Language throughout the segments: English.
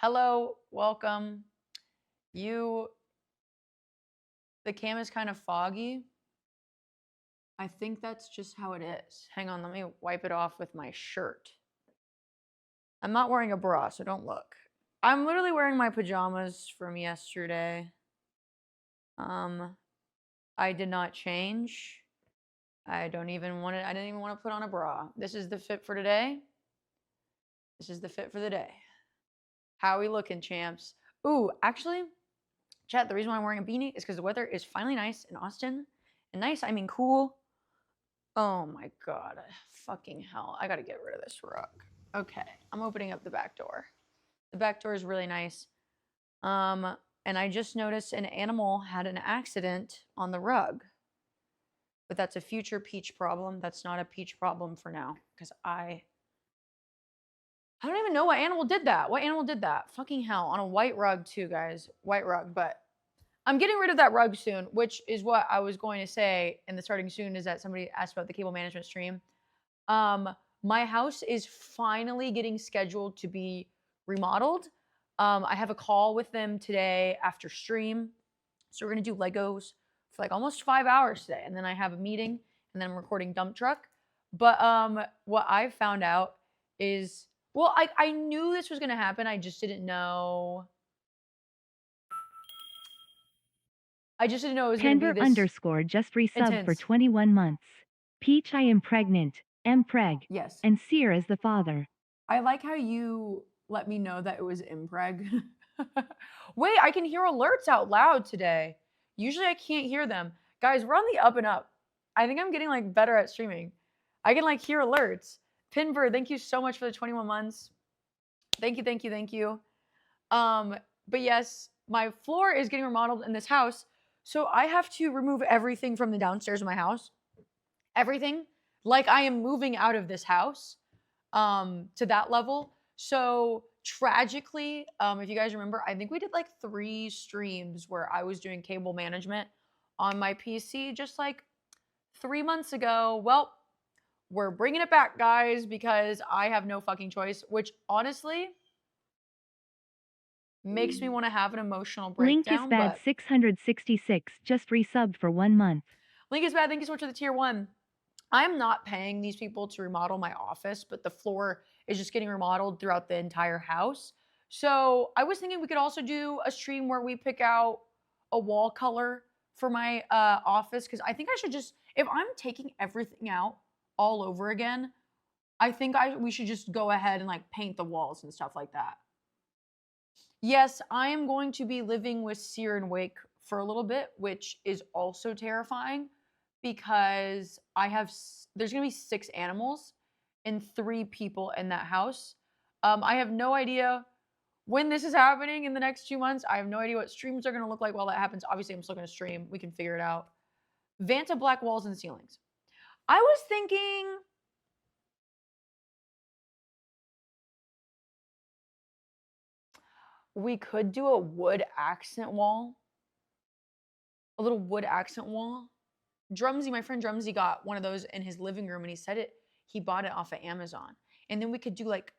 Hello, welcome. You, the cam is kind of foggy. I think that's just how it is. Hang on, let me wipe it off with my shirt. I'm not wearing a bra, so don't look. I'm literally wearing my pajamas from yesterday. I did not change. I didn't even want to put on a bra. This is the fit for today. This is the fit for the day. How are we looking, champs? Ooh, actually, chat, the reason why I'm wearing a beanie is because the weather is finally nice in Austin. And nice, I mean cool. Oh my god. Fucking hell. I gotta get rid of this rug. Okay, I'm opening up the back door. The back door is really nice. And I just noticed an animal had an accident on the rug. But that's a future Peach problem. That's not a Peach problem for now. Because I don't even know what animal did that. What animal did that? Fucking hell. On a white rug too, guys. White rug. But I'm getting rid of that rug soon, which is what I was going to say in the starting soon, is that somebody asked about the cable management stream. My house is finally getting scheduled to be remodeled. I have a call with them today after stream. So we're going to do Legos for like almost 5 hours today. And then I have a meeting and then I'm recording Dump Truck. But what I found out is, well, I knew this was going to happen. I just didn't know. I just didn't know it was going to be Tender this underscore just resubbed for intense. 21 months. Peach, I am pregnant. Preg. Yes. And Seer is the father. I like how you let me know that it was impreg. Wait, I can hear alerts out loud today. Usually I can't hear them. Guys, we're on the up and up. I think I'm getting like better at streaming. I can like hear alerts. Pinbird, thank you so much for the 21 months. Thank you, thank you, thank you. But yes, my floor is getting remodeled in this house. So I have to remove everything from the downstairs of my house. Everything. Like I am moving out of this house to that level. So tragically, if you guys remember, I think we did like 3 streams where I was doing cable management on my PC just like 3 months ago. Well, we're bringing it back, guys, because I have no fucking choice, which honestly makes me want to have an emotional Link is breakdown. bad But 666 just resubbed for 1 month. Link is bad. Thank you so much for the tier 1. I'm not paying these people to remodel my office, but the floor is just getting remodeled throughout the entire house. So I was thinking we could also do a stream where we pick out a wall color for my office, because I think I should just, if I'm taking everything out all over again, I think we should just go ahead and like paint the walls and stuff like that. Yes, I am going to be living with Seer and Wake for a little bit, which is also terrifying because there's going to be 6 animals and 3 people in that house. I have no idea when this is happening in the next 2 months. I have no idea what streams are going to look like while that happens. Obviously, I'm still going to stream. We can figure it out. Vanta black walls and ceilings. I was thinking we could do a wood accent wall. A little wood accent wall. Drumsy, my friend Drumsy got one of those in his living room and he bought it off of Amazon. And then we could do like,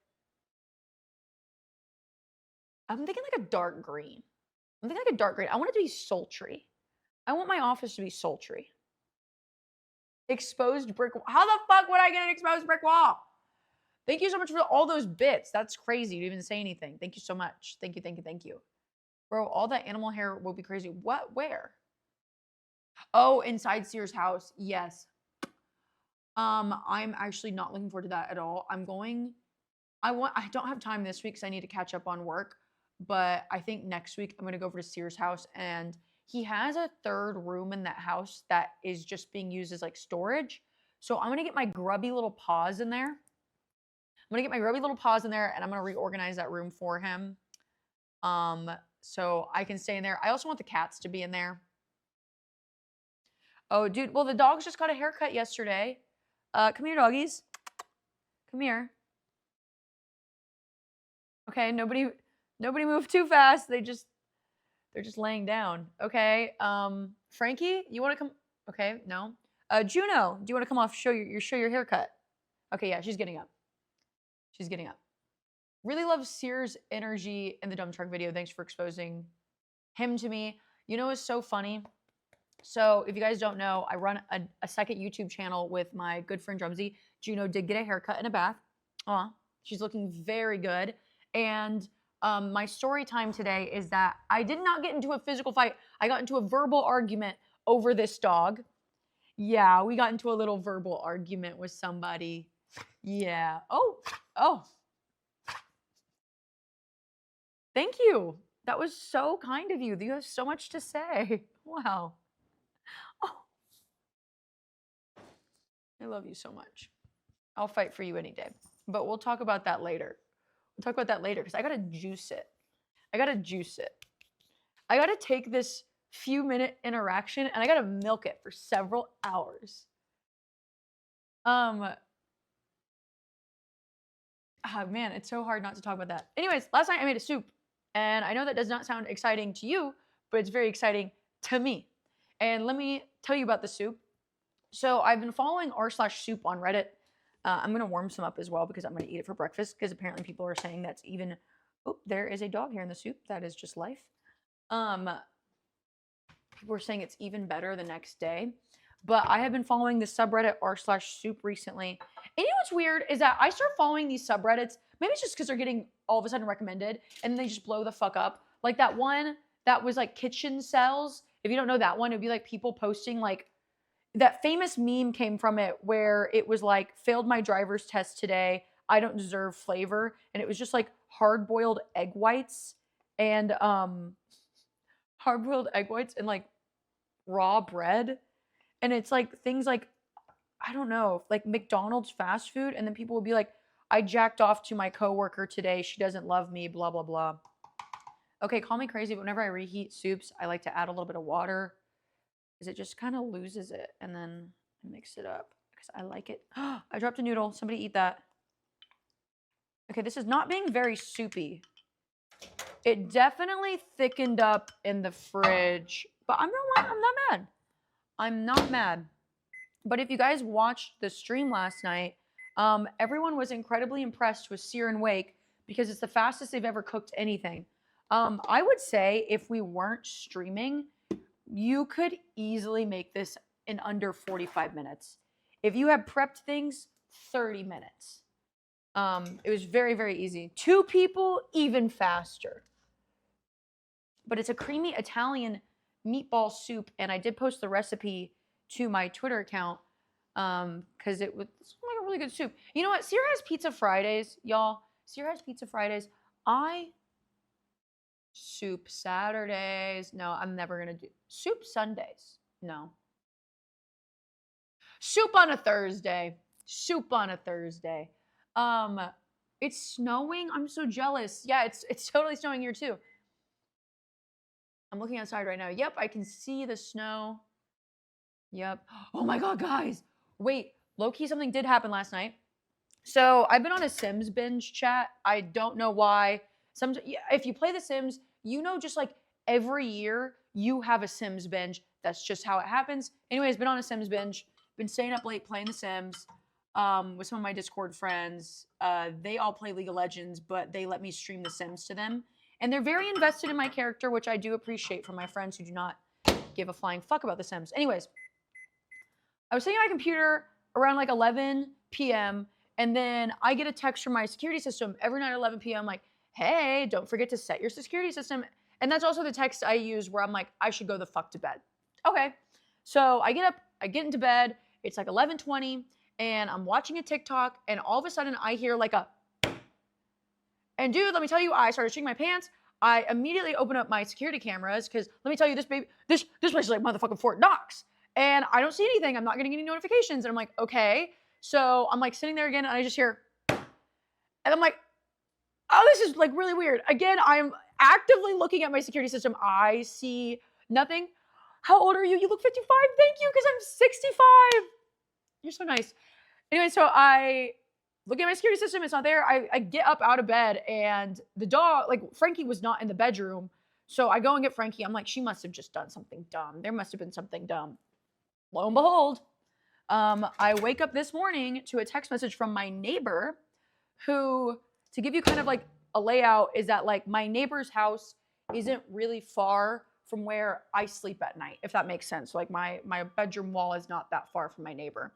I'm thinking like a dark green. I'm thinking like a dark green. I want it to be sultry. I want my office to be sultry. Exposed brick wall. How the fuck would I get an exposed brick wall? Thank you so much for all those bits. That's crazy to even say anything. Thank you so much. Thank you, thank you, thank you. Bro, all that animal hair will be crazy. What? Where? Oh, inside Sears' house. Yes. I'm actually not looking forward to that at all. I don't have time this week because I need to catch up on work. But I think next week I'm gonna go over to Sears' house, and he has a 3rd room in that house that is just being used as like storage. So I'm gonna get my grubby little paws in there. And I'm gonna reorganize that room for him. So I can stay in there. I also want the cats to be in there. Oh, dude. Well, the dogs just got a haircut yesterday. Come here, doggies. Come here. Okay, nobody move too fast. They're just laying down. Okay. Frankie, you want to come? Okay, no. Juno, do you want to come off? Show your haircut. Okay, yeah, she's getting up. She's getting up. Really love Sears' energy in the dump truck video. Thanks for exposing him to me. You know what's so funny? So if you guys don't know, I run a second YouTube channel with my good friend Drumsy. Juno did get a haircut and a bath. Aw, she's looking very good. And my story time today is that I did not get into a physical fight. I got into a verbal argument over this dog. Yeah, we got into a little verbal argument with somebody. Yeah. Oh. Thank you. That was so kind of you. You have so much to say. Wow. Oh, I love you so much. I'll fight for you any day. But we'll talk about that later. We'll talk about that later because I gotta juice it. I gotta take this few minute interaction and I gotta milk it for several hours. Oh man, it's so hard not to talk about that. Anyways, last night I made a soup. And I know that does not sound exciting to you, but it's very exciting to me. And let me tell you about the soup. So I've been following r/soup on Reddit. I'm going to warm some up as well because I'm going to eat it for breakfast because apparently people are saying that's even... Oh, there is a dog here in the soup. That is just life. People are saying it's even better the next day. But I have been following the subreddit r/soup recently. And you know what's weird is that I start following these subreddits. Maybe it's just because they're getting all of a sudden recommended and then they just blow the fuck up. Like that one that was like kitchen cells. If you don't know that one, it'd be like people posting like that famous meme came from it where it was like failed my driver's test today. I don't deserve flavor. And it was just like hard-boiled egg whites and like raw bread. And it's like things like, I don't know, like McDonald's fast food. And then people would be like, I jacked off to my coworker today. She doesn't love me, blah, blah, blah. Okay, call me crazy, but whenever I reheat soups, I like to add a little bit of water because it just kind of loses it. And then I mix it up because I like it. I dropped a noodle. Somebody eat that. Okay, this is not being very soupy. It definitely thickened up in the fridge, but I'm not mad. I'm not mad. But if you guys watched the stream last night, everyone was incredibly impressed with sear and wake because it's the fastest they've ever cooked anything. I would say if we weren't streaming, you could easily make this in under 45 minutes. If you had prepped things, 30 minutes. It was very, very easy. 2 people, even faster. But it's a creamy Italian meatball soup, and I did post the recipe to my Twitter account because it's like a really good soup. You know what? Sear has Pizza Fridays, y'all. Sear has Pizza Fridays. Soup Saturdays. No, I'm never going to do soup Sundays. No. Soup on a Thursday. Soup on a Thursday. It's snowing. I'm so jealous. Yeah, it's totally snowing here too. I'm looking outside right now. Yep, I can see the snow. Yep. Oh my God, guys. Wait, low-key something did happen last night. So I've been on a Sims binge chat. I don't know why. If you play The Sims, you know just like every year you have a Sims binge. That's just how it happens. Anyways, been on a Sims binge. Been staying up late playing The Sims with some of my Discord friends. They all play League of Legends, but they let me stream The Sims to them. And they're very invested in my character, which I do appreciate from my friends who do not give a flying fuck about The Sims. Anyways, I was sitting on my computer around like 11 p.m. and then I get a text from my security system every night at 11 p.m. like, hey, don't forget to set your security system. And that's also the text I use where I'm like, I should go the fuck to bed. Okay. So I get up, I get into bed. It's like 11:20 and I'm watching a TikTok and all of a sudden I hear like a... And dude, let me tell you, I started shitting my pants. I immediately open up my security cameras because let me tell you, this place is like motherfucking Fort Knox. And I don't see anything. I'm not getting any notifications. And I'm like, okay. So I'm like sitting there again and I just hear, and I'm like, oh, this is like really weird. Again, I'm actively looking at my security system. I see nothing. How old are you? You look 55. Thank you, because I'm 65. You're so nice. Anyway, so I look at my security system. It's not there. I get up out of bed and the dog, like Frankie was not in the bedroom. So I go and get Frankie. I'm like, she must have just done something dumb. There must have been something dumb. Lo and behold, I wake up this morning to a text message from my neighbor who, to give you kind of like a layout is that like my neighbor's house isn't really far from where I sleep at night, if that makes sense. Like my bedroom wall is not that far from my neighbor.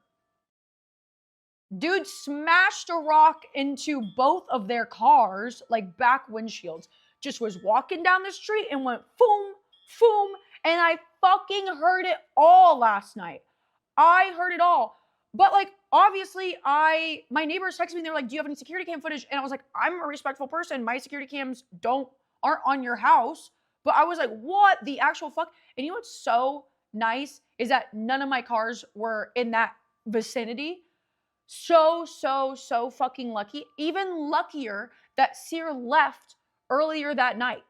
Dude smashed a rock into both of their cars, like back windshields. Just was walking down the street and went boom, boom. And I fucking heard it all last night. I heard it all. But like, obviously, my neighbors texted me. They're like, "Do you have any security cam footage?" And I was like, "I'm a respectful person. My security cams aren't on your house." But I was like, "What the actual fuck?" And you know what's so nice is that none of my cars were in that vicinity. So fucking lucky. Even luckier that Sear left earlier that night.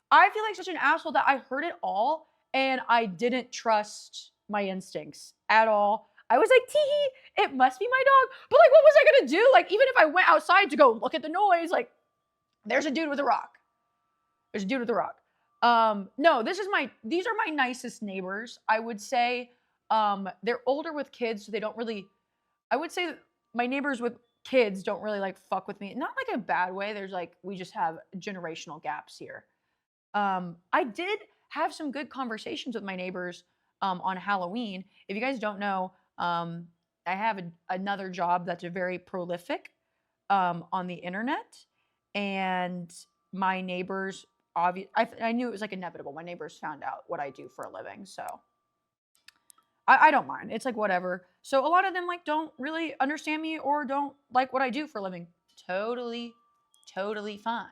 I feel like such an asshole that I heard it all and I didn't trust my instincts at all. I was like, tee, it must be my dog. But like, what was I gonna do? Like, even if I went outside to go look at the noise, like, there's a dude with a rock. There's a dude with a rock. No, these are my nicest neighbors. I would say, they're older with kids, so they don't really, I would say my neighbors with kids don't really like fuck with me. Not like a bad way. There's like, we just have generational gaps here. I did have some good conversations with my neighbors on Halloween. If you guys don't know, I have another job that's a very prolific on the internet, and my neighbors, I knew it was like inevitable. My neighbors found out what I do for a living, so I don't mind. It's like whatever. So a lot of them like don't really understand me or don't like what I do for a living. Totally fine.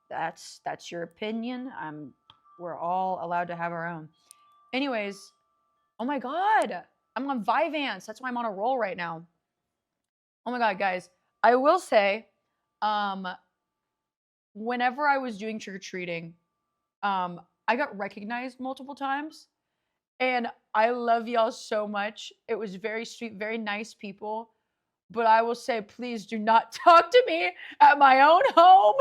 That's your opinion. We're all allowed to have our own. Anyways, oh my god, I'm on Vyvanse. That's why I'm on a roll right now. Oh my god, guys, I will say, whenever I was doing trick or treating, I got recognized multiple times. And I love y'all so much. It was very sweet, very nice people. But I will say, please do not talk to me at my own home.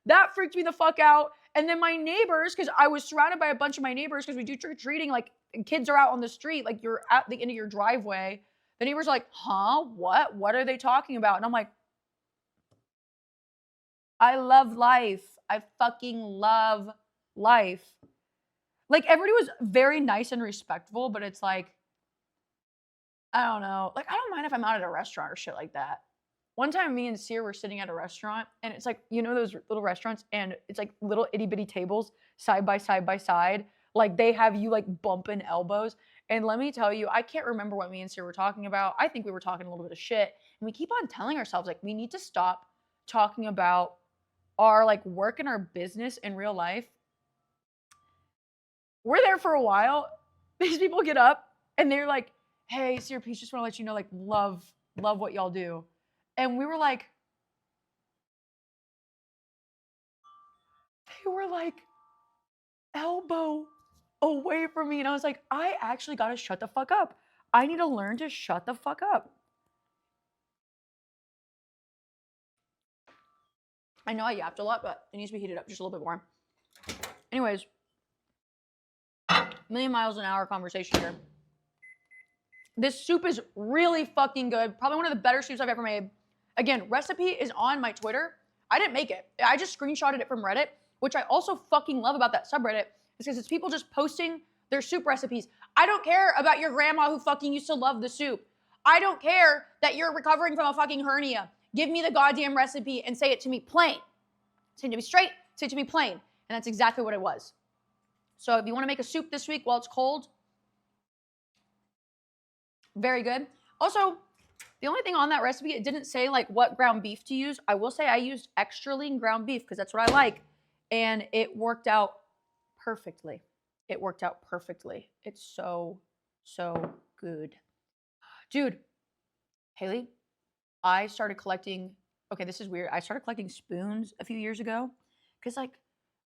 That freaked me the fuck out. And then my neighbors, because I was surrounded by a bunch of my neighbors, because we do trick or treating, like kids are out on the street, like you're at the end of your driveway. The neighbors are like, huh? What? What are they talking about? And I'm like, I love life. I fucking love life. Like, everybody was very nice and respectful, but it's like, I don't know. Like, I don't mind if I'm out at a restaurant or shit like that. One time, me and Sear were sitting at a restaurant, and it's like, you know those little restaurants, and it's like little itty bitty tables side by side by side. Like, they have you like bumping elbows. And let me tell you, I can't remember what me and Sear were talking about. I think we were talking a little bit of shit. And we keep on telling ourselves, like, we need to stop talking about our like work and our business in real life. We're there for a while. These people get up and they're like, hey, Sear, Peach, just want to let you know, like, love what y'all do. And we were like, they were like elbow away from me. And I was like, I actually got to shut the fuck up. I need to learn to shut the fuck up. I know I yapped a lot, but it needs to be heated up just a little bit more. Anyways, million miles an hour conversation here. This soup is really fucking good. Probably one of the better soups I've ever made. Again, recipe is on my Twitter. I didn't make it. I just screenshotted it from Reddit, which I also fucking love about that subreddit, is because it's people just posting their soup recipes. I don't care about your grandma who fucking used to love the soup. I don't care that you're recovering from a fucking hernia. Give me the goddamn recipe and say it to me plain. Say it to me straight, say it to me plain. And that's exactly what it was. So if you want to make a soup this week while it's cold, very good. Also, the only thing on that recipe, it didn't say like what ground beef to use. I will say I used extra lean ground beef because that's what I like. And it worked out perfectly. It worked out perfectly. It's so good. Dude, Haley, I started collecting, okay, this is weird. I started collecting spoons a few years ago because like,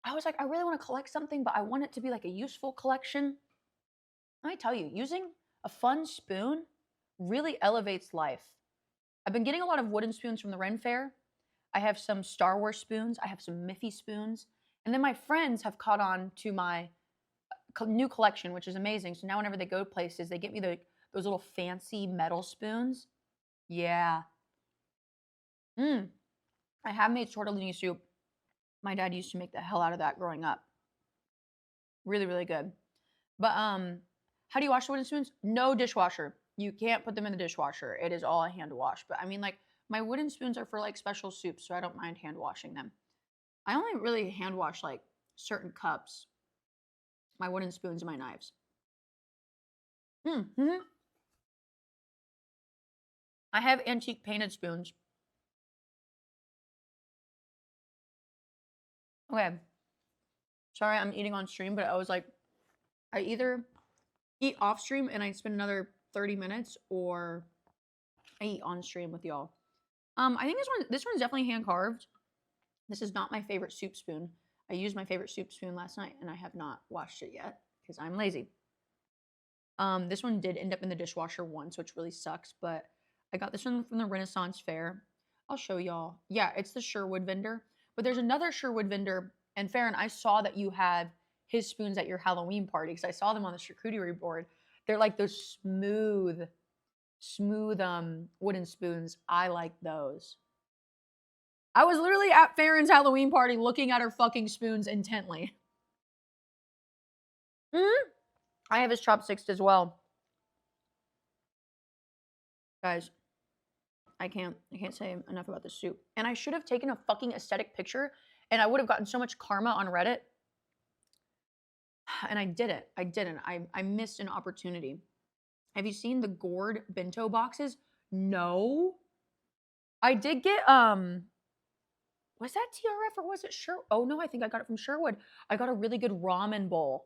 I was like, I really want to collect something, but I want it to be like a useful collection. Let me tell you, using a fun spoon really elevates life. I've been getting a lot of wooden spoons from the Ren Fair. I have some Star Wars spoons. I have some Miffy spoons. And then my friends have caught on to my new collection, which is amazing. So now whenever they go places, they get me those little fancy metal spoons. Yeah. I have made tortellini soup. My dad used to make the hell out of that growing up. Really, really good. But how do you wash the wooden spoons? No dishwasher. You can't put them in the dishwasher. It is all a hand wash. But I mean, like, my wooden spoons are for like special soups, so I don't mind hand washing them. I only really hand wash like certain cups, my wooden spoons and my knives. Mm-hmm. I have antique painted spoons. Okay. Sorry, I'm eating on stream, but I was like, I either eat off stream and I spend another 30 minutes, or I eat on stream with y'all. I think this one's definitely hand carved. This is not my favorite soup spoon. I used my favorite soup spoon last night and I have not washed it yet because I'm lazy. This one did end up in the dishwasher once, which really sucks, but I got this one from the Renaissance Fair. I'll show y'all. Yeah, it's the Sherwood vendor, but there's another Sherwood vendor. And Farron, I saw that you had his spoons at your Halloween party because I saw them on the charcuterie board. They're like those smooth wooden spoons. I like those. I was literally at Farron's Halloween party looking at her fucking spoons intently. I have his chopsticks as well. Guys, I can't say enough about this soup. And I should have taken a fucking aesthetic picture and I would have gotten so much karma on Reddit. And I didn't. I missed an opportunity. Have you seen the gourd bento boxes? No. I did get was that TRF or was it Sherwood? Oh no, I think I got it from Sherwood. I got a really good ramen bowl.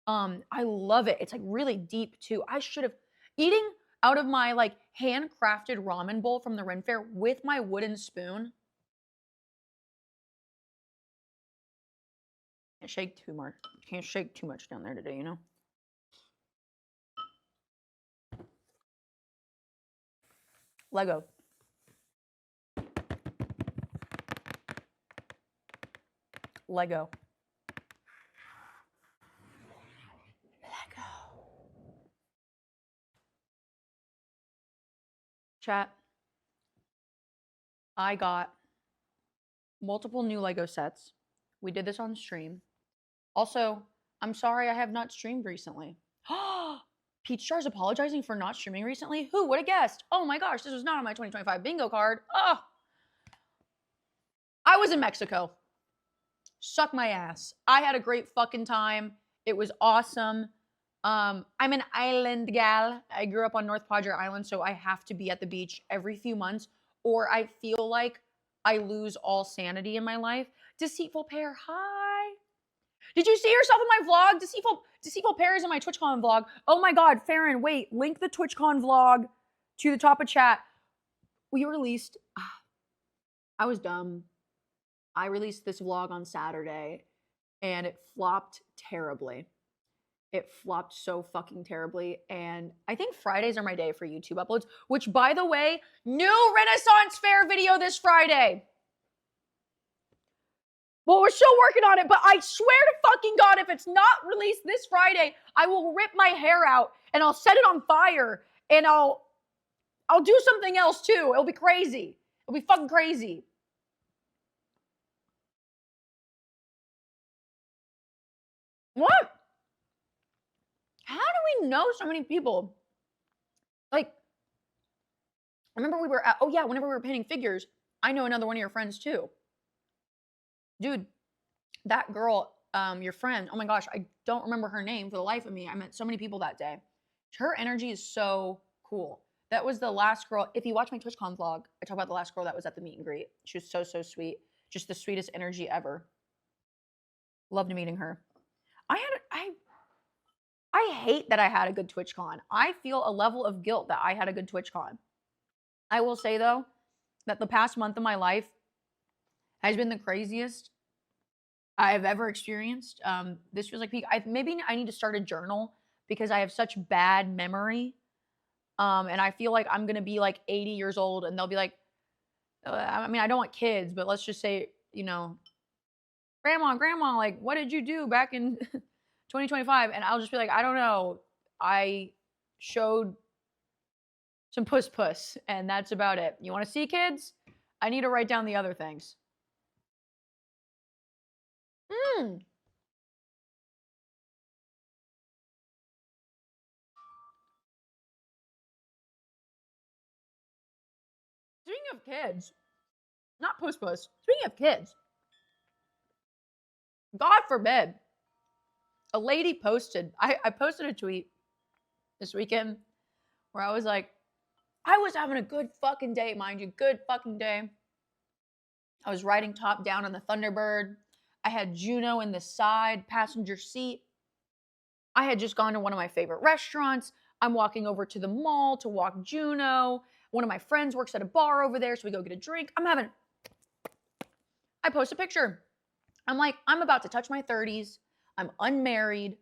I love it. It's like really deep too. I should have eating out of my like handcrafted ramen bowl from the Ren Fair with my wooden spoon. Can't shake too much. Can't shake too much down there today, you know. Lego. Lego. Chat. I got multiple new Lego sets. We did this on stream. Also, I'm sorry I have not streamed recently. Peach Jar's apologizing for not streaming recently? Who would have guessed? Oh my gosh, this was not on my 2025 bingo card. Oh. I was in Mexico. Suck my ass. I had a great fucking time. It was awesome. I'm an island gal. I grew up on North Padre Island, so I have to be at the beach every few months, or I feel like I lose all sanity in my life. Deceitful Pear, hi. Did you see yourself in my vlog? Deceitful Pear is in my TwitchCon vlog. Oh my God, Farron, wait, link the TwitchCon vlog to the top of chat. We released, I was dumb. I released this vlog on Saturday and it flopped terribly. It flopped so fucking terribly. And I think Fridays are my day for YouTube uploads, which by the way, new Renaissance Fair video this Friday. Well, we're still working on it, but I swear to fucking God, if it's not released this Friday, I will rip my hair out and I'll set it on fire and I'll do something else too. It'll be crazy. It'll be fucking crazy. What? How do we know so many people? Like, I remember we were at, oh yeah, whenever we were painting figures, I know another one of your friends too. Dude, that girl, your friend, oh my gosh, I don't remember her name for the life of me. I met so many people that day. Her energy is so cool. That was the last girl. If you watch my TwitchCon vlog, I talk about the last girl that was at the meet and greet. She was so, so sweet. Just the sweetest energy ever. Loved meeting her. I hate that I had a good TwitchCon. I feel a level of guilt that I had a good TwitchCon. I will say though, that the past month of my life has been the craziest I've ever experienced. This feels like peak. Maybe I need to start a journal because I have such bad memory. And I feel like I'm going to be like 80 years old and they'll be like, I mean, I don't want kids, but let's just say, you know, grandma, like, what did you do back in 2025? And I'll just be like, I don't know. I showed some puss, and that's about it. You want to see kids? I need to write down the other things. Speaking of kids, not puss. Speaking of kids, God forbid, a lady posted, I posted a tweet this weekend where I was like, I was having a good fucking day, mind you, good fucking day. I was riding top down on the Thunderbird. I had Juno in the side passenger seat. I had just gone to one of my favorite restaurants. I'm walking over to the mall to walk Juno. One of my friends works at a bar over there, so we go get a drink. I post a picture. I'm like, I'm about to touch my 30s. I'm unmarried.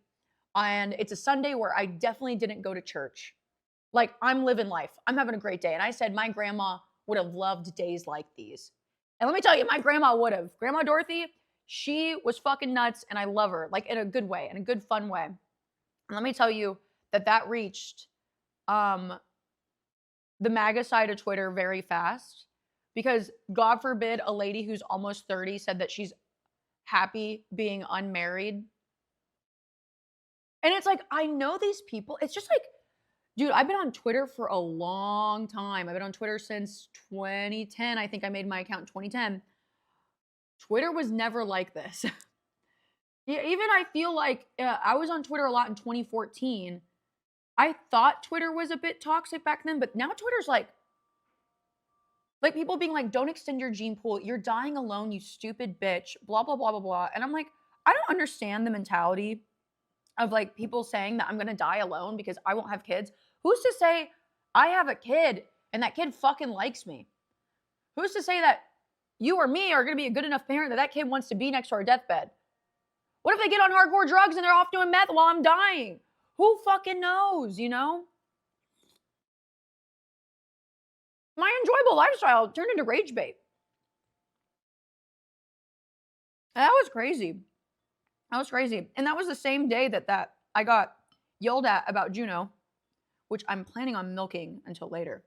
And it's a Sunday where I definitely didn't go to church. Like, I'm living life. I'm having a great day. And I said, my grandma would have loved days like these. And let me tell you, my grandma would have. Grandma Dorothy, she was fucking nuts, and I love her, like in a good way, in a good, fun way. And let me tell you that reached the MAGA side of Twitter very fast, because God forbid a lady who's almost 30 said that she's happy being unmarried. And it's like, I know these people. It's just like, dude, I've been on Twitter for a long time. I've been on Twitter since 2010. I think I made my account in 2010. Twitter was never like this. Yeah, even I feel like I was on Twitter a lot in 2014. I thought Twitter was a bit toxic back then, but now Twitter's like people being like, don't extend your gene pool. You're dying alone, you stupid bitch. Blah, blah, blah, blah, blah. And I'm like, I don't understand the mentality of like people saying that I'm going to die alone because I won't have kids. Who's to say I have a kid and that kid fucking likes me? Who's to say that you or me are going to be a good enough parent that kid wants to be next to our deathbed? What if they get on hardcore drugs and they're off doing meth while I'm dying? Who fucking knows, you know? My enjoyable lifestyle turned into rage bait. That was crazy. That was crazy. And that was the same day that I got yelled at about Juno, which I'm planning on milking until later.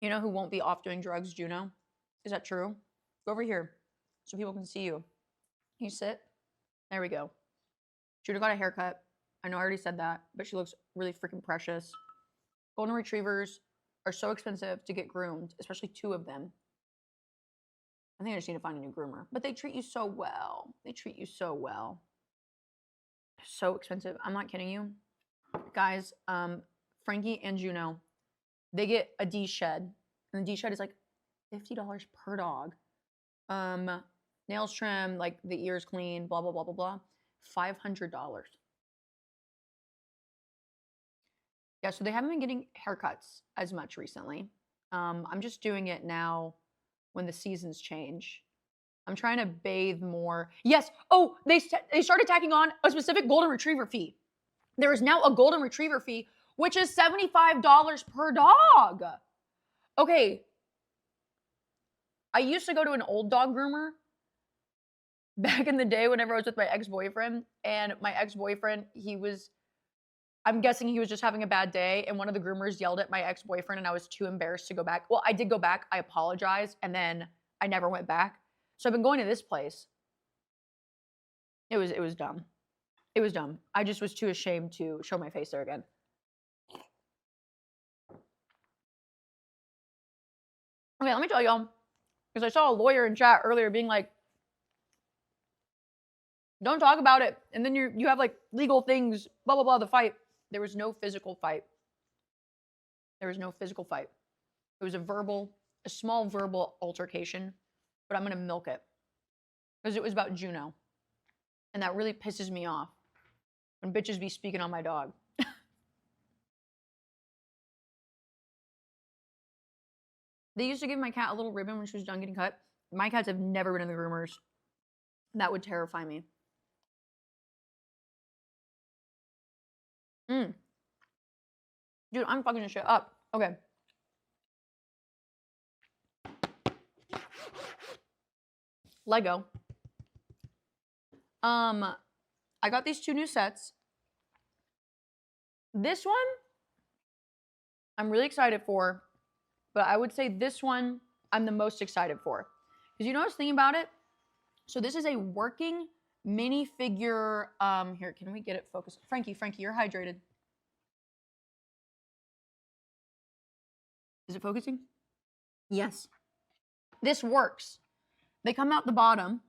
You know who won't be off doing drugs, Juno? Is that true? Go over here so people can see you. Can you sit? There we go. Juno got a haircut. I know I already said that, but she looks really freaking precious. Golden retrievers are so expensive to get groomed, especially 2 of them. I think I just need to find a new groomer. But they treat you so well. They treat you so well. So expensive. I'm not kidding you. Guys, Frankie and Juno, they get a D-shed. And the D-shed is like $50 per dog. Nails trim, like the ears clean, blah, blah, blah, blah, blah. $500. Yeah, so they haven't been getting haircuts as much recently. I'm just doing it now when the seasons change. I'm trying to bathe more. Yes. Oh, they started tacking on a specific golden retriever fee. There is now a golden retriever fee, which is $75 per dog. Okay. I used to go to an old dog groomer back in the day whenever I was with my ex-boyfriend. And my ex-boyfriend, I'm guessing he was just having a bad day, and one of the groomers yelled at my ex-boyfriend, and I was too embarrassed to go back. Well, I did go back. I apologized, and then I never went back. So I've been going to this place. It was dumb. It was dumb. I just was too ashamed to show my face there again. Okay, let me tell y'all, because I saw a lawyer in chat earlier being like, don't talk about it, and then you have like legal things, blah, blah, blah, the fight. There was no physical fight. There was no physical fight. It was a small verbal altercation, but I'm going to milk it because it was about Juno. And that really pisses me off when bitches be speaking on my dog. They used to give my cat a little ribbon when she was done getting cut. My cats have never been in the groomers. That would terrify me. Dude, I'm fucking this shit up. Okay. Lego. I got these 2 new sets. This one I'm really excited for, but I would say this one I'm the most excited for. Because you know what I was thinking about it? So this is a working minifigure. Here, can we get it focused? Frankie, you're hydrated. Is it focusing? Yes. This works. They come out the bottom.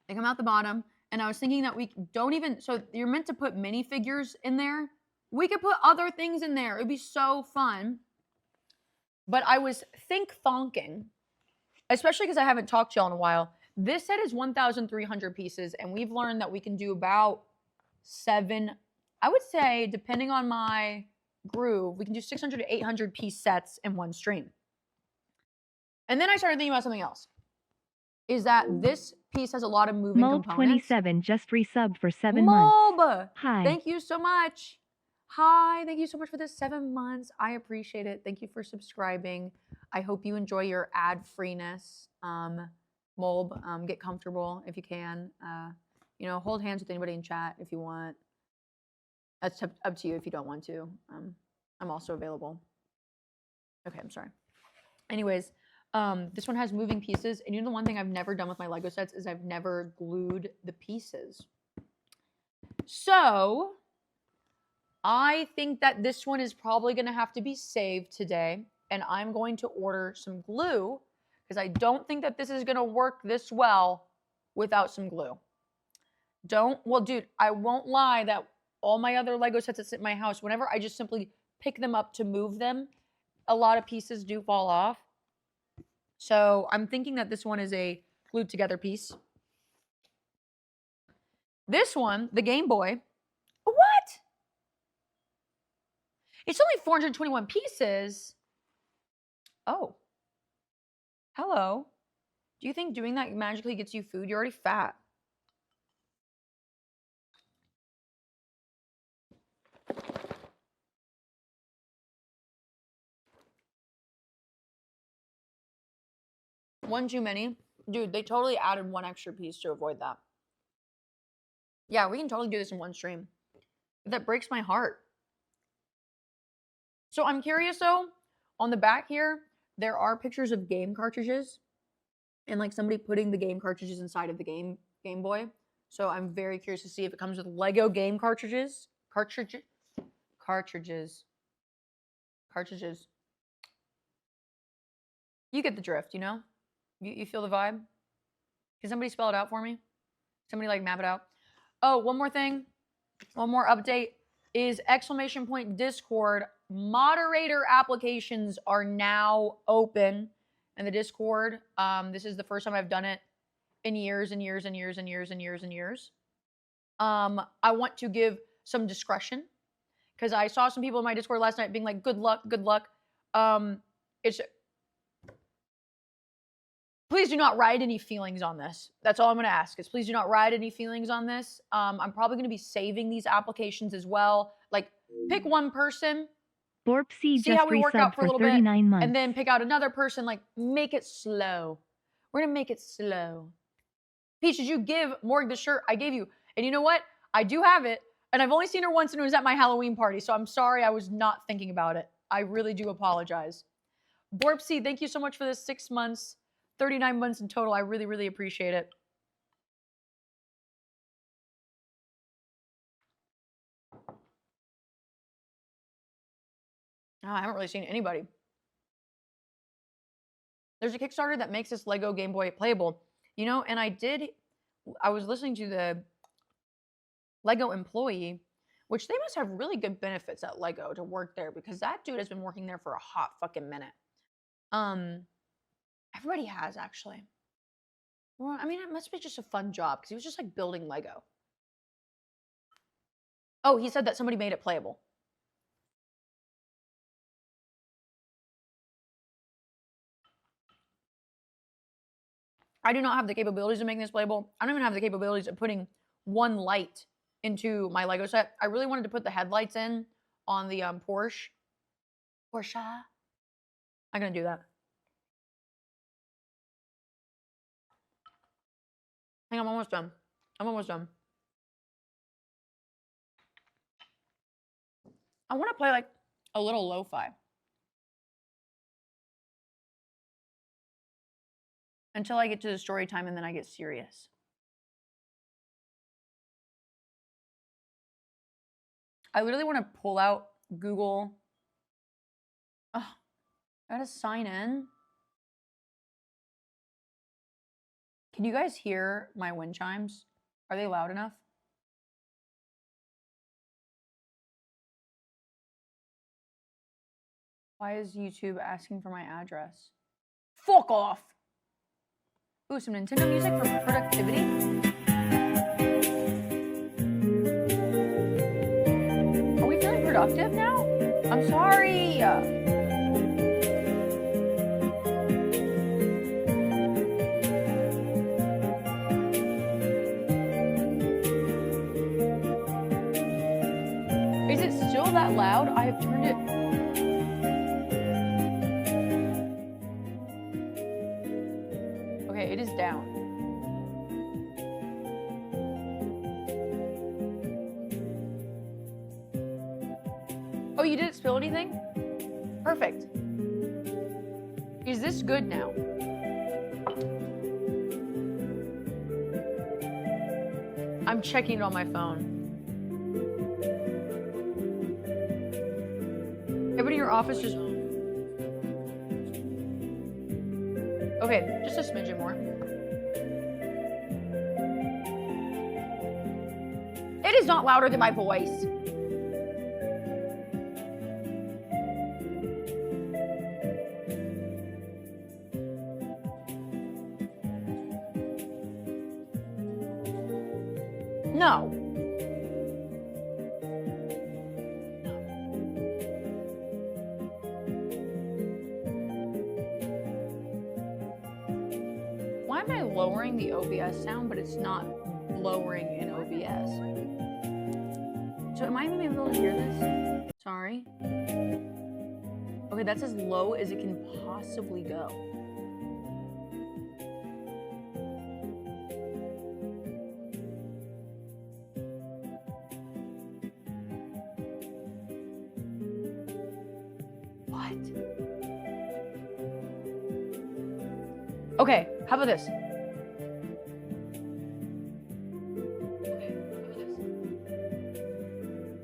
And I was thinking that we don't even, so you're meant to put minifigures in there. We could put other things in there. It'd be so fun. But I was thonking, especially because I haven't talked to y'all in a while. This set is 1,300 pieces, and we've learned that we can do about 7, I would say, depending on my groove, we can do 600 to 800 piece sets in one stream. And then I started thinking about something else. Is that this piece has a lot of moving components. Mold27 just resubbed for 7 months. Mob! Hi. Thank you so much. Hi, thank you so much for the 7 months. I appreciate it. Thank you for subscribing. I hope you enjoy your ad-freeness. Molb, get comfortable if you can. You know, hold hands with anybody in chat if you want. That's up to you if you don't want to. I'm also available. Okay, I'm sorry. Anyways, this one has moving pieces, and you know the one thing I've never done with my Lego sets is I've never glued the pieces. So I think that this one is probably going to have to be saved today, and I'm going to order some glue because I don't think that this is going to work this well without some glue. Well, dude, I won't lie that all my other Lego sets that sit in my house, whenever I just simply pick them up to move them, a lot of pieces do fall off. So I'm thinking that this one is a glued together piece. This one, the Game Boy, what? It's only 421 pieces. Oh. Hello. Do you think doing that magically gets you food? You're already fat. One too many. Dude, they totally added one extra piece to avoid that. Yeah, we can totally do this in one stream. That breaks my heart. So I'm curious though, on the back here, there are pictures of game cartridges and like somebody putting the game cartridges inside of the Game Boy. So I'm very curious to see if it comes with Lego game cartridges. Cartridges. You get the drift, you know? You feel the vibe? Can somebody spell it out for me? Somebody like map it out. Oh, one more thing. One more update is ! Discord. Moderator applications are now open in the Discord. This is the first time I've done it in years and years and years and years and years and years. I want to give some discretion because I saw some people in my Discord last night being like, good luck, good luck. Please do not ride any feelings on this. That's all I'm going to ask is please do not ride any feelings on this. I'm probably going to be saving these applications as well. Like pick one person, Borpsy see how we work out for a little 39 bit, months. and then pick out another person. Like make it slow. We're going to make it slow. Peach, did you give Morg the shirt I gave you? And you know what? I do have it, and I've only seen her once, and it was at my Halloween party, so I'm sorry I was not thinking about it. I really do apologize. Borpsy, thank you so much for this 6 months. 39 months in total. I really, really appreciate it. Oh, I haven't really seen anybody. There's a Kickstarter that makes this Lego Game Boy playable. You know, and I was listening to the Lego employee, which they must have really good benefits at Lego to work there because that dude has been working there for a hot fucking minute. Everybody has actually. Well, I mean, it must be just a fun job because he was just like building Lego. Oh, he said that somebody made it playable. I do not have the capabilities of making this playable. I don't even have the capabilities of putting one light into my Lego set. I really wanted to put the headlights in on the Porsche. I'm going to do that. Hang on, I'm almost done. I'm almost done. I want to play like a little lo-fi. Until I get to the story time and then I get serious. I literally want to pull out Google. Oh, I gotta sign in. Can you guys hear my wind chimes? Are they loud enough? Why is YouTube asking for my address? Fuck off! Ooh, some Nintendo music for productivity. Are we feeling productive now? I'm sorry. Is it still that loud? I have turned it. Okay, it is down. Oh, you didn't spill anything? Perfect. Is this good now? I'm checking it on my phone. Everybody in your office just... Okay, just a smidgen more. It is not louder than my voice. No. Why am I lowering the OBS sound, but it's not lowering in OBS? So am I even able to hear this? Sorry. Okay, that's as low as it can possibly go. What? Okay, how about this?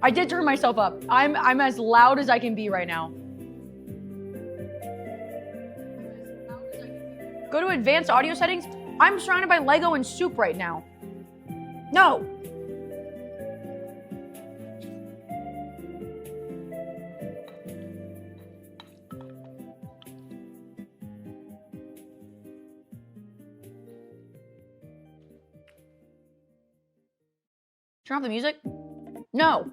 I did turn myself up. I'm as loud as I can be right now. Go to advanced audio settings. I'm surrounded by Lego and soup right now. No. Turn off the music? No.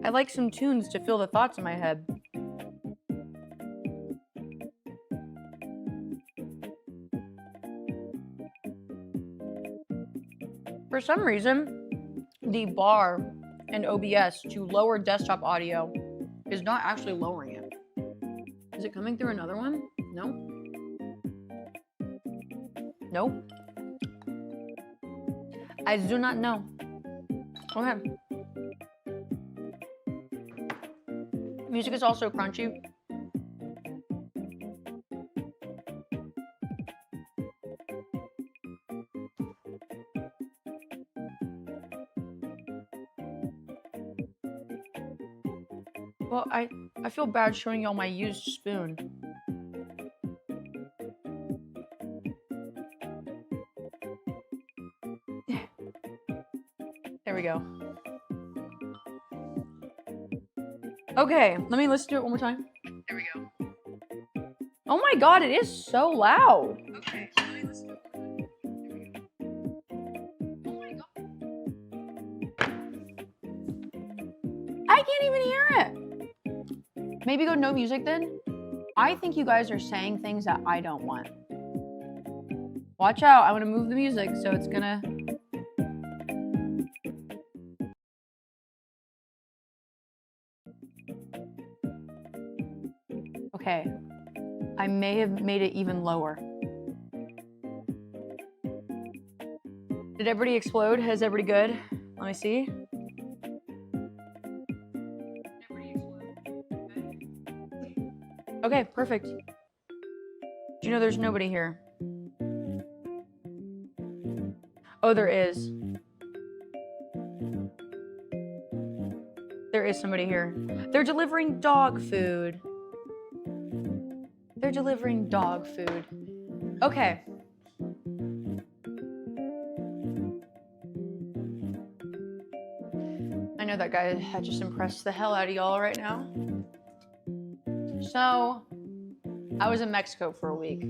I like some tunes to fill the thoughts in my head. For some reason, the bar in OBS to lower desktop audio is not actually lowering it. Is it coming through another one? No. Nope. I do not know. Okay. Music is also crunchy. Well, I feel bad showing y'all my used spoon. There we go. Okay, let me listen to it one more time. There we go. Oh my god, it is so loud. Okay, let me listen to it one more time. There we go. Oh my god. I can't even hear it. Maybe go no music then? I think you guys are saying things that I don't want. Watch out, I want to move the music, so it's gonna... Okay, I may have made it even lower. Did everybody explode? Is everybody good? Let me see. Okay, perfect. Do you know there's nobody here? Oh, there is. There is somebody here. They're delivering dog food. They're delivering dog food. Okay. I know that guy had just impressed the hell out of y'all right now. So, I was in Mexico for a week.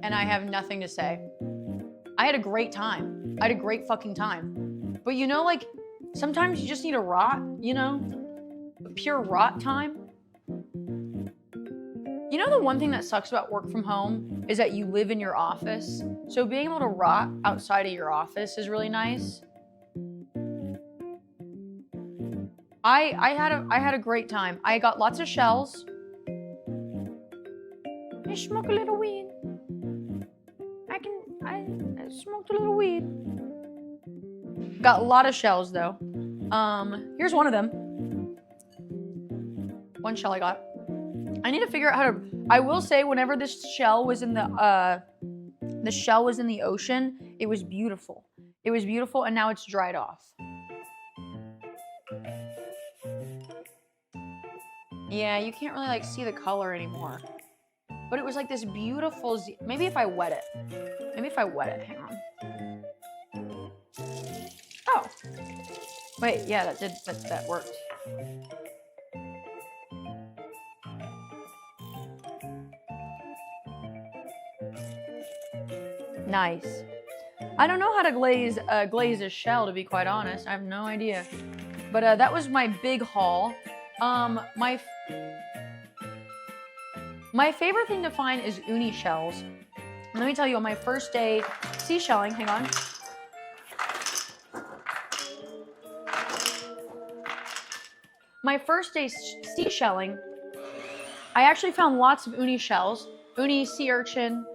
And I have nothing to say. I had a great time. I had a great fucking time. But you know, like, sometimes you just need a rot, you know? A pure rot time. You know the one thing that sucks about work from home is that you live in your office. So being able to rot outside of your office is really nice. I had a great time. I got lots of shells. I smoke a little weed. I smoked a little weed. Got a lot of shells though. Here's one of them. One shell I got. I need to figure out how to. I will say, whenever this shell was in the shell was in the ocean, it was beautiful. It was beautiful, and now it's dried off. Yeah, you can't really like see the color anymore. But it was like this beautiful. Maybe if I wet it. Maybe if I wet it. Hang on. Oh. Wait. Yeah, that worked. Nice. I don't know how to glaze a shell, to be quite honest. I have no idea. But that was my big haul. My favorite thing to find is uni shells. Let me tell you, on my first day seashelling, hang on. My first day seashelling, I actually found lots of uni shells, uni sea urchin.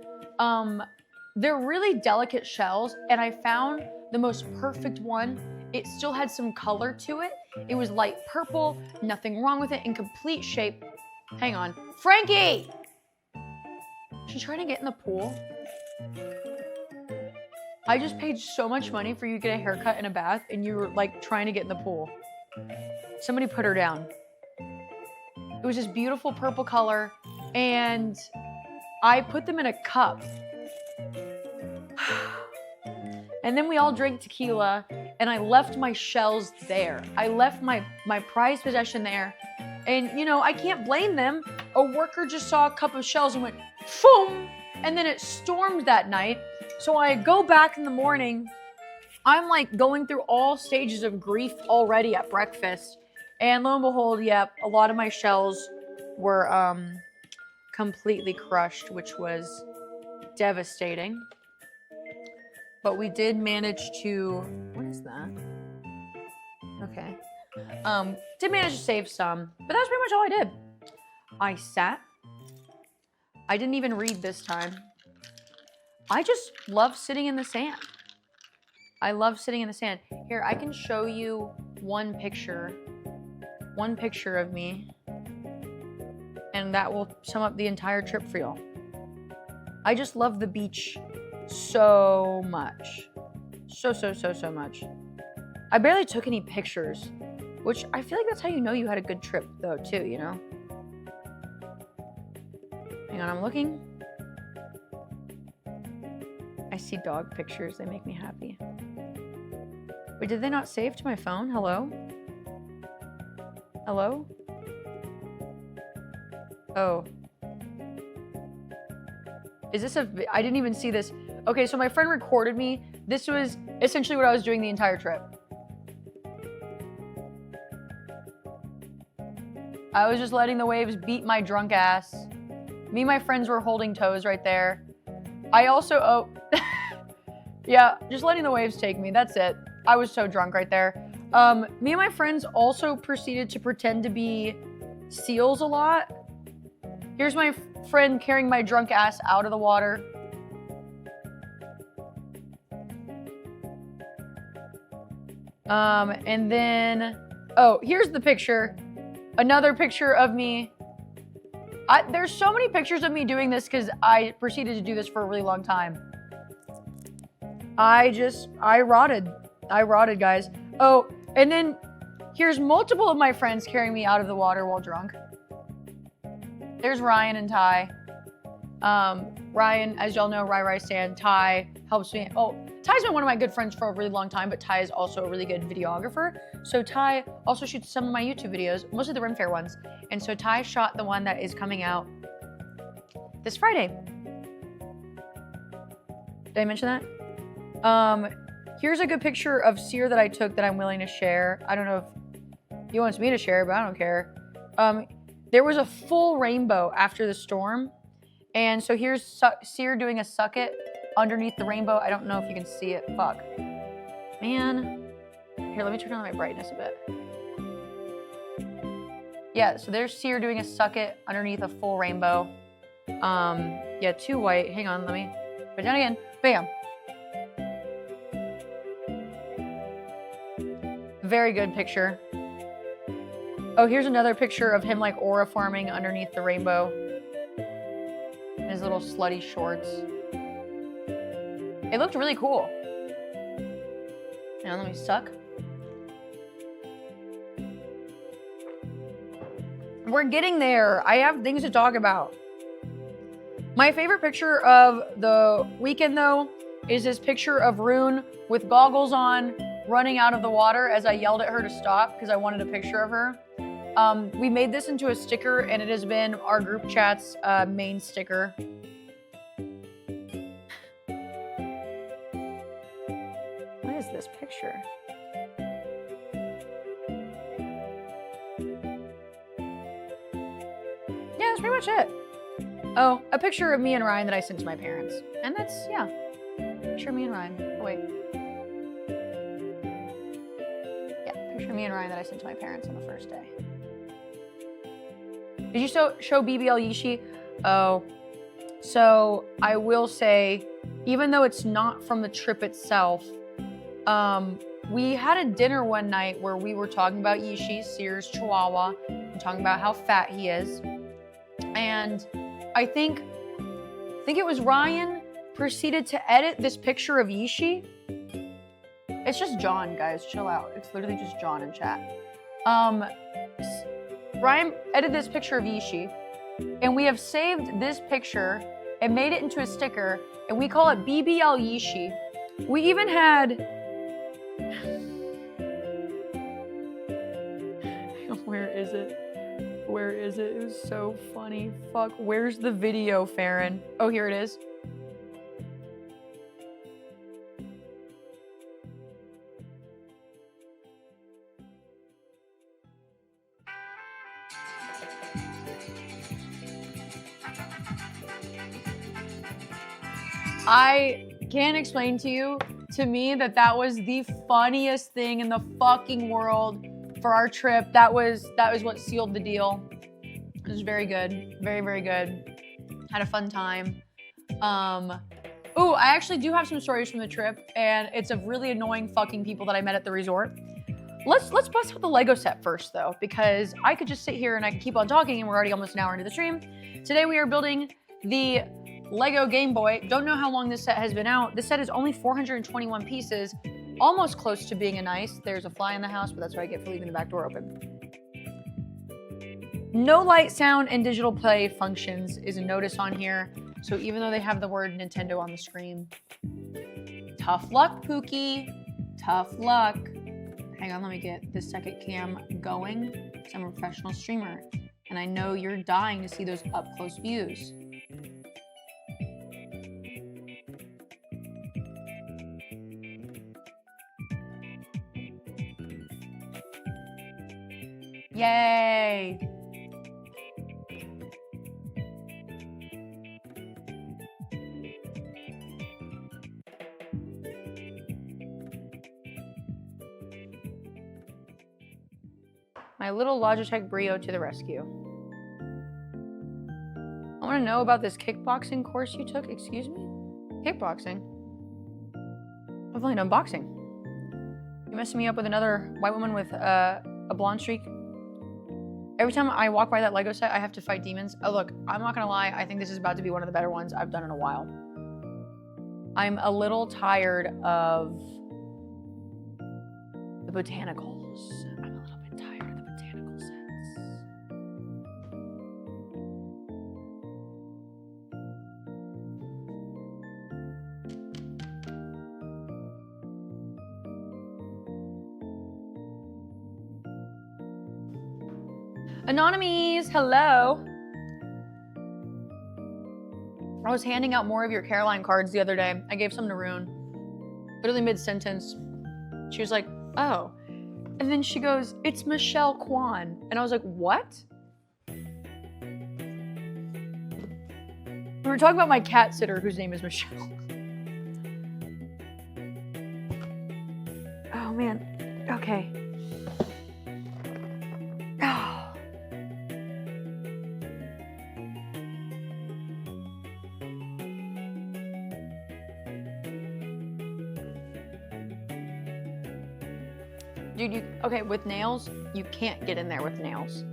They're really delicate shells, and I found the most perfect one. It still had some color to it. It was light purple, nothing wrong with it, in complete shape. Hang on. Frankie! She's trying to get in the pool. I just paid so much money for you to get a haircut and a bath, and you were like trying to get in the pool. Somebody put her down. It was this beautiful purple color, and I put them in a cup. And then we all drank tequila, and I left my shells there. I left my prized possession there. And, you know, I can't blame them. A worker just saw a cup of shells and went, boom! And then it stormed that night. So I go back in the morning. I'm like going through all stages of grief already at breakfast. And lo and behold, yep, a lot of my shells were completely crushed, which was devastating. But we did manage to, what is that? Okay. Did manage to save some, but that was pretty much all I did. I sat. I didn't even read this time. I just love sitting in the sand. I love sitting in the sand. Here, I can show you one picture of me, and that will sum up the entire trip for y'all. I just love the beach so much. So much. I barely took any pictures, which I feel like that's how you know you had a good trip though too, you know? Hang on, I'm looking. I see dog pictures, they make me happy. Wait, did they not save to my phone? Hello? Hello? Oh. Is this I didn't even see this. Okay, so my friend recorded me. This was essentially what I was doing the entire trip. I was just letting the waves beat my drunk ass. Me and my friends were holding toes right there. I also, oh, yeah, just letting the waves take me, that's it. I was so drunk right there. Me and my friends also proceeded to pretend to be seals a lot. Here's my friend carrying my drunk ass out of the water. And then, oh, here's the picture. Another picture of me There's so many pictures of me doing this because I proceeded to do this for a really long time. I rotted. I rotted, guys. Oh, and then here's multiple of my friends carrying me out of the water while drunk. There's Ryan and Ty. Ryan, as y'all know, Rai Stan. Ty helps me. Oh, Ty's been one of my good friends for a really long time, but Ty is also a really good videographer. So Ty also shoots some of my YouTube videos, mostly the Rim Fair ones. And so Ty shot the one that is coming out this Friday. Did I mention that? Here's a good picture of Sear that I took that I'm willing to share. I don't know if he wants me to share, but I don't care. There was a full rainbow after the storm. And so here's Sear doing a suck it underneath the rainbow. I don't know if you can see it. Fuck. Man. Here, let me turn on my brightness a bit. Yeah, so there's Sear doing a suck it underneath a full rainbow. Yeah, too white. Hang on, let me put it down again. Bam. Very good picture. Oh, here's another picture of him like aura farming underneath the rainbow. In his little slutty shorts. It looked really cool. Now let me suck. We're getting there. I have things to talk about. My favorite picture of the weekend, though, is this picture of Rune with goggles on, running out of the water as I yelled at her to stop because I wanted a picture of her. We made this into a sticker, and it has been our group chat's main sticker. What is this picture? Yeah, that's pretty much it. Oh, a picture of me and Ryan that I sent to my parents. And that's, yeah. Picture of me and Ryan. Oh, wait. Yeah, picture of me and Ryan that I sent to my parents on the first day. Did you show BBL Yishi? Oh, so I will say, even though it's not from the trip itself, we had a dinner one night where we were talking about Yishi, Sears Chihuahua, and talking about how fat he is. And I think it was Ryan proceeded to edit this picture of Yishi. It's just John, guys, chill out. It's literally just John in chat. Ryan edited this picture of Yishi, and we have saved this picture and made it into a sticker, and we call it BBL Yishi. We even had... Where is it? Where is it? It was so funny. Fuck, where's the video, Farron? Oh, here it is. I can't explain to me that was the funniest thing in the fucking world for our trip. That was what sealed the deal. It was very good. Very, very good. Had a fun time. Ooh, I actually do have some stories from the trip, and it's of really annoying fucking people that I met at the resort. Let's bust out the Lego set first, though, because I could just sit here and I could keep on talking, and we're already almost an hour into the stream. Today we are building the Lego Game Boy. Don't know how long this set has been out. This set is only 421 pieces, almost close to being a nice. There's a fly in the house, but that's what I get for leaving the back door open. No light, sound, and digital play functions is a notice on here. So even though they have the word Nintendo on the screen, tough luck, Pookie. Tough luck. Hang on, let me get the second cam going. I'm a professional streamer, and I know you're dying to see those up-close views. Yay! My little Logitech Brio to the rescue. I want to know about this kickboxing course you took. Excuse me? Kickboxing? I've only done boxing. You messing me up with another white woman with a blonde streak? Every time I walk by that Lego set, I have to fight demons. Oh, look, I'm not gonna lie. I think this is about to be one of the better ones I've done in a while. I'm a little tired of the botanicals. I'm a little bit tired of the botanical sets. Anonymous, hello. I was handing out more of your Caroline cards the other day. I gave some to Rune. Literally mid-sentence. She was like, oh. And then she goes, it's Michelle Kwan. And I was like, what? We were talking about my cat sitter whose name is Michelle. Oh man, okay. Oh. Dude, okay, with nails, you can't get in there with nails.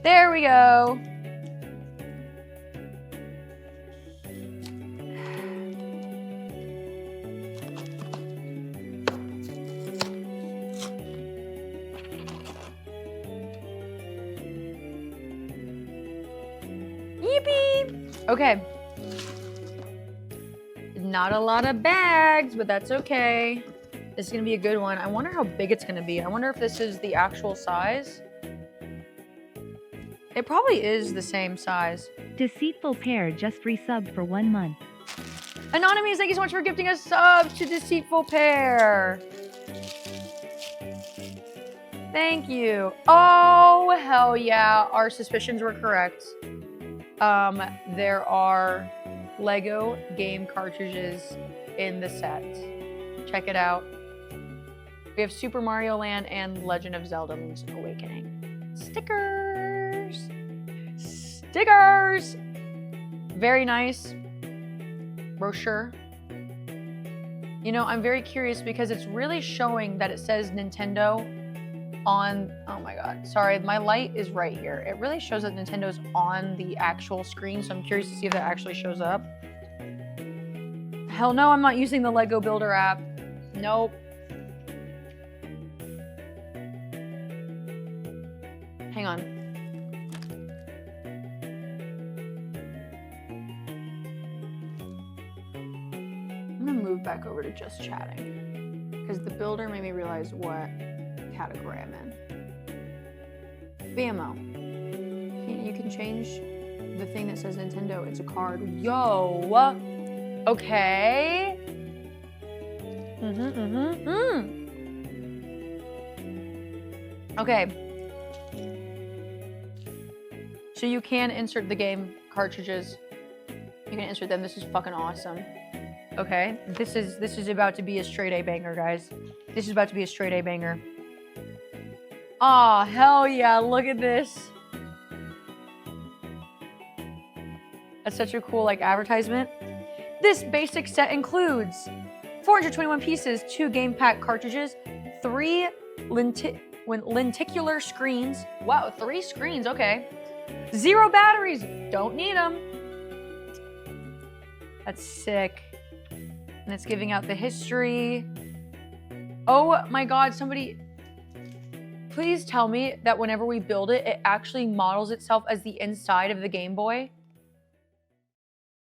There we go. Yippee! Okay. Not a lot of bags, but that's okay. This is gonna be a good one. I wonder how big it's gonna be. I wonder if this is the actual size. It probably is the same size. Deceitful Pair just resubbed for 1 month. Anonymous, thank you so much for gifting us subs to Deceitful Pair. Thank you. Oh, hell yeah. Our suspicions were correct. There are Lego game cartridges in the set. Check it out. We have Super Mario Land and Legend of Zelda Link's Awakening. Stickers! Stickers! Very nice. Brochure. You know, I'm very curious because it's really showing that it says Nintendo on, oh my god, sorry, my light is right here. It really shows that Nintendo's on the actual screen, so I'm curious to see if that actually shows up. Hell no, I'm not using the Lego Builder app. Nope. Hang on. I'm gonna move back over to just chatting because the builder made me realize what category I'm in. Bammo. You can change the thing that says Nintendo. It's a card. Yo. Okay. Okay. So you can insert the game cartridges. You can insert them. This is fucking awesome. Okay. This is about to be a straight A banger, guys. This is about to be a straight A banger. Aw, hell yeah, look at this. That's such a cool, like, advertisement. This basic set includes 421 pieces, 2 game pack cartridges, 3 lenticular screens. Wow, 3 screens, okay. 0 batteries, don't need them. That's sick. And it's giving out the history. Oh my god, somebody... Please tell me that whenever we build it, it actually models itself as the inside of the Game Boy.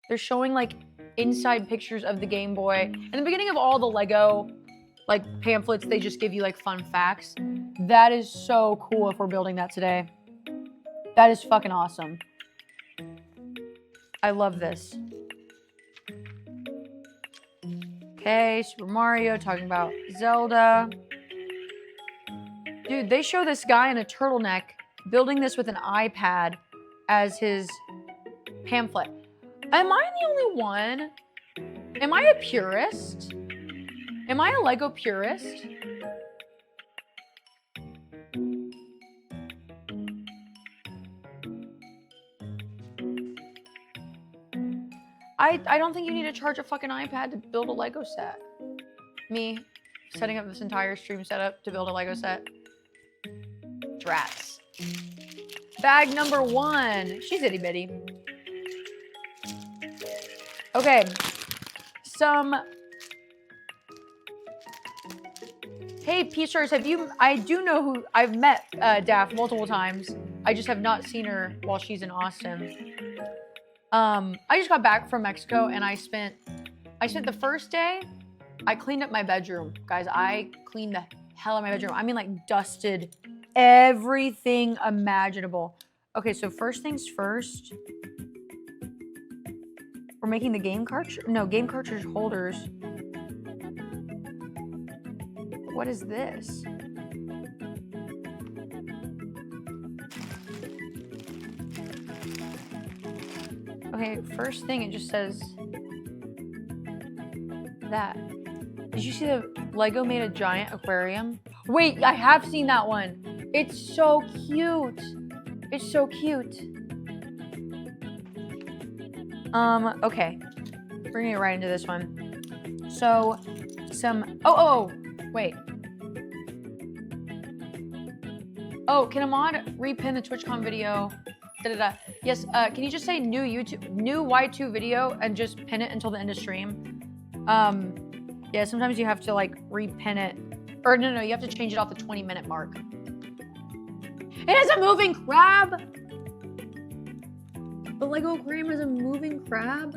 They're showing like inside pictures of the Game Boy. In the beginning of all the Lego like pamphlets, they just give you like fun facts. That is so cool if we're building that today. That is fucking awesome. I love this. Okay, Super Mario talking about Zelda. Dude, they show this guy in a turtleneck building this with an iPad as his pamphlet. Am I the only one? Am I a purist? Am I a Lego purist? I don't think you need to charge a fucking iPad to build a Lego set. Me setting up this entire stream setup to build a Lego set. Drats. Bag number 1. She's itty bitty. Okay. Hey, P-Stars, I do know who, I've met Daff multiple times. I just have not seen her while she's in Austin. I just got back from Mexico and I spent the first day, I cleaned up my bedroom. Guys, I cleaned the hell out of my bedroom. I mean, like, dusted everything imaginable. Okay, so first things first. We're making the game cartridge holders. What is this? Okay, first thing, it just says that. Did you see the Lego made a giant aquarium? Wait, I have seen that one. It's so cute. It's so cute. Okay. We're gonna get right into this one. So, wait. Oh, can a mod repin the TwitchCon video? Yes, can you just say new Y2 video and just pin it until the end of stream? Yeah, sometimes you have to like repin it. Or no, you have to change it off the 20-minute mark. It has a moving crab! The Lego aquarium is a moving crab?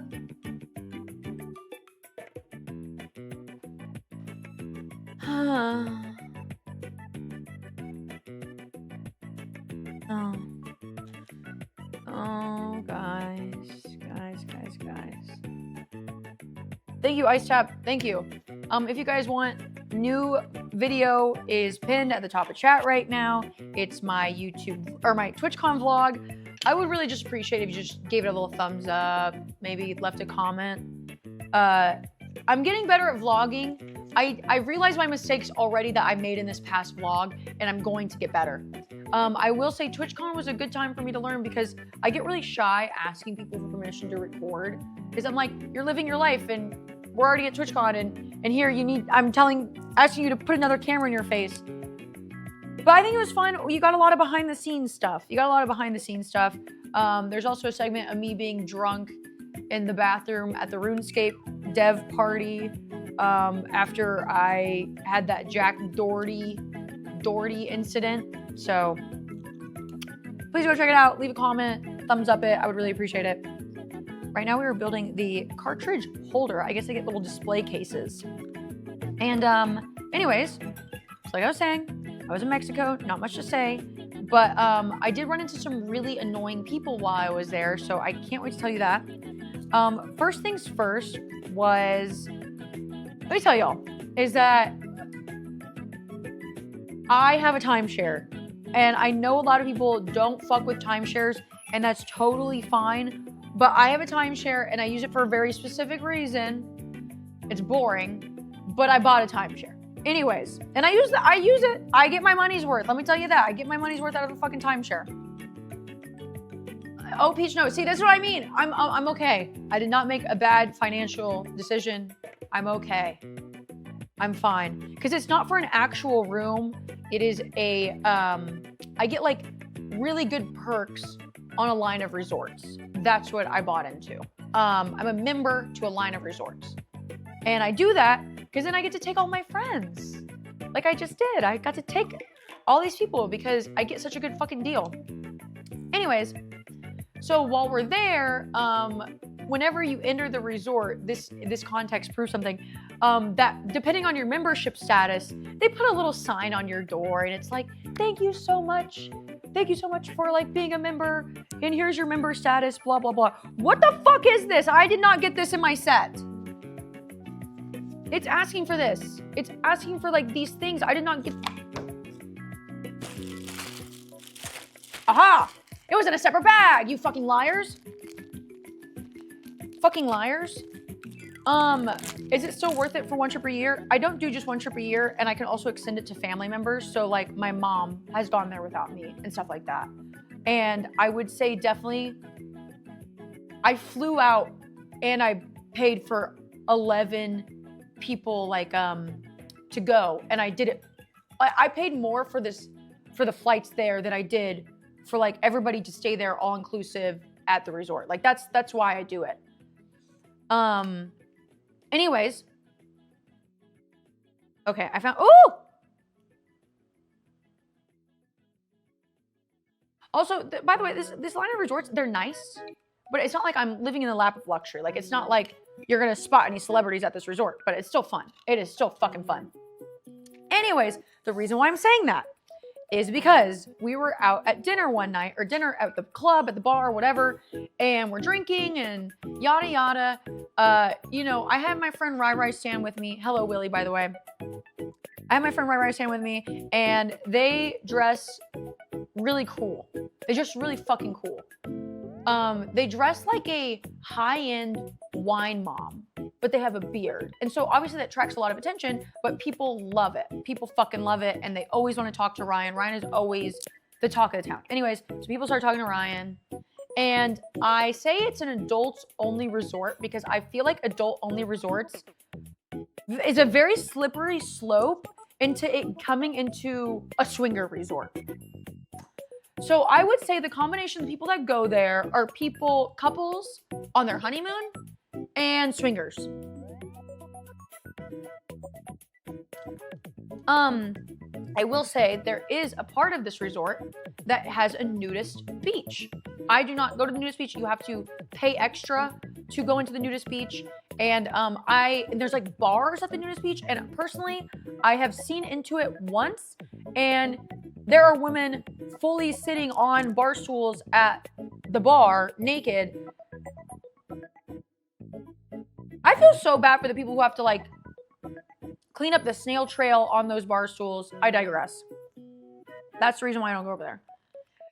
Oh, guys. Thank you, Ice Tap. Thank you. If you guys want, new video is pinned at the top of chat right now. It's my YouTube or my TwitchCon vlog. I would really just appreciate if you just gave it a little thumbs up, maybe left a comment. I'm getting better at vlogging. I realized my mistakes already that I made in this past vlog, and I'm going to get better. I will say TwitchCon was a good time for me to learn because I get really shy asking people for permission to record because I'm like, you're living your life and we're already at TwitchCon and here I'm asking you to put another camera in your face. But I think it was fun. You got a lot of behind the scenes stuff. There's also a segment of me being drunk in the bathroom at the RuneScape dev party after I had that Jack Doherty incident. So please go check it out. Leave a comment, thumbs up it. I would really appreciate it. Right now we are building the cartridge holder. I guess they get little display cases. And anyways, like I was saying, I was in Mexico, not much to say, but I did run into some really annoying people while I was there, so I can't wait to tell you that. First things first was, let me tell y'all, is that I have a timeshare. And I know a lot of people don't fuck with timeshares, and that's totally fine. But I have a timeshare, and I use it for a very specific reason. It's boring, but I bought a timeshare. Anyways, and I use it. I get my money's worth. Let me tell you that. I get my money's worth out of the fucking timeshare. Oh, Peach, no. See, that's what I mean. I'm okay. I did not make a bad financial decision. I'm okay. I'm fine. Because it's not for an actual room. It is a, I get like really good perks on a line of resorts. That's what I bought into. I'm a member to a line of resorts. And I do that because then I get to take all my friends. Like I just did. I got to take all these people because I get such a good fucking deal. Anyways, so while we're there, whenever you enter the resort, this context proves something, that depending on your membership status, they put a little sign on your door and it's like, thank you so much. Thank you so much for like being a member and here's your member status, blah, blah, blah. What the fuck is this? I did not get this in my set. It's asking for this. It's asking for like these things. I did not get. Aha! It was in a separate bag, you fucking liars. Fucking liars. Is it still worth it for one trip a year? I don't do just one trip a year, and I can also extend it to family members. So like my mom has gone there without me and stuff like that. And I would say definitely, I flew out and I paid for 11 people like to go, and I did it. I paid more for the flights there than I did for like everybody to stay there all inclusive at the resort. Like that's why I do it. Anyways, okay, I found. Oh. Also, by the way, this line of resorts, they're nice, but it's not like I'm living in the lap of luxury. Like, it's not like you're gonna spot any celebrities at this resort, but it's still fun. It is still fucking fun. Anyways, the reason why I'm saying that is because we were out at dinner one night, or dinner at the club, at the bar, whatever, and we're drinking and yada yada. You know, I had my friend Rai Rai Stan with me. Hello, Willie, by the way. I have my friend Rai Rai Stan with me, and they dress really cool. They dress really fucking cool. They dress like a high-end wine mom, but they have a beard. And so obviously that attracts a lot of attention, but people love it. People fucking love it, and they always want to talk to Ryan. Ryan is always the talk of the town. Anyways, so people start talking to Ryan, and I say it's an adults-only resort because I feel like adult-only resorts is a very slippery slope into it coming into a swinger resort. So I would say the combination of people that go there are couples on their honeymoon and swingers. I will say there is a part of this resort that has a nudist beach. I do not go to the nudist beach. You have to pay extra to go into the nudist beach. And there's like bars at the nudist beach. And personally, I have seen into it once, and there are women fully sitting on bar stools at the bar naked. I feel so bad for the people who have to like clean up the snail trail on those bar stools. I digress. That's the reason why I don't go over there.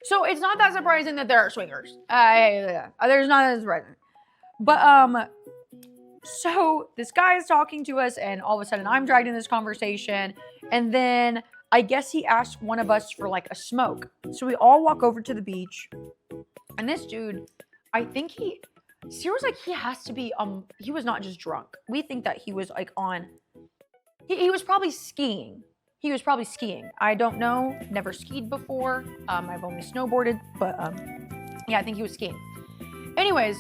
So it's not that surprising that there are swingers. There's not that surprising. But so this guy is talking to us, and all of a sudden I'm dragged in this conversation, and then I guess he asked one of us for like a smoke. So we all walk over to the beach, and this dude, I think Sierra was like, he has to be, he was not just drunk. We think that he was like he was probably skiing. He was probably skiing. I don't know, never skied before. I've only snowboarded, but yeah, I think he was skiing. Anyways,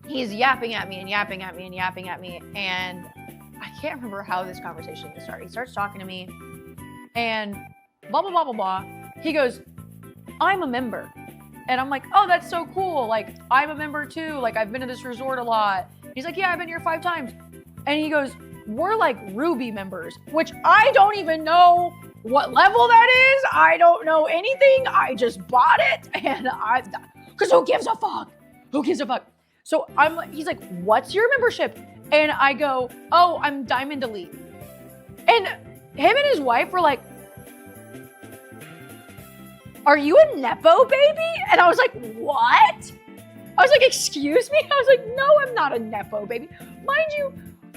he's yapping at me and yapping at me and yapping at me, and I can't remember how this conversation started. He starts talking to me, and blah, blah, blah, blah, blah. He goes, I'm a member. And I'm like, oh, that's so cool. Like, I'm a member too. Like, I've been to this resort a lot. He's like, yeah, I've been here 5 times. And he goes, we're like Ruby members, which I don't even know what level that is. I don't know anything. I just bought it, and because who gives a fuck? Who gives a fuck? So he's like, what's your membership? And I go, oh, I'm Diamond Elite. And him and his wife were like, are you a Nepo baby? And I was like, what? I was like, excuse me? I was like, no, I'm not a Nepo baby. Mind you,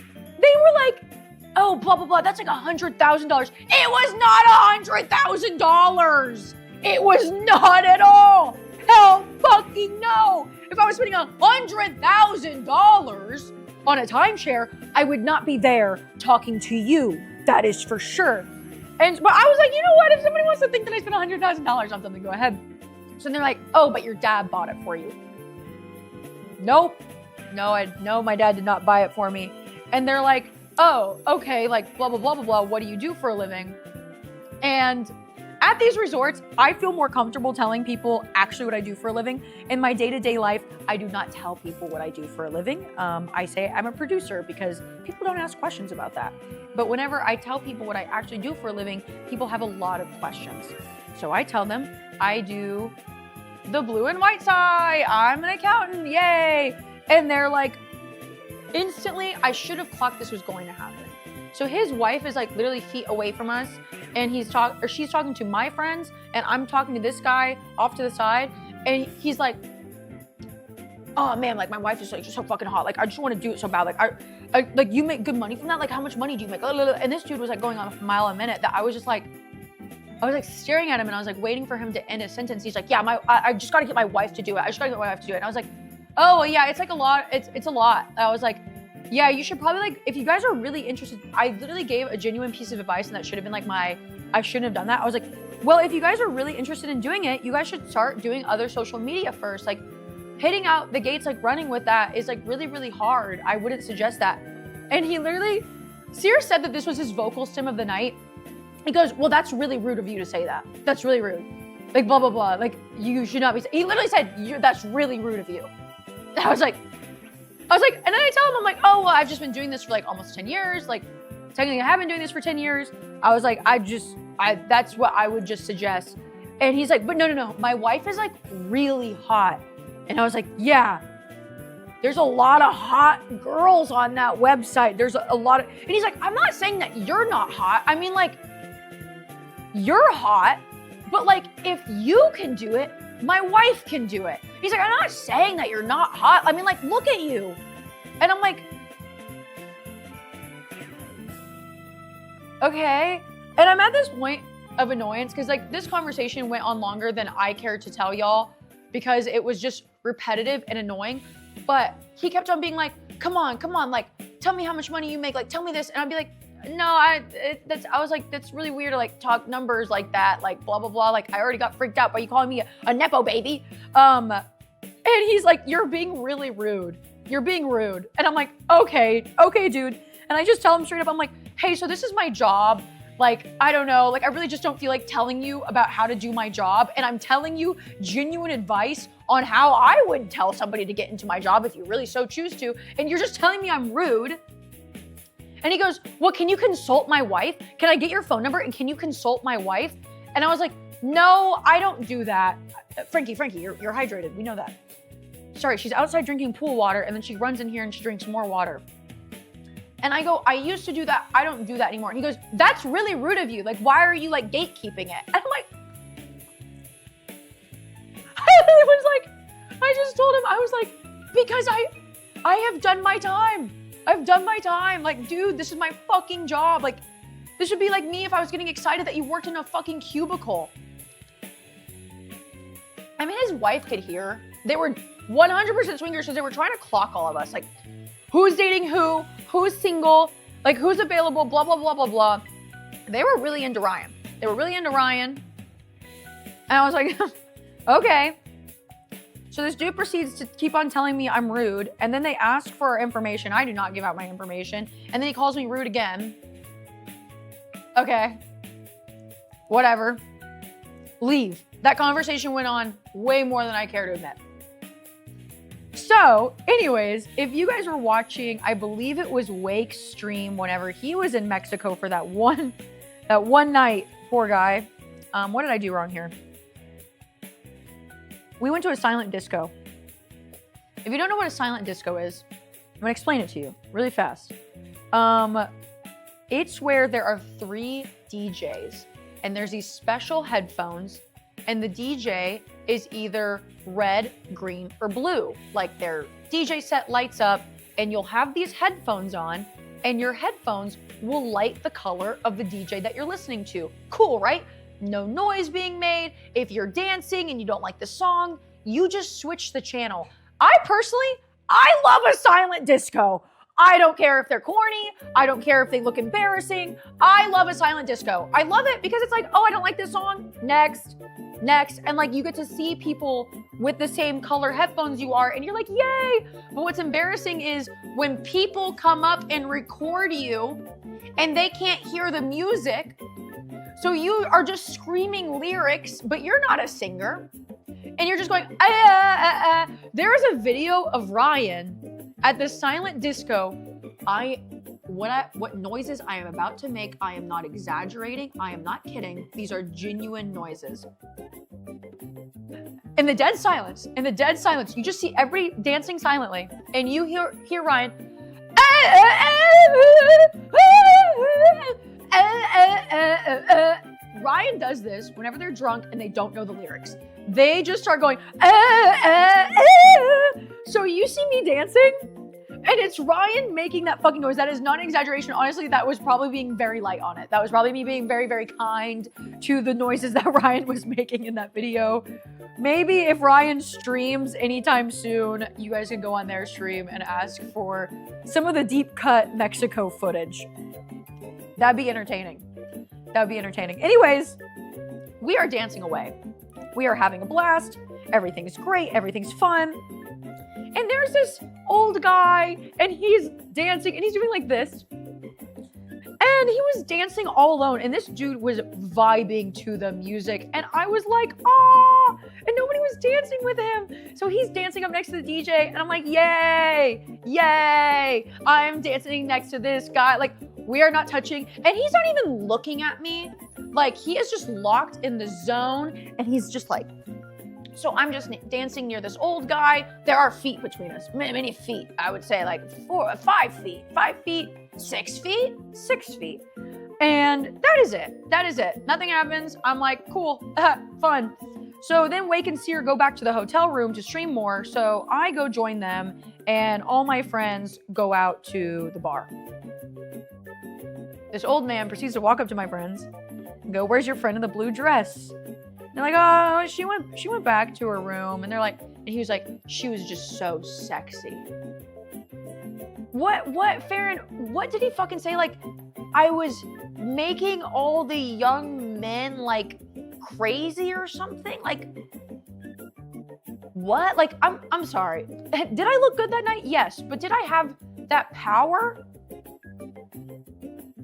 they were like, oh, blah, blah, blah, that's like $100,000. It was not $100,000. It was not at all. Hell fucking no. If I was spending $100,000 on a timeshare, I would not be there talking to you. That is for sure. But I was like, you know what? If somebody wants to think that I spent $100,000 on something, go ahead. So they're like, oh, but your dad bought it for you. Nope. No, my dad did not buy it for me. And they're like, oh, okay, like blah, blah, blah, blah, blah. What do you do for a living? And at these resorts, I feel more comfortable telling people actually what I do for a living. In my day-to-day life, I do not tell people what I do for a living. I say I'm a producer because people don't ask questions about that. But whenever I tell people what I actually do for a living, people have a lot of questions. So I tell them I do the blue and white tie. I'm an accountant, yay. And they're like, instantly, I should have clocked this was going to happen. So his wife is like literally feet away from us, and she's talking to my friends, and I'm talking to this guy off to the side, and he's like, oh man, like my wife is like just so fucking hot. Like I just want to do it so bad. Like I like you make good money from that. Like how much money do you make? And this dude was like going on a mile a minute that I was like staring at him, and I was like waiting for him to end his sentence. He's like, yeah, I just got to get my wife to do it. I just got to get my wife to do it. And I was like, oh yeah, it's like a lot. It's a lot. I was like, yeah, you should probably like, if you guys are really interested, I literally gave a genuine piece of advice and that should have been like I shouldn't have done that. I was like, well, if you guys are really interested in doing it, you guys should start doing other social media first. Like hitting out the gates, like running with that is like really, really hard. I wouldn't suggest that. And he literally, Sears said that this was his vocal stim of the night. He goes, well, that's really rude of you to say that. That's really rude. Like blah, blah, blah. Like you should not be, he literally said, that's really rude of you. I was like, and then I tell him, I'm like, oh, well, I've just been doing this for like almost 10 years. Like technically I have been doing this for 10 years. I was like, that's what I would just suggest. And he's like, but no. My wife is like really hot. And I was like, yeah, there's a lot of hot girls on that website. There's a lot of, and he's like, I'm not saying that you're not hot. I mean, like, you're hot, but like, if you can do it, my wife can do it. He's like, I'm not saying that you're not hot. I mean, like, look at you. And I'm like, okay. And I'm at this point of annoyance because like this conversation went on longer than I cared to tell y'all because it was just repetitive and annoying. But he kept on being like, come on, like, tell me how much money you make. Like, tell me this. And I'd be like, no, I was like, that's really weird to like talk numbers like that, like blah, blah, blah. Like I already got freaked out by you calling me a Nepo baby. And he's like, you're being really rude. You're being rude. And I'm like, okay, dude. And I just tell him straight up, I'm like, hey, so this is my job. Like, I don't know, like I really just don't feel like telling you about how to do my job. And I'm telling you genuine advice on how I would tell somebody to get into my job if you really so choose to. And you're just telling me I'm rude. And he goes, well, can you consult my wife? Can I get your phone number and can you consult my wife? And I was like, no, I don't do that. Frankie, you're hydrated. We know that. Sorry, she's outside drinking pool water and then she runs in here and she drinks more water. And I go, I used to do that. I don't do that anymore. And he goes, that's really rude of you. Like, why are you like gatekeeping it? And I'm like, I just told him, I was like, because I have done my time. I've done my time. Like, dude, this is my fucking job. Like, this would be like me if I was getting excited that you worked in a fucking cubicle. I mean, his wife could hear. They were 100% swingers because they were trying to clock all of us. Like, who's dating who's single, like who's available, blah, blah, blah, blah, blah. They were really into Ryan. And I was like, okay. So this dude proceeds to keep on telling me I'm rude. And then they ask for information. I do not give out my information. And then he calls me rude again. Okay. Whatever. Leave. That conversation went on way more than I care to admit. So anyways, if you guys were watching, I believe it was Wake's stream whenever he was in Mexico for that one night, poor guy. What did I do wrong here? We went to a silent disco. If you don't know what a silent disco is, I'm gonna explain it to you really fast. It's where there are 3 DJs and there's these special headphones and the DJ is either red, green, or blue. Like their DJ set lights up and you'll have these headphones on and your headphones will light the color of the DJ that you're listening to. Cool, right? No noise being made. If you're dancing and you don't like the song, you just switch the channel. I love a silent disco. I don't care if they're corny. I don't care if they look embarrassing. I love a silent disco. I love it because it's like, oh, I don't like this song. Next. And like you get to see people with the same color headphones you are and you're like, yay. But what's embarrassing is when people come up and record you and they can't hear the music. So you are just screaming lyrics, but you're not a singer. And you're just going, There is a video of Ryan at the silent disco. What noises I am about to make, I am not exaggerating. I am not kidding. These are genuine noises. In the dead silence, you just see everybody dancing silently. And you hear Ryan. Ryan does this whenever they're drunk and they don't know the lyrics. They just start going, So you see me dancing And it's Ryan making that fucking noise. That is not an exaggeration. Honestly, that was probably being very light on it. That was probably me being very, very kind to the noises that Ryan was making in that video. Maybe if Ryan streams anytime soon, you guys can go on their stream and ask for some of the deep cut Mexico footage. That'd be entertaining. That would be entertaining. Anyways, we are dancing away. We are having a blast. Everything's great. Everything's fun. And there's this old guy, and he's dancing, and he's doing like this. And he was dancing all alone, and this dude was vibing to the music. And I was like, ah, and nobody was dancing with him. So he's dancing up next to the DJ, and I'm like, yay, yay. I'm dancing next to this guy. Like, we are not touching. And he's not even looking at me. Like, he is just locked in the zone, and he's just like, so I'm just dancing near this old guy. There are feet between us, many feet. I would say like 5 feet, 5 feet, 6 feet, 6 feet. And that is it. That is it. Nothing happens. I'm like, cool, fun. So then Wake and Seer go back to the hotel room to stream more. So I go join them, and all my friends go out to the bar. This old man proceeds to walk up to my friends and go, "Where's your friend in the blue dress?" They're like, "Oh, she went back to her room." And they're like, and he was like, "She was just so sexy." What, Farron, what did he fucking say? Like, I was making all the young men like crazy or something? Like, what? Like, I'm sorry. Did I look good that night? Yes. But did I have that power?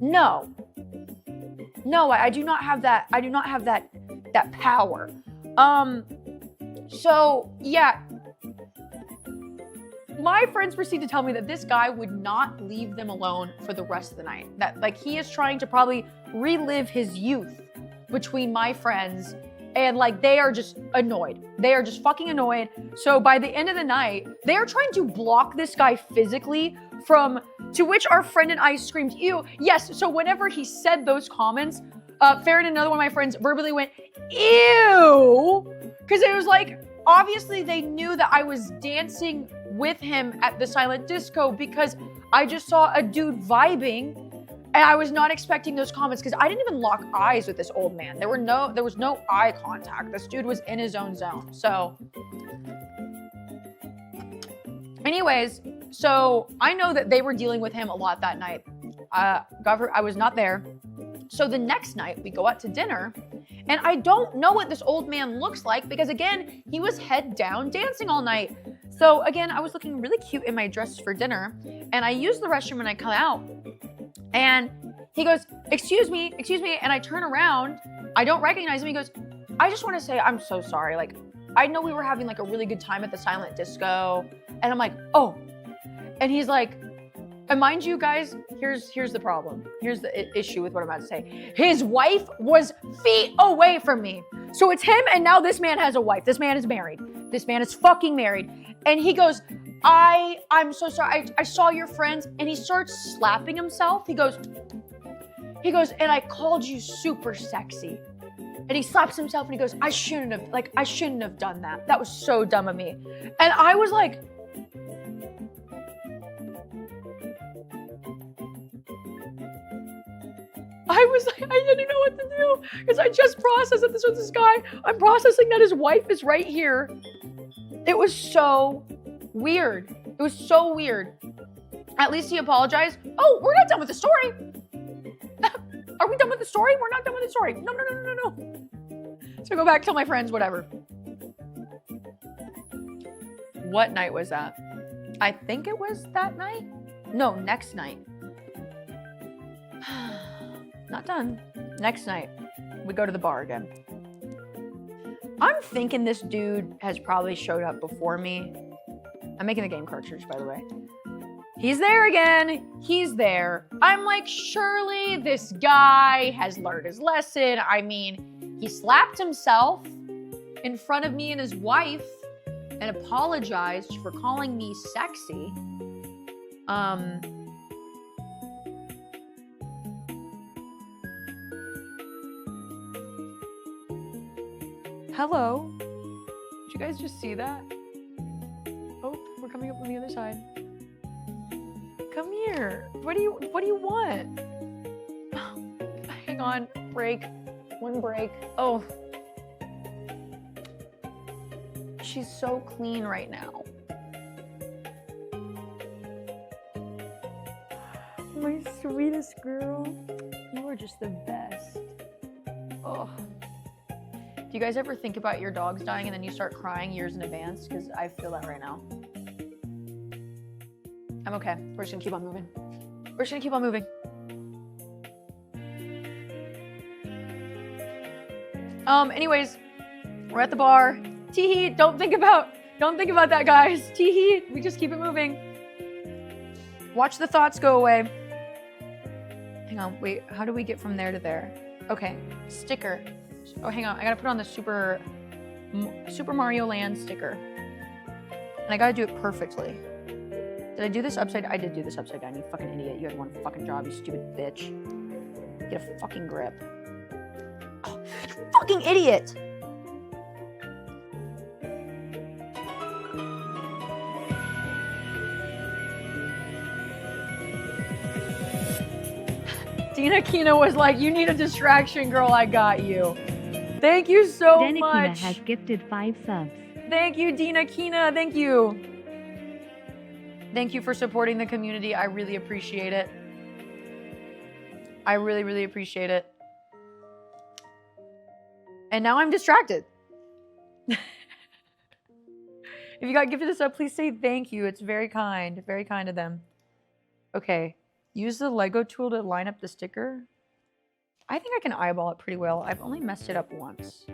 No. No, I do not have that. I do not have that power. So yeah, my friends proceed to tell me that this guy would not leave them alone for the rest of the night. That like he is trying to probably relive his youth between my friends, and like they are just annoyed. They are just fucking annoyed. So by the end of the night, they are trying to block this guy physically from, to which our friend and I screamed, "Ew." Yes, so whenever he said those comments, Farron and another one of my friends verbally went, "Ew," because it was like, obviously they knew that I was dancing with him at the silent disco because I just saw a dude vibing, and I was not expecting those comments because I didn't even lock eyes with this old man. There was no eye contact. This dude was in his own zone. So anyways, so I know that they were dealing with him a lot that night. I was not there. So the next night we go out to dinner, and I don't know what this old man looks like because again, he was head down dancing all night. So again, I was looking really cute in my dress for dinner, and I use the restroom when I come out, and he goes, excuse me, and I turn around, I don't recognize him. He goes, "I just want to say I'm so sorry. Like, I know we were having like a really good time at the silent disco," and I'm like, "Oh," and he's like, and mind you guys, here's the problem. Here's the issue with what I'm about to say. His wife was feet away from me. So it's him, and now this man has a wife. This man is married. This man is fucking married. And he goes, I'm so sorry. I saw your friends," and he starts slapping himself. He goes, "And I called you super sexy." And he slaps himself and he goes, I shouldn't have done that. That was so dumb of me. And I was like, I didn't know what to do because I just processed that this was this guy. I'm processing that his wife is right here. It was so weird. It was so weird. At least he apologized. Oh, we're not done with the story. Are we done with the story? We're not done with the story. No. So I go back, tell my friends, whatever. What night was that? I think it was that night. No, next night. Not done. Next night, we go to the bar again. I'm thinking this dude has probably showed up before me. I'm making the game cartridge, by the way. He's there again. He's there. I'm like, surely this guy has learned his lesson. I mean, he slapped himself in front of me and his wife and apologized for calling me sexy. Hello? Did you guys just see that? Oh, we're coming up on the other side. here. What do you want? Hang on, break. One break. Oh. She's so clean right now. My sweetest girl. You are just the best. Oh. Do you guys ever think about your dogs dying and then you start crying years in advance? Because I feel that right now. I'm okay. We're just gonna keep on moving. We're just gonna keep on moving. Anyways, we're at the bar. Tee-hee, don't think about that, guys. Tee-hee, we just keep it moving. Watch the thoughts go away. Hang on, wait, how do we get from there to there? Okay, sticker. Oh, hang on, I gotta put on the Super Mario Land sticker. And I gotta do it perfectly. Did I do this upside down? I did do this upside down, you fucking idiot. You had one fucking job, you stupid bitch. Get a fucking grip. Oh, you fucking idiot! Dina Kina was like, you need a distraction, girl, I got you. Thank you so Dina much. Kina has gifted 5 subs. Thank you, Dina Kina, thank you. Thank you for supporting the community, I really appreciate it. I really, really appreciate it. And now I'm distracted. If you got gifted a sub, please say thank you. It's very kind of them. Okay. Use the Lego tool to line up the sticker. I think I can eyeball it pretty well. I've only messed it up once.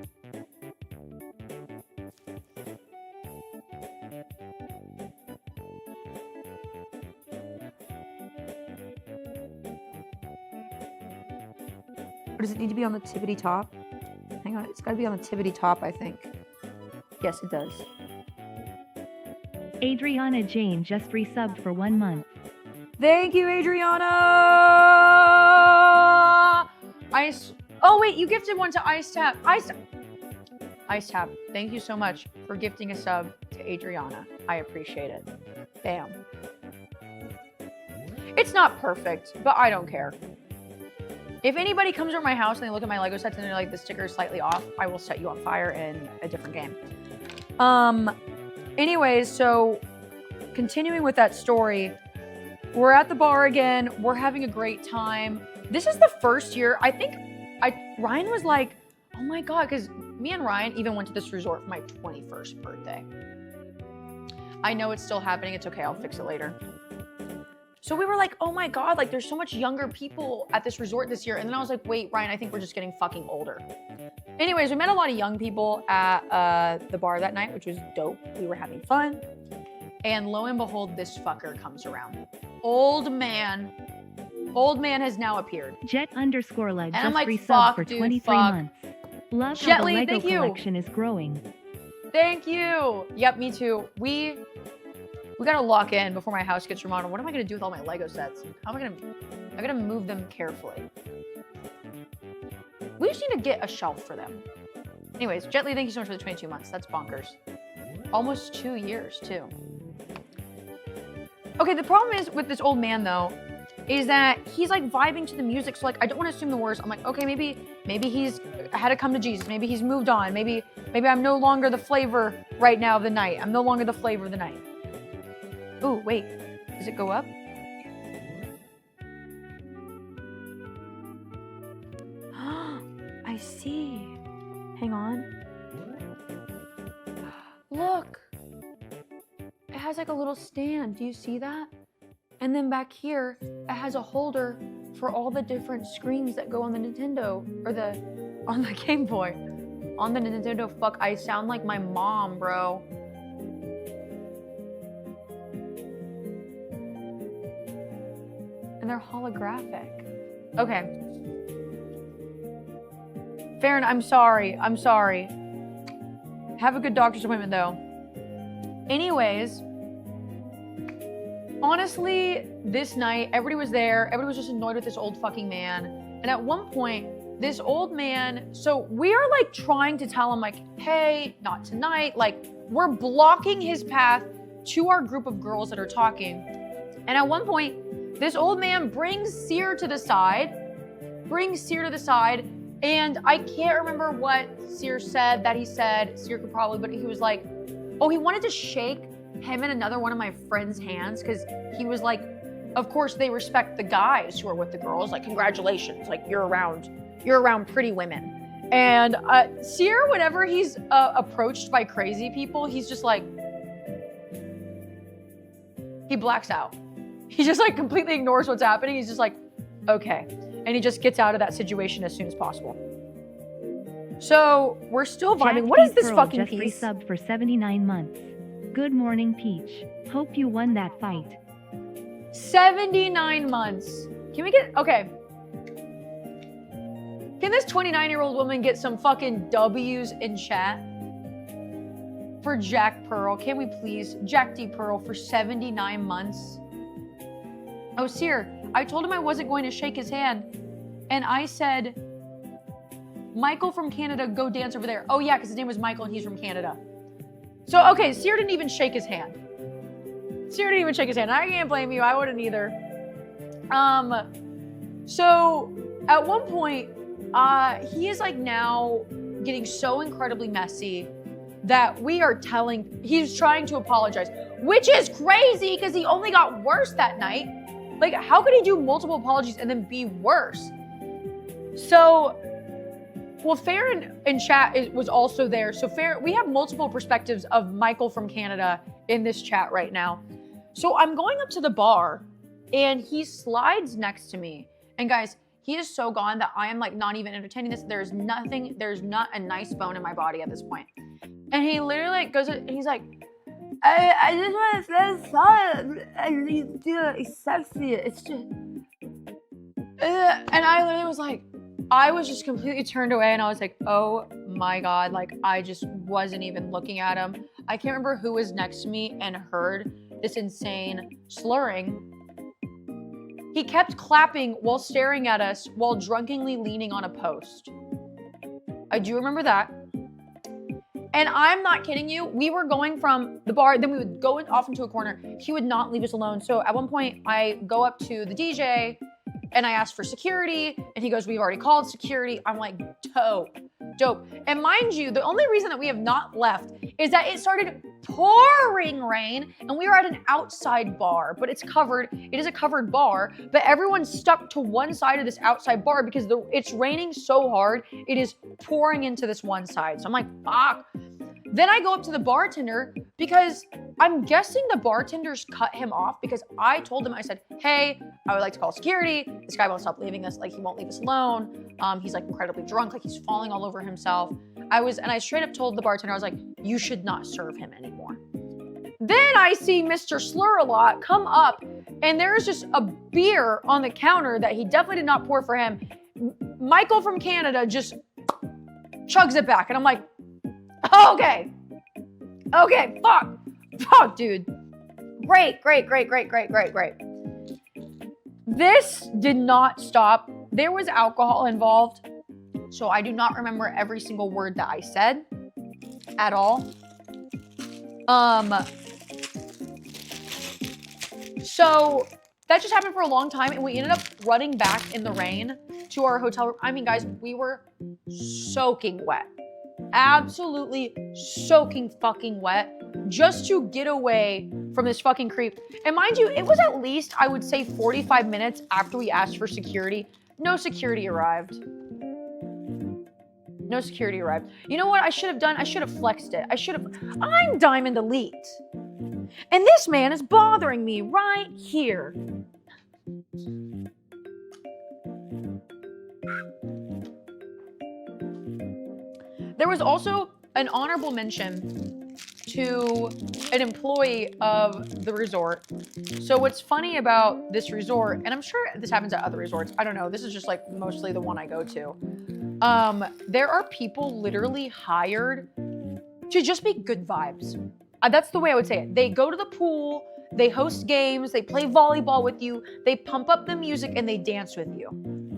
Or does it need to be on the tippity top? Hang on, it's gotta be on the tippity top, I think. Yes, it does. Adriana Jane just resubbed for 1 month. Thank you, Adriana! Oh wait, you gifted one to Ice Tap. Ice Tap, thank you so much for gifting a sub to Adriana. I appreciate it. Bam. It's not perfect, but I don't care. If anybody comes over my house and they look at my Lego sets and they're like, the sticker is slightly off, I will set you on fire in a different game. Anyways, so continuing with that story, we're at the bar again. We're having a great time. This is the first year, I think, Ryan was like, oh my God, because me and Ryan even went to this resort for my 21st birthday. I know it's still happening. It's okay. I'll fix it later. So we were like, oh my God, like there's so much younger people at this resort this year. And then I was like, wait, Ryan, I think we're just getting fucking older. Anyways, we met a lot of young people at the bar that night, which was dope. We were having fun. And lo and behold, this fucker comes around. Old man has now appeared. Jet_leg just like, resubbed for dude, 23 months. Love how the Lego collection is growing. Thank you. Yep, me too. We gotta lock in before my house gets remodeled. What am I gonna do with all my Lego sets? I'm gonna move them carefully. We just need to get a shelf for them. Anyways, Jetly, thank you so much for the 22 months. That's bonkers. Almost 2 years too. Okay, the problem is with this old man though, is that he's like vibing to the music. So like, I don't want to assume the worst. I'm like, okay, maybe he's had to come to Jesus. Maybe he's moved on. Maybe I'm no longer the flavor right now of the night. I'm no longer the flavor of the night. Ooh, wait, does it go up? I see. Hang on. Look. It has like a little stand. Do you see that? And then back here, it has a holder for all the different screens that go on the Nintendo, or on the Game Boy. On the Nintendo, fuck, I sound like my mom, bro. And they're holographic. Okay. Farron, I'm sorry. Have a good doctor's appointment though. Anyways, honestly, this night, everybody was there. Everybody was just annoyed with this old fucking man. And at one point, this old man, so we are like trying to tell him like, hey, not tonight. Like, we're blocking his path to our group of girls that are talking. And at one point, This old man brings Seer to the side, and I can't remember what Seer said that he said. Seer could probably, but he was like, oh, he wanted to shake him and another one of my friends' hands because he was like, of course they respect the guys who are with the girls. Like, congratulations, like you're around pretty women. And Seer, whenever he's approached by crazy people, he's just like, he blacks out. He just like completely ignores what's happening. He's just like, okay. And he just gets out of that situation as soon as possible. So we're still vibing. What is this Pearl fucking just piece? Resubbed for 79 months. Good morning, Peach. Hope you won that fight. 79 months. Can we get, okay. Can this 29-year-old woman get some fucking W's in chat? For Jack Pearl, can we please? Jack D. Pearl for 79 months. Oh, Seer, I told him I wasn't going to shake his hand. And I said, Michael from Canada, go dance over there. Oh yeah, because his name was Michael and he's from Canada. So, okay, Seer didn't even shake his hand. Seer didn't even shake his hand. I can't blame you, I wouldn't either. So, at one point, he is like now getting so incredibly messy that he's trying to apologize, which is crazy because he only got worse that night. Like, how could he do multiple apologies and then be worse? So, well, Farron in chat was also there. So we have multiple perspectives of Michael from Canada in this chat right now. So I'm going up to the bar and he slides next to me. And guys, he is so gone that I am like not even entertaining this. There's not a nice bone in my body at this point. And he literally like goes and he's like, I just want to say sorry. It's sexy. It's just, and I literally was like, I was just completely turned away and I was like, oh my God. Like, I just wasn't even looking at him. I can't remember who was next to me and heard this insane slurring. He kept clapping while staring at us while drunkenly leaning on a post. I do remember that. And I'm not kidding you. We were going from the bar, then we would go off into a corner. He would not leave us alone. So at one point I go up to the DJ and I asked for security and he goes, we've already called security. I'm like, dope. And mind you, the only reason that we have not left is that it started pouring rain and we were at an outside bar, but it's covered. It is a covered bar, but everyone's stuck to one side of this outside bar because it's raining so hard. It is pouring into this one side. So I'm like, fuck. Then I go up to the bartender because I'm guessing the bartenders cut him off because I told him, I said, hey, I would like to call security. This guy won't stop leaving us. Like, he won't leave us alone. He's like incredibly drunk. Like, he's falling all over himself. I straight up told the bartender, I was like, you should not serve him anymore. Then I see Mr. Slur-a-Lot come up and there's just a beer on the counter that he definitely did not pour for him. Michael from Canada just chugs it back. And I'm like, okay, fuck, dude. Great. This did not stop. There was alcohol involved, so I do not remember every single word that I said at all. So that just happened for a long time, and we ended up running back in the rain to our hotel room. I mean, guys, we were soaking wet. Absolutely soaking fucking wet just to get away from this fucking creep. And mind you, it was at least, I would say, 45 minutes after we asked for security. No security arrived. No security arrived. You know what I should have done? I should have flexed it. I'm Diamond Elite. And this man is bothering me right here. There was also an honorable mention to an employee of the resort. So what's funny about this resort, and I'm sure this happens at other resorts, I don't know, this is just like mostly the one I go to. There are people literally hired to just be good vibes. That's the way I would say it. They go to the pool, they host games, they play volleyball with you, they pump up the music, and they dance with you.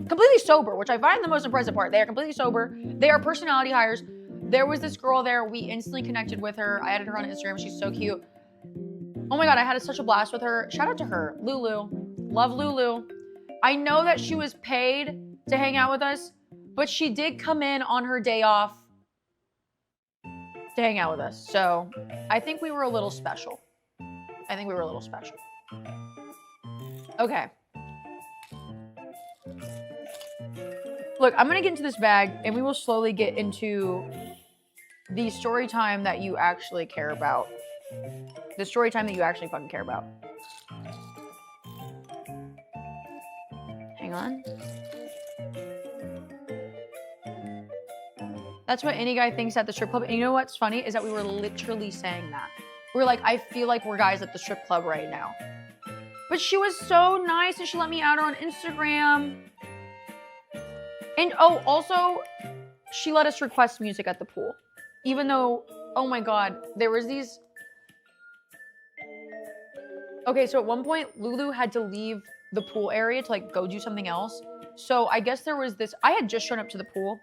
Completely sober, which I find the most impressive part. They are completely sober. They are personality hires. There was this girl there. We instantly connected with her. I added her on Instagram. She's so cute. Oh my God, I had such a blast with her. Shout out to her. Lulu. Love Lulu. I know that she was paid to hang out with us, but she did come in on her day off to hang out with us. So I think we were a little special. Okay. Look, I'm gonna get into this bag and we will slowly get into the story time that you actually care about. The story time that you actually fucking care about. Hang on. That's what any guy thinks at the strip club. And you know what's funny is that we were literally saying that. We were like, I feel like we're guys at the strip club right now. But she was so nice and she let me add her on Instagram. And oh, also, she let us request music at the pool. Even though, oh my God, there was these. Okay, so at one point, Lulu had to leave the pool area to like go do something else. So I guess there was this, I had just shown up to the pool.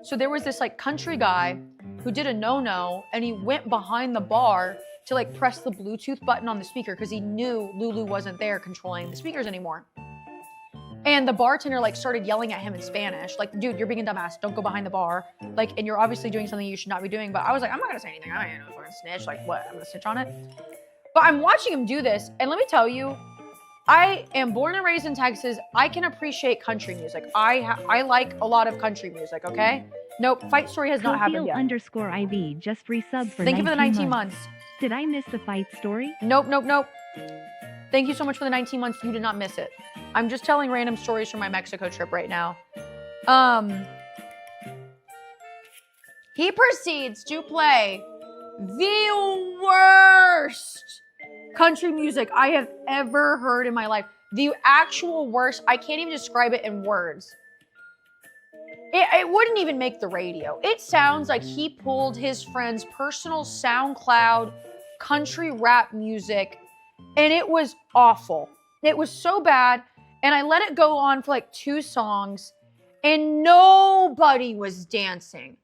So there was this like country guy who did a no-no and he went behind the bar to like press the Bluetooth button on the speaker because he knew Lulu wasn't there controlling the speakers anymore. And the bartender like started yelling at him in Spanish, like, dude, you're being a dumbass, don't go behind the bar. Like, and you're obviously doing something you should not be doing. But I was like, I'm not gonna say anything, I ain't no fucking snitch, like what, I'm gonna snitch on it? But I'm watching him do this, and let me tell you, I am born and raised in Texas. I can appreciate country music. I like a lot of country music, okay? Nope, Fight Story has not happened yet. _IV just resub for Thank you for the 19 months. Did I miss the Fight Story? Nope. Thank you so much for the 19 months. You did not miss it. I'm just telling random stories from my Mexico trip right now. He proceeds to play the worst country music I have ever heard in my life. The actual worst. I can't even describe it in words. It wouldn't even make the radio. It sounds like he pulled his friend's personal SoundCloud country rap music, and it was awful. It was so bad, and I let it go on for like 2 songs, and nobody was dancing.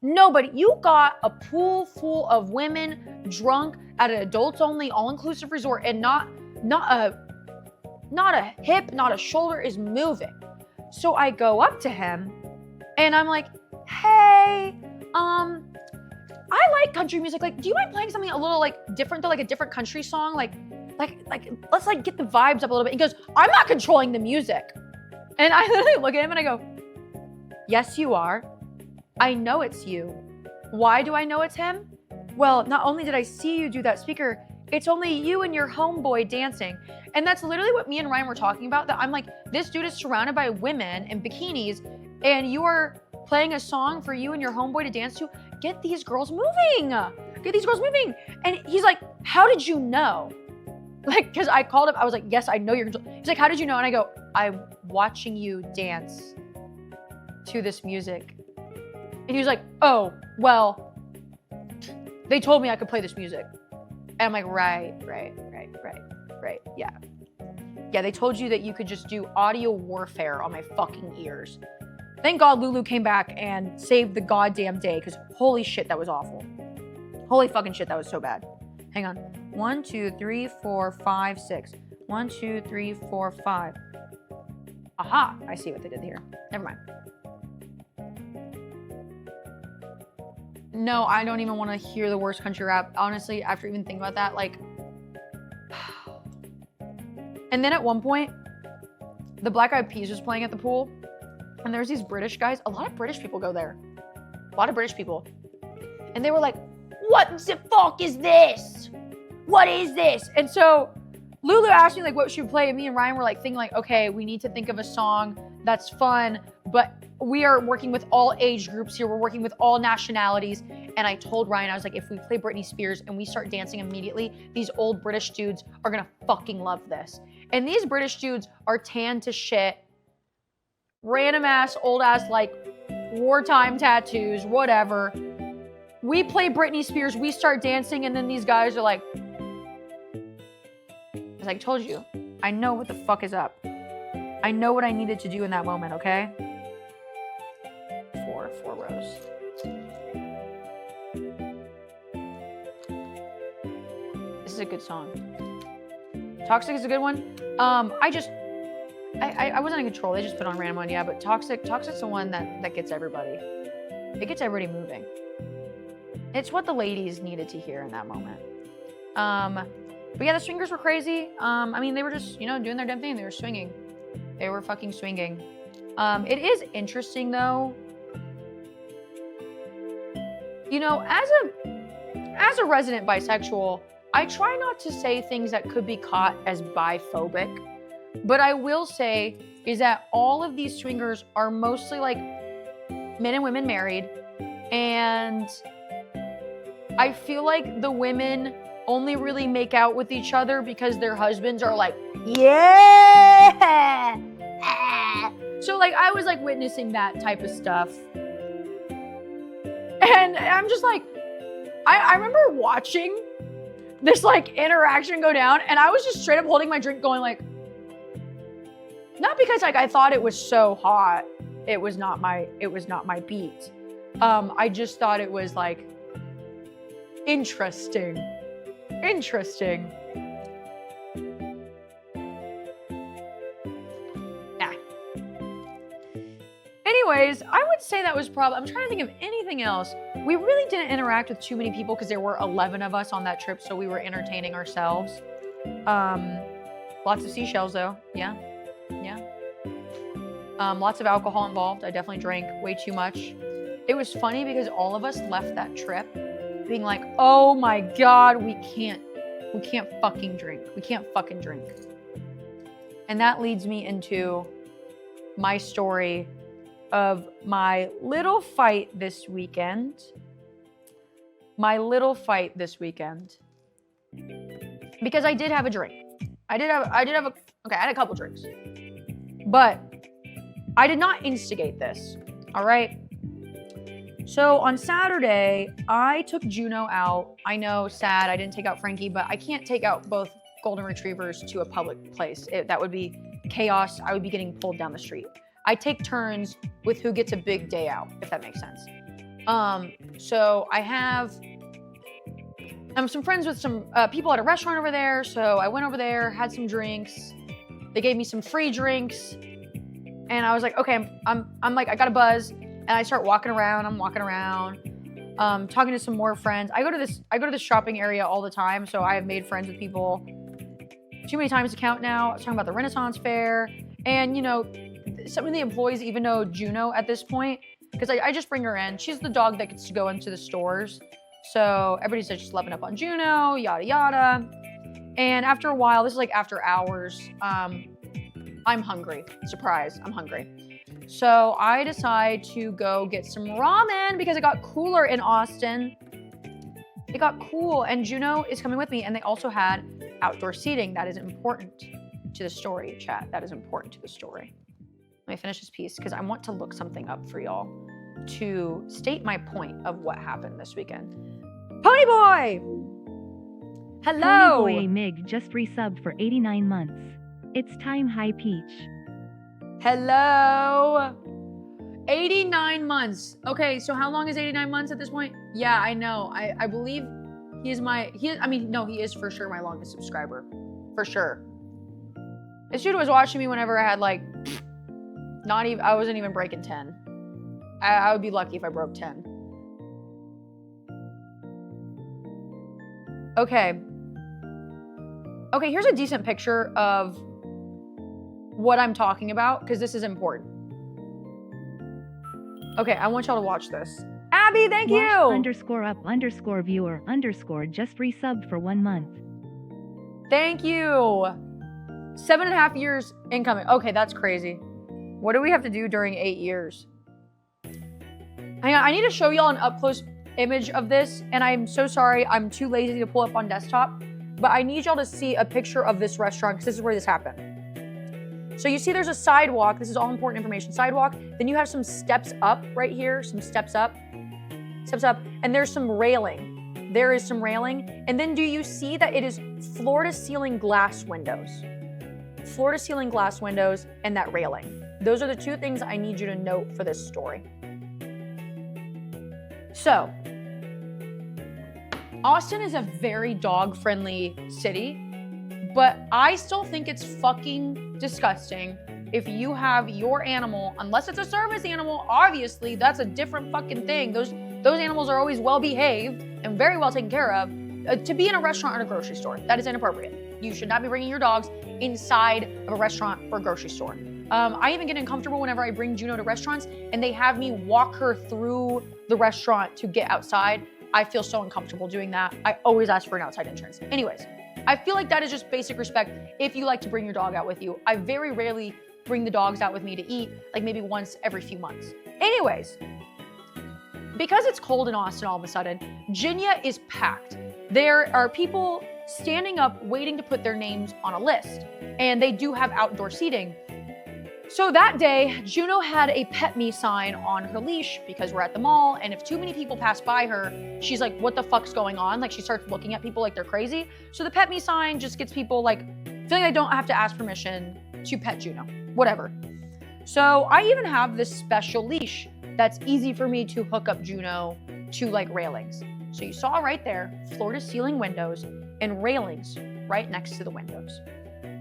Nobody. You got a pool full of women drunk at an adults-only, all-inclusive resort, and not a hip, not a shoulder is moving. So I go up to him, and I'm like, hey, I like country music. Like, do you mind playing something a little like different though, like a different country song? Like let's like get the vibes up a little bit. He goes, I'm not controlling the music. And I literally look at him and I go, yes, you are. I know it's you. Why do I know it's him? Well, not only did I see you do that speaker, it's only you and your homeboy dancing. And that's literally what me and Ryan were talking about, that I'm like, this dude is surrounded by women in bikinis and you are playing a song for you and your homeboy to dance to. Get these girls moving. Get these girls moving. And he's like, how did you know? Like, because I called him, I was like, yes, I know you're controlling. He's like, how did you know? And I go, I'm watching you dance to this music. And he was like, oh, well, they told me I could play this music. And I'm like, right, yeah. Yeah, they told you that you could just do audio warfare on my fucking ears. Thank God Lulu came back and saved the goddamn day, because holy shit, that was awful. Holy fucking shit, that was so bad. Hang on. 1, 2, 3, 4, 5, 6. 1, 2, 3, 4, 5. Aha, I see what they did here. Never mind. No, I don't even want to hear the worst country rap. Honestly, after even thinking about that, like... And then at one point, the Black Eyed Peas was playing at the pool, and there's these British guys. A lot of British people go there. A lot of British people. And they were like, what the fuck is this? What is this? And so Lulu asked me like what she would play, and me and Ryan were like thinking like, okay, we need to think of a song that's fun, but we are working with all age groups here. We're working with all nationalities. And I told Ryan, I was like, if we play Britney Spears and we start dancing immediately, these old British dudes are gonna fucking love this. And these British dudes are tan to shit, random ass, old ass, like wartime tattoos, whatever. We play Britney Spears, we start dancing, and then these guys are like, as I told you, I know what the fuck is up. I know what I needed to do in that moment, okay? 4 rows. This is a good song. Toxic is a good one. I wasn't in control. They just put on random one, yeah. But Toxic's the one that gets everybody. It gets everybody moving. It's what the ladies needed to hear in that moment. But yeah, the swingers were crazy. I mean, they were just, doing their damn thing. They were swinging. They were fucking swinging. It is interesting though. As a resident bisexual, I try not to say things that could be caught as biphobic. But I will say is that all of these swingers are mostly like men and women married. And I feel like the women only really make out with each other because their husbands are like, yeah. So like I was like witnessing that type of stuff. And I'm just like, I remember watching this like interaction go down and I was just straight up holding my drink going like, not because like I thought it was so hot. It was not my beat. I just thought it was like interesting. Yeah. Anyways, I would say that was probably, I'm trying to think of anything else. We really didn't interact with too many people because there were 11 of us on that trip, so we were entertaining ourselves. Lots of seashells though, yeah. Lots of alcohol involved. I definitely drank way too much. It was funny because all of us left that trip being like, oh my God, we can't fucking drink. We can't fucking drink. And that leads me into my story of my little fight this weekend. Because I did have a drink. I had a couple drinks. But I did not instigate this, all right? So on Saturday, I took Juno out. I know, sad, I didn't take out Frankie, but I can't take out both golden retrievers to a public place. That would be chaos. I would be getting pulled down the street. I take turns with who gets a big day out, if that makes sense. So I'm some friends with some people at a restaurant over there. So I went over there, had some drinks. They gave me some free drinks. And I was like, okay, I'm like, I got a buzz. And I start walking around. I'm walking around, talking to some more friends. I go to this shopping area all the time. So I have made friends with people too many times to count now. I was talking about the Renaissance Fair. And, some of the employees even know Juno at this point. Because I just bring her in. She's the dog that gets to go into the stores. So everybody's just loving up on Juno, yada, yada. And after a while, this is like after hours, I'm hungry. Surprise, I'm hungry. So I decide to go get some ramen because it got cooler in Austin. It got cool and Juno is coming with me and they also had outdoor seating. That is important to the story, chat. That is important to the story. Let me finish this piece because I want to look something up for y'all to state my point of what happened this weekend. Pony Boy! Hello! Pony Boy Mig just resubbed for 89 months. It's time, High Peach. Hello. 89 months. Okay, so how long is 89 months at this point? Yeah, I know. I believe he is for sure my longest subscriber. For sure. This dude was watching me whenever I had like, I wasn't even breaking 10. I would be lucky if I broke 10. Okay, here's a decent picture of what I'm talking about, because this is important. Okay, I want y'all to watch this. Abby, thank you! _up_viewer_ just resubbed for 1 month. Thank you! 7.5 years incoming. Okay, that's crazy. What do we have to do during 8 years? Hang on, I need to show y'all an up-close image of this, and I'm so sorry, I'm too lazy to pull up on desktop, but I need y'all to see a picture of this restaurant, because this is where this happened. So you see there's a sidewalk, this is all important information, sidewalk, then you have some steps up right here, some steps up, and there's some railing. There is some railing, and then do you see that it is floor-to-ceiling glass windows? Floor-to-ceiling glass windows and that railing. Those are the two things I need you to note for this story. So, Austin is a very dog-friendly city, but I still think it's fucking disgusting if you have your animal, unless it's a service animal, obviously that's a different fucking thing. Those animals are always well behaved and very well taken care of. To be in a restaurant or a grocery store, that is inappropriate. You should not be bringing your dogs inside of a restaurant or a grocery store. I even get uncomfortable whenever I bring Juno to restaurants and they have me walk her through the restaurant to get outside. I feel so uncomfortable doing that. I always ask for an outside entrance. Anyways, I feel like that is just basic respect if you like to bring your dog out with you. I very rarely bring the dogs out with me to eat, like maybe once every few months. Anyways, because it's cold in Austin all of a sudden, Ginia is packed. There are people standing up waiting to put their names on a list, and they do have outdoor seating. So that day, Juno had a pet me sign on her leash because we're at the mall, and if too many people pass by her, she's like, what the fuck's going on? Like, she starts looking at people like they're crazy. So the pet me sign just gets people like feeling I don't have to ask permission to pet Juno, whatever. So I even have this special leash that's easy for me to hook up Juno to like railings. So you saw right there, floor to ceiling windows and railings right next to the windows.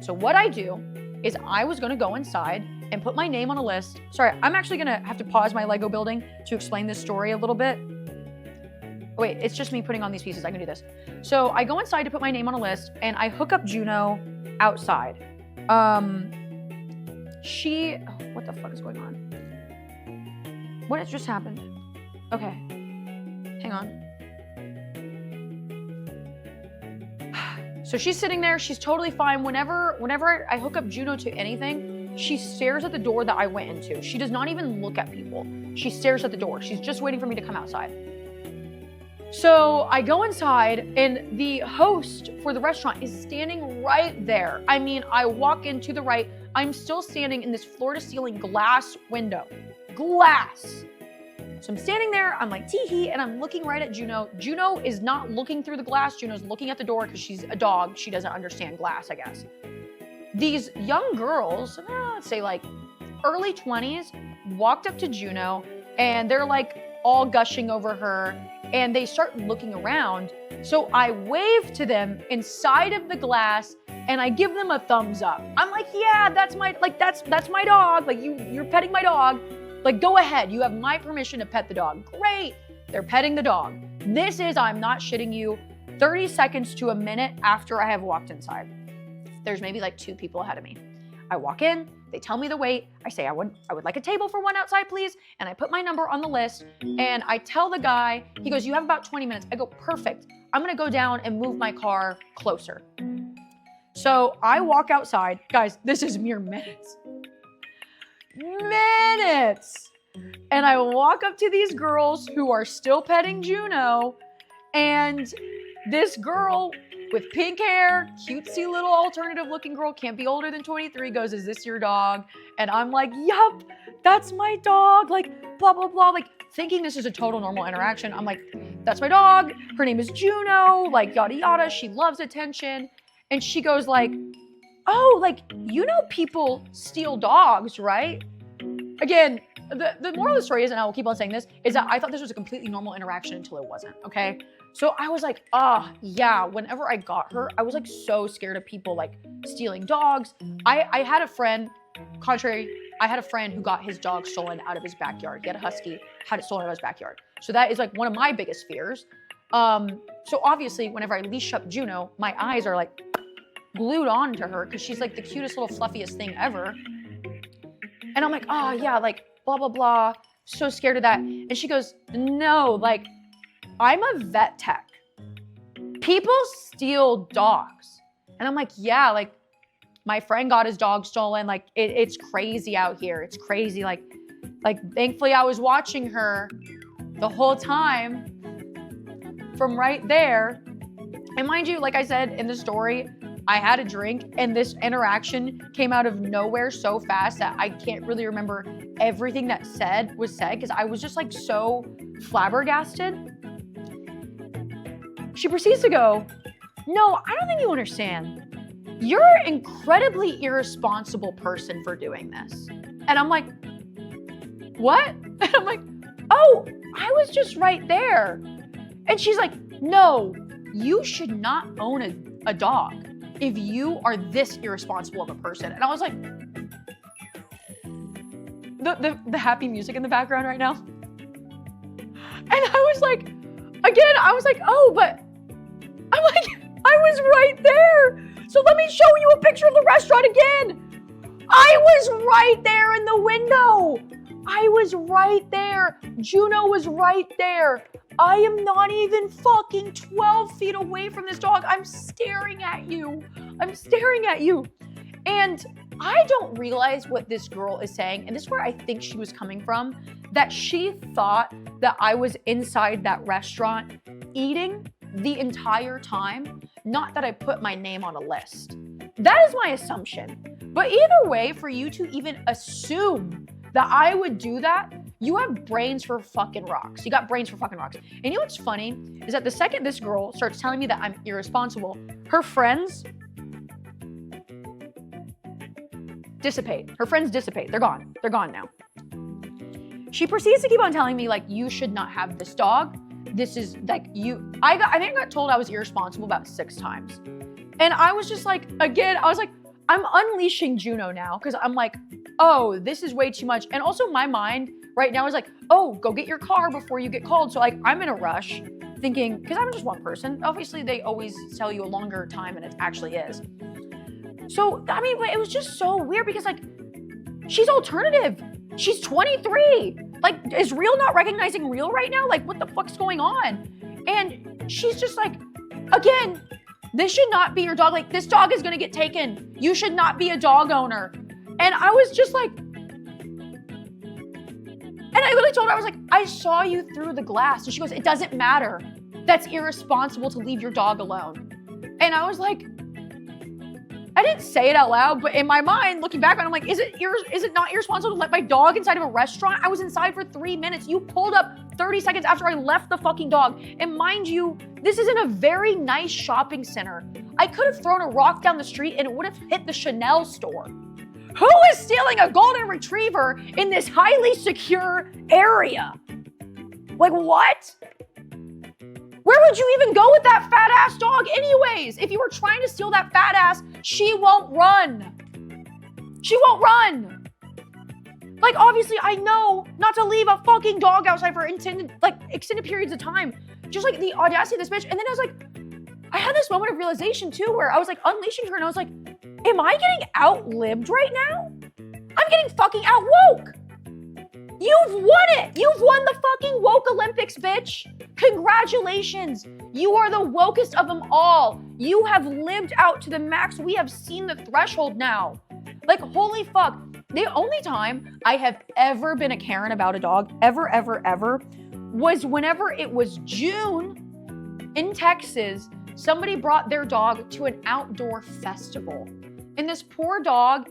So what I do is I was gonna go inside and put my name on a list. Sorry, I'm actually gonna have to pause my Lego building to explain this story a little bit. Wait, it's just me putting on these pieces, I can do this. So I go inside to put my name on a list and I hook up Juno outside. What the fuck is going on? What has just happened? Okay, hang on. So she's sitting there, she's totally fine. Whenever I hook up Juno to anything, she stares at the door that I went into. She does not even look at people. She stares at the door. She's just waiting for me to come outside. So I go inside and the host for the restaurant is standing right there. I mean, I walk in to the right, I'm still standing in this floor to ceiling glass window. Glass. So I'm standing there, I'm like tee-hee, and I'm looking right at Juno. Juno is not looking through the glass. Juno's looking at the door because she's a dog. She doesn't understand glass, I guess. These young girls, let's say like early 20s, walked up to Juno and they're like all gushing over her and they start looking around. So I wave to them inside of the glass and I give them a thumbs up. I'm like, yeah, that's my dog. Like you're petting my dog. Like, go ahead, you have my permission to pet the dog. Great, they're petting the dog. This is, I'm not shitting you, 30 seconds to a minute after I have walked inside. There's maybe like 2 people ahead of me. I walk in, they tell me the wait. I say, I would like a table for one outside, please. And I put my number on the list and I tell the guy, he goes, you have about 20 minutes. I go, perfect. I'm gonna go down and move my car closer. So I walk outside. Guys, this is mere minutes. And I walk up to these girls who are still petting Juno, and this girl with pink hair, cutesy little alternative looking girl, can't be older than 23, goes, is this your dog? And I'm like, yup, that's my dog, like blah, blah, blah, like thinking this is a total normal interaction. I'm like, that's my dog, her name is Juno, like yada yada, she loves attention. And she goes like, oh, like, you know people steal dogs, right? Again, the moral of the story is, and I will keep on saying this, is that I thought this was a completely normal interaction until it wasn't, okay? So I was like, yeah, whenever I got her, I was like so scared of people like stealing dogs. I had a friend, I had a friend who got his dog stolen out of his backyard. He had a husky, had it stolen out of his backyard. So that is like one of my biggest fears. So obviously, whenever I leash up Juno, my eyes are like glued on to her because she's like the cutest little fluffiest thing ever. And I'm like, oh yeah, like blah, blah, blah. So scared of that. And she goes, no, like I'm a vet tech. People steal dogs. And I'm like, yeah, like my friend got his dog stolen. Like it's crazy out here. It's crazy. Like thankfully I was watching her the whole time from right there. And mind you, like I said in the story, I had a drink and this interaction came out of nowhere so fast that I can't really remember everything that was said because I was just like so flabbergasted. She proceeds to go, no, I don't think you understand. You're an incredibly irresponsible person for doing this. And I'm like, what? And I'm like, oh, I was just right there. And she's like, no, you should not own a dog if you are this irresponsible of a person. And I was like, the happy music in the background right now. And I was like, again, I was like, oh, but I'm like, I was right there. So let me show you a picture of the restaurant again. I was right there in the window. I was right there. Juno was right there. I am not even fucking 12 feet away from this dog. I'm staring at you. I'm staring at you. And I don't realize what this girl is saying. And this is where I think she was coming from, that she thought that I was inside that restaurant eating the entire time, not that I put my name on a list. That is my assumption. But either way, for you to even assume that I would do that, you have brains for fucking rocks. You got brains for fucking rocks. And you know what's funny is that the second this girl starts telling me that I'm irresponsible, her friends dissipate. Her friends dissipate. They're gone. They're gone now. She proceeds to keep on telling me, like, you should not have this dog. This is like you. I think I got told I was irresponsible about 6 times. And I was just like, again, I was like, I'm unleashing Juno now because I'm like, oh, this is way too much. And also my mind right now is like, oh, go get your car before you get called. So like I'm in a rush thinking, because I'm just one person. Obviously they always tell you a longer time than it actually is. So, I mean, it was just so weird because like, she's alternative. She's 23. Like, is Real not recognizing Real right now? Like, what the fuck's going on? And she's just like, again, this should not be your dog. Like, this dog is gonna get taken. You should not be a dog owner. And I was just like, and I literally told her, I was like, I saw you through the glass. And she goes, it doesn't matter. That's irresponsible to leave your dog alone. And I was like, I didn't say it out loud, but in my mind, looking back on it, I'm like, is it not irresponsible to let my dog inside of a restaurant? I was inside for 3 minutes. You pulled up 30 seconds after I left the fucking dog. And mind you, this is in a very nice shopping center. I could have thrown a rock down the street and it would have hit the Chanel store. Who is stealing a golden retriever in this highly secure area? Like, what? Where would you even go with that fat ass dog anyways? If you were trying to steal that fat ass, she won't run. She won't run. Like, obviously, I know not to leave a fucking dog outside for extended periods of time. Just like the audacity of this bitch. And then I was like, I had this moment of realization too, where I was like unleashing her and I was like, am I getting outlived right now? I'm getting fucking outwoke. You've won it. You've won the fucking woke Olympics, bitch. Congratulations. You are the wokest of them all. You have lived out to the max. We have seen the threshold now. Like, holy fuck. The only time I have ever been a Karen about a dog, ever, was whenever it was June in Texas. Somebody brought their dog to an outdoor festival. And this poor dog,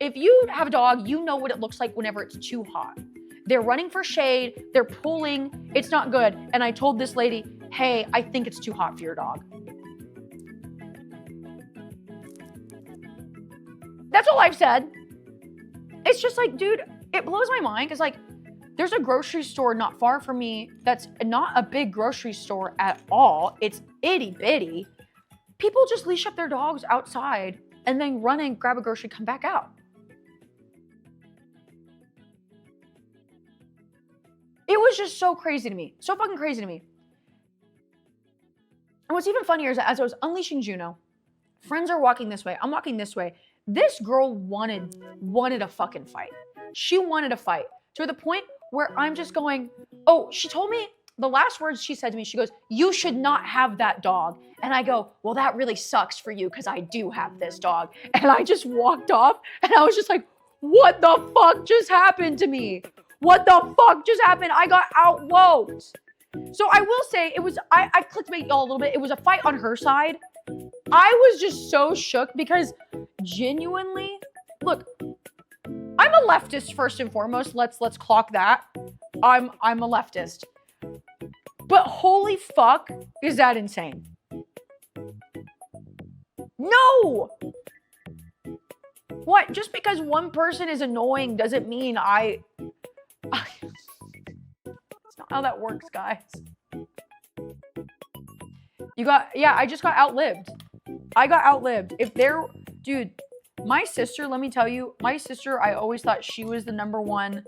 if you have a dog, you know what it looks like whenever it's too hot. They're running for shade, they're pulling, it's not good. And I told this lady, hey, I think it's too hot for your dog. That's all I've said. It's just like, dude, it blows my mind because like, there's a grocery store not far from me that's not a big grocery store at all. It's itty bitty. People just leash up their dogs outside and then run and grab a grocery, come back out. It was just so crazy to me. So fucking crazy to me. And what's even funnier is that as I was unleashing Juno, friends are walking this way. I'm walking this way. This girl wanted a fucking fight. She wanted a fight to the point where I'm just going, oh, she told me the last words she said to me, she goes, you should not have that dog. And I go, well, that really sucks for you because I do have this dog. And I just walked off and I was just like, what the fuck just happened to me? What the fuck just happened? I got outwoked. So I will say it was, I clickbait y'all a little bit. It was a fight on her side. I was just so shook because genuinely, look, I'm a leftist first and foremost. Let's clock that. I'm a leftist. But holy fuck, is that insane? No! What? Just because one person is annoying doesn't mean That's not how that works, guys. I just got outlived. I got outlived. Dude, My sister, let me tell you, my sister, I always thought she was the number one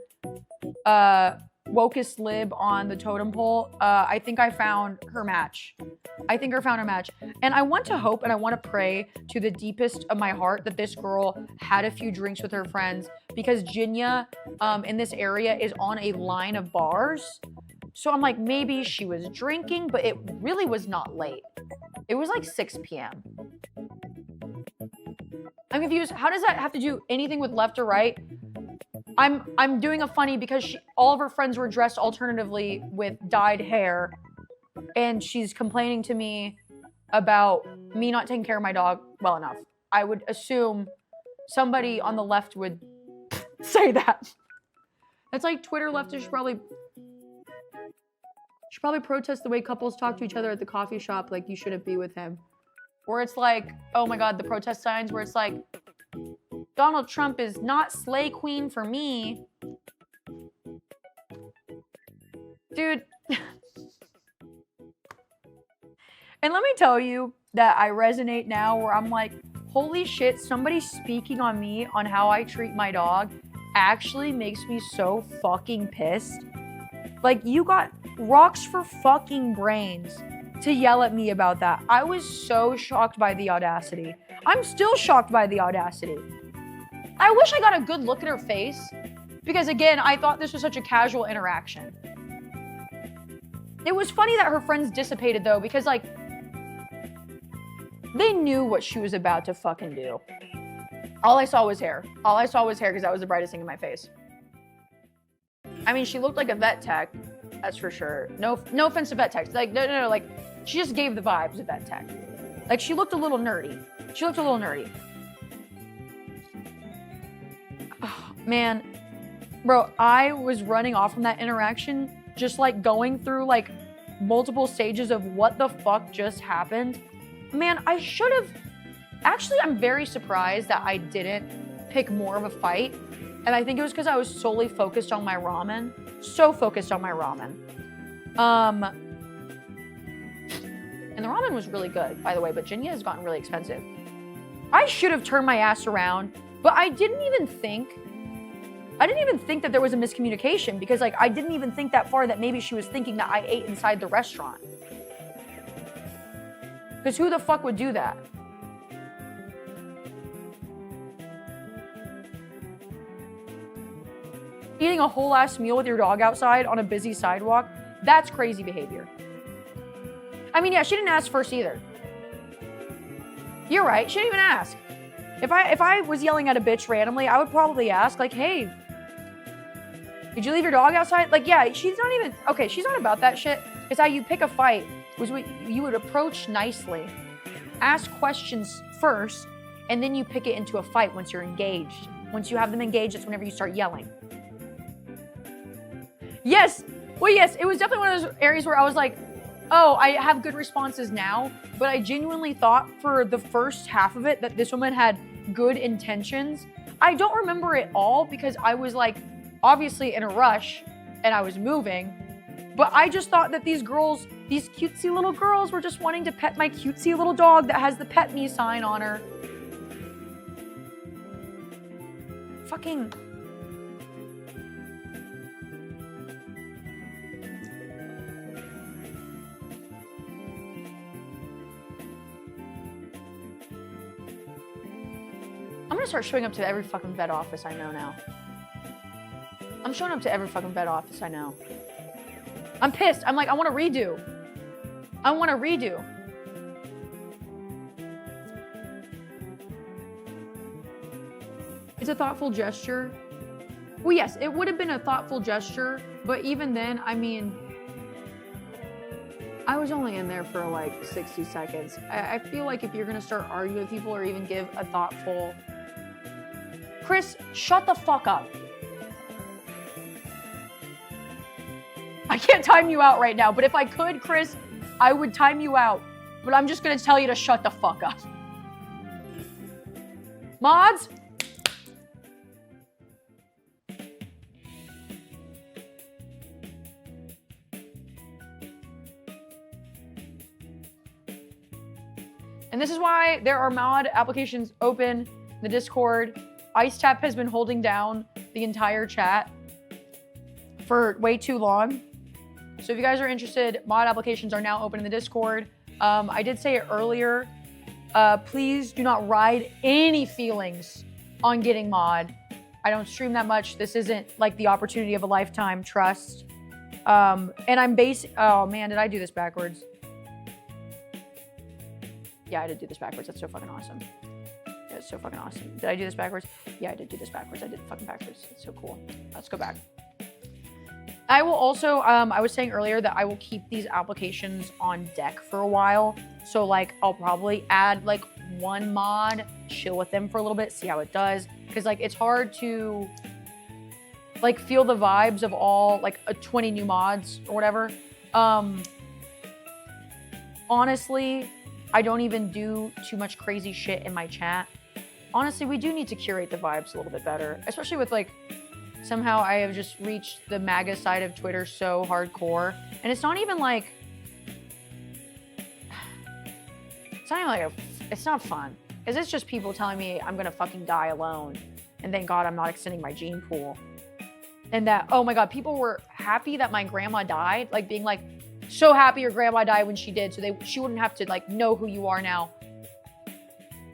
wokest lib on the totem pole. I think I found her match. I think I found her match. And I want to hope and I want to pray to the deepest of my heart that this girl had a few drinks with her friends, because Jinya in this area is on a line of bars. So I'm like, maybe she was drinking, but it really was not late. It was like 6 p.m. I'm confused. How does that have to do anything with left or right? I'm doing a funny because all of her friends were dressed alternatively with dyed hair, and she's complaining to me about me not taking care of my dog well enough. I would assume somebody on the left would say that. That's like Twitter leftists should probably protest the way couples talk to each other at the coffee shop, like you shouldn't be with him. Where it's like, oh my God, the protest signs where it's like, Donald Trump is not slay queen for me. Dude. And let me tell you that I resonate now where I'm like, holy shit, somebody speaking on me on how I treat my dog actually makes me so fucking pissed. Like, you got rocks for fucking brains to yell at me about that. I was so shocked by the audacity. I'm still shocked by the audacity. I wish I got a good look at her face, because again, I thought this was such a casual interaction. It was funny that her friends dissipated though, because like, they knew what she was about to fucking do. All I saw was hair. All I saw was hair because that was the brightest thing in my face. I mean, she looked like a vet tech, that's for sure. No offense to vet techs. Like, no, like, she just gave the vibes of vet tech. Like, she looked a little nerdy. Oh, man, bro, I was running off from that interaction, just like going through like multiple stages of what the fuck just happened. Man, I should have. Actually, I'm very surprised that I didn't pick more of a fight. And I think it was because I was solely focused on my ramen. So focused on my ramen. And the ramen was really good, by the way, but Jinya has gotten really expensive. I should have turned my ass around, but I didn't even think that there was a miscommunication, because like, I didn't even think that far that maybe she was thinking that I ate inside the restaurant. Because who the fuck would do that? Eating a whole ass meal with your dog outside on a busy sidewalk, that's crazy behavior. I mean, yeah, she didn't ask first either. You're right, she didn't even ask. If I was yelling at a bitch randomly, I would probably ask, like, hey, did you leave your dog outside? Like, yeah, she's not even, okay, she's not about that shit. It's how you pick a fight, was what you would approach nicely, ask questions first, and then you pick it into a fight once you're engaged. Once you have them engaged, that's whenever you start yelling. Yes, well, yes, it was definitely one of those areas where I was like, oh, I have good responses now, but I genuinely thought for the first half of it that this woman had good intentions. I don't remember it all because I was like, obviously in a rush and I was moving, but I just thought that these girls, these cutesy little girls were just wanting to pet my cutesy little dog that has the pet me sign on her. Fucking... I'm gonna start showing up to every fucking vet office I know now. I'm showing up to every fucking vet office I know. I'm pissed. I'm like, I want to redo. I want to redo. It's a thoughtful gesture. Well, yes, it would have been a thoughtful gesture, but even then, I mean, I was only in there for like 60 seconds. I feel like if you're gonna start arguing with people or even give a thoughtful... Chris, shut the fuck up. I can't time you out right now, but if I could, Chris, I would time you out. But I'm just gonna tell you to shut the fuck up. Mods? And this is why there are mod applications open. the Discord. Ice Tap has been holding down the entire chat for way too long. So if you guys are interested, mod applications are now open in the Discord. I did say it earlier. Please do not ride any feelings on getting mod. I don't stream that much. This isn't like the opportunity of a lifetime, trust. And I'm oh man, did I do this backwards? Yeah, I did do this backwards. That's so fucking awesome. That's so fucking awesome. Did I do this backwards? Yeah, I did do this backwards. I did it fucking backwards. It's so cool. Let's go back. I will also, I was saying earlier that I will keep these applications on deck for a while. So like, I'll probably add like one mod, chill with them for a little bit, see how it does. Cause like, it's hard to like feel the vibes of all like 20 new mods or whatever. Honestly, I don't even do too much crazy shit in my chat. Honestly, we do need to curate the vibes a little bit better, especially with like, somehow I have just reached the MAGA side of Twitter so hardcore. And it's not even like, it's not even like it's not fun. Because it's just people telling me I'm gonna fucking die alone. And thank God I'm not extending my gene pool. And that, oh my God, people were happy that my grandma died. Like being like, so happy your grandma died when she did. So she wouldn't have to like know who you are now.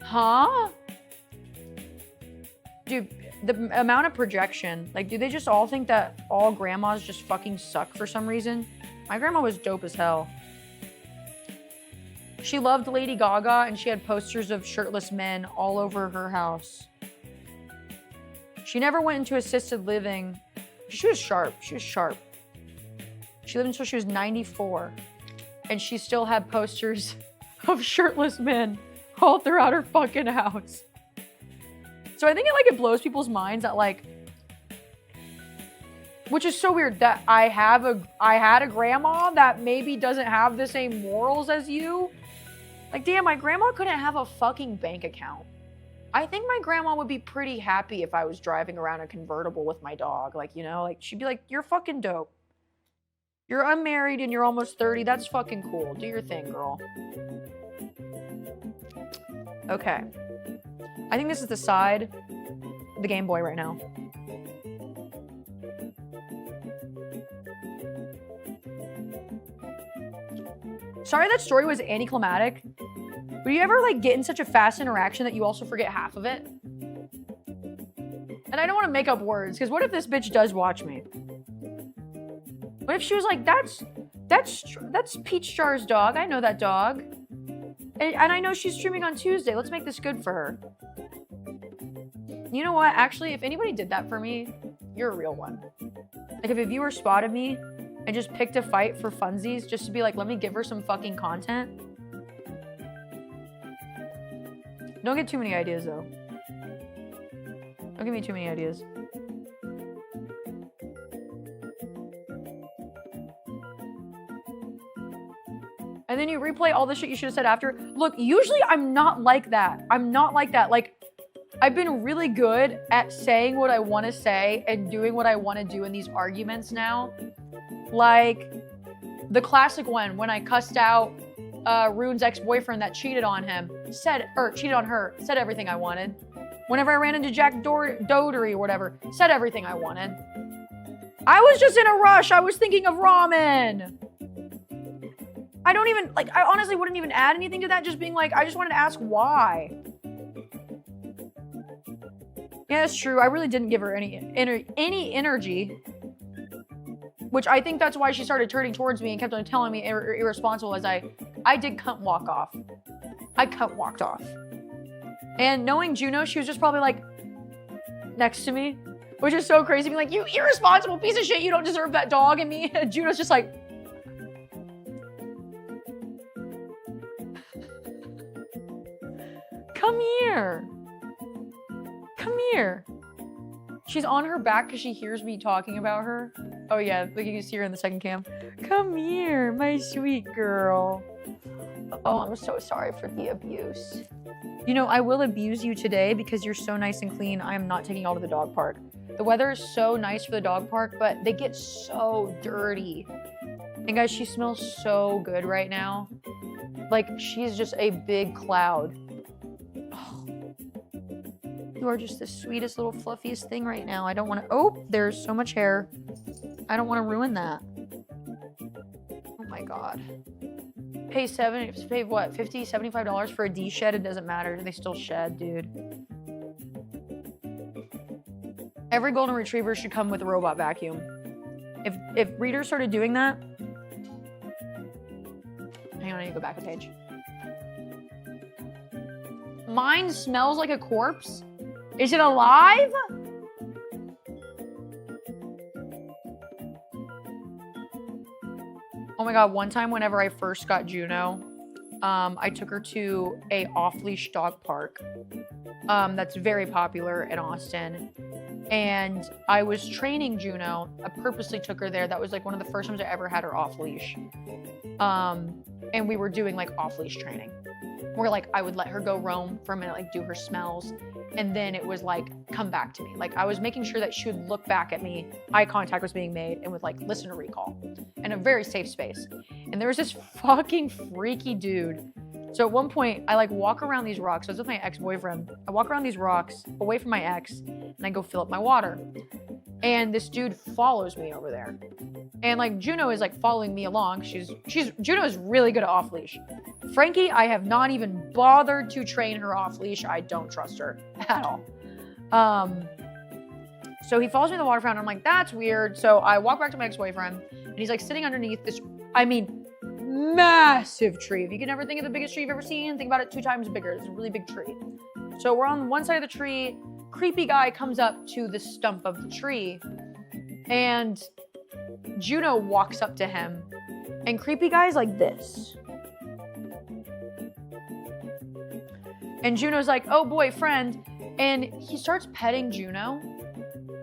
Huh? Dude, the amount of projection, like, do they just all think that all grandmas just fucking suck for some reason? My grandma was dope as hell. She loved Lady Gaga and she had posters of shirtless men all over her house. She never went into assisted living. She was sharp. She was sharp. She lived until she was 94. And she still had posters of shirtless men all throughout her fucking house. So I think it blows people's minds that like, which is so weird that I had a grandma that maybe doesn't have the same morals as you. Like, damn, my grandma couldn't have a fucking bank account. I think my grandma would be pretty happy if I was driving around a convertible with my dog. Like, you know, like she'd be like, you're fucking dope. You're unmarried and you're almost 30. That's fucking cool. Do your thing, girl. Okay. I think this is the side of the Game Boy right now. Sorry that story was anticlimactic. But you ever like get in such a fast interaction that you also forget half of it? And I don't want to make up words, because what if this bitch does watch me? What if she was like, that's Peach Jar's dog. I know that dog. And I know she's streaming on Tuesday. Let's make this good for her. You know what? Actually, if anybody did that for me, you're a real one. Like if a viewer spotted me and just picked a fight for funsies just to be like, let me give her some fucking content. Don't get too many ideas though. Don't give me too many ideas. And then you replay all the shit you should have said after. Look, usually I'm not like that. I'm not like that. Like, I've been really good at saying what I want to say and doing what I want to do in these arguments now. Like, the classic one, when I cussed out Rune's ex-boyfriend that cheated on him, cheated on her, said everything I wanted. Whenever I ran into Jack Dotery or whatever, said everything I wanted. I was just in a rush. I was thinking of ramen. I don't even, like, I honestly wouldn't even add anything to that, just being like, I just wanted to ask why. Yeah, that's true. I really didn't give her any energy. Which I think that's why she started turning towards me and kept on telling me irresponsible as I did cunt walk off. I cunt walked off. And knowing Juno, she was just probably like next to me, which is so crazy. Being like, you irresponsible piece of shit, you don't deserve that dog. And me, Juno's just like, come here. Come here. She's on her back because she hears me talking about her. Oh yeah, like you can see her in the second cam. Come here, my sweet girl. Oh, I'm so sorry for the abuse. You know, I will abuse you today because you're so nice and clean. I am not taking y'all to the dog park. The weather is so nice for the dog park, but they get so dirty. And guys, she smells so good right now. Like, she's just a big cloud. You are just the sweetest little fluffiest thing right now. I don't want to, oh, there's so much hair. I don't want to ruin that. Oh my God. Pay what, $50, $75 for a de-shed? It doesn't matter. They still shed, dude. Every golden retriever should come with a robot vacuum. If breeders started doing that, hang on, I need to go back a page. Mine smells like a corpse. Is it alive? Oh my God, one time whenever I first got Juno, I took her to a off-leash dog park that's very popular in Austin. And I was training Juno. I purposely took her there. That was like one of the first times I ever had her off-leash. And we were doing like off-leash training. Where like I would let her go roam for a minute, like do her smells. And then it was like, come back to me. Like I was making sure that she would look back at me, eye contact was being made, and would like listen to recall in a very safe space. And there was this fucking freaky dude. So at one point, I like walk around these rocks. I was with my ex-boyfriend. I walk around these rocks away from my ex, and I go fill up my water. And this dude follows me over there. And like Juno is like following me along. Juno is really good at off leash. Frankie, I have not even bothered to train her off leash. I don't trust her at all. So he follows me to the water fountain. I'm like, that's weird. So I walk back to my ex-boyfriend, and he's like sitting underneath this, I mean, massive tree. If you can ever think of the biggest tree you've ever seen, think about it 2 times bigger. It's a really big tree. So we're on one side of the tree. Creepy guy comes up to the stump of the tree, and Juno walks up to him, and creepy guy's like this. And Juno's like, oh boy, friend. And he starts petting Juno,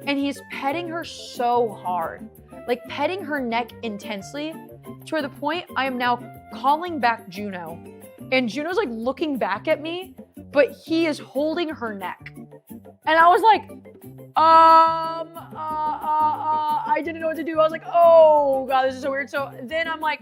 and he's petting her so hard, like petting her neck intensely, to the point I am now calling back Juno. And Juno's like looking back at me, but he is holding her neck. And I was like, I didn't know what to do. I was like, oh God, this is so weird. So then I'm like,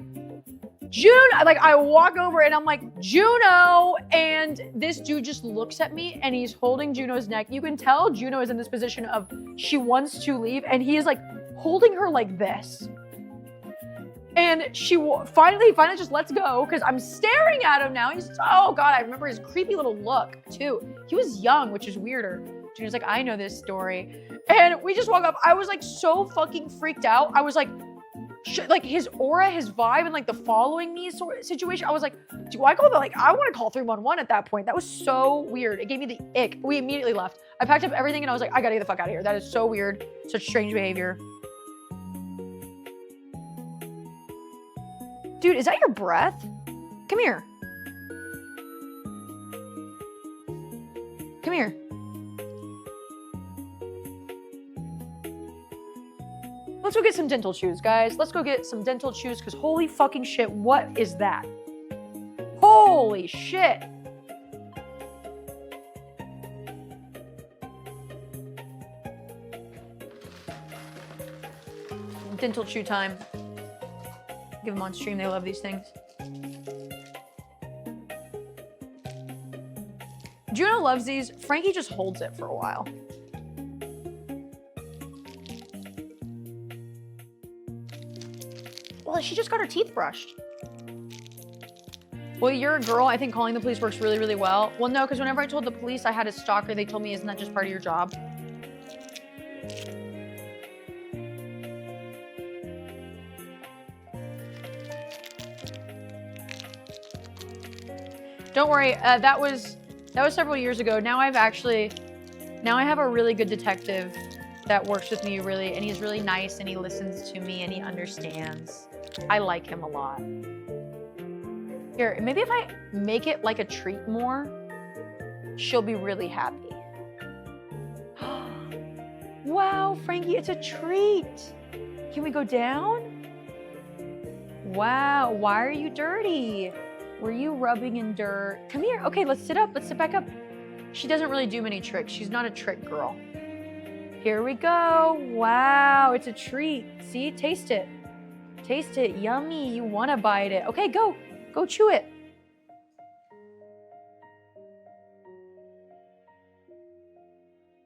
I walk over and I'm like, Juno, and this dude just looks at me and he's holding Juno's neck. You can tell Juno is in this position of she wants to leave, and he is like holding her like this. And she finally just lets go because I'm staring at him now. He's, oh God, I remember his creepy little look too. He was young, which is weirder. Juno's like, I know this story. And we just walk up. I was like so fucking freaked out. I was like his aura, his vibe, and like the following me sort of situation. I was like, do I call I want to call 311 at that point. That was so weird. It gave me the ick. We immediately left. I packed up everything and I was like, I gotta get the fuck out of here. That is so weird. Such strange behavior. Dude, is that your breath? Come here. Come here. Let's go get some dental chews, guys. Let's go get some dental chews, because holy fucking shit, what is that? Holy shit. Dental chew time. Give them on stream, they love these things. Juno loves these. Frankie just holds it for a while. Well, she just got her teeth brushed. Well, you're a girl. I think calling the police works really, really well. Well, no, because whenever I told the police I had a stalker, they told me, isn't that just part of your job? Don't worry, that was several years ago. Now I have a really good detective that works with me really, and he's really nice, and he listens to me, and he understands. I like him a lot. Here, maybe if I make it like a treat more, she'll be really happy. Wow, Frankie, it's a treat. Can we go down? Wow, why are you dirty? Were you rubbing in dirt? Come here. Okay, let's sit up. Let's sit back up. She doesn't really do many tricks. She's not a trick girl. Here we go. Wow, it's a treat. See, taste it. Taste it. Yummy. You want to bite it. Okay, go. Go chew it. .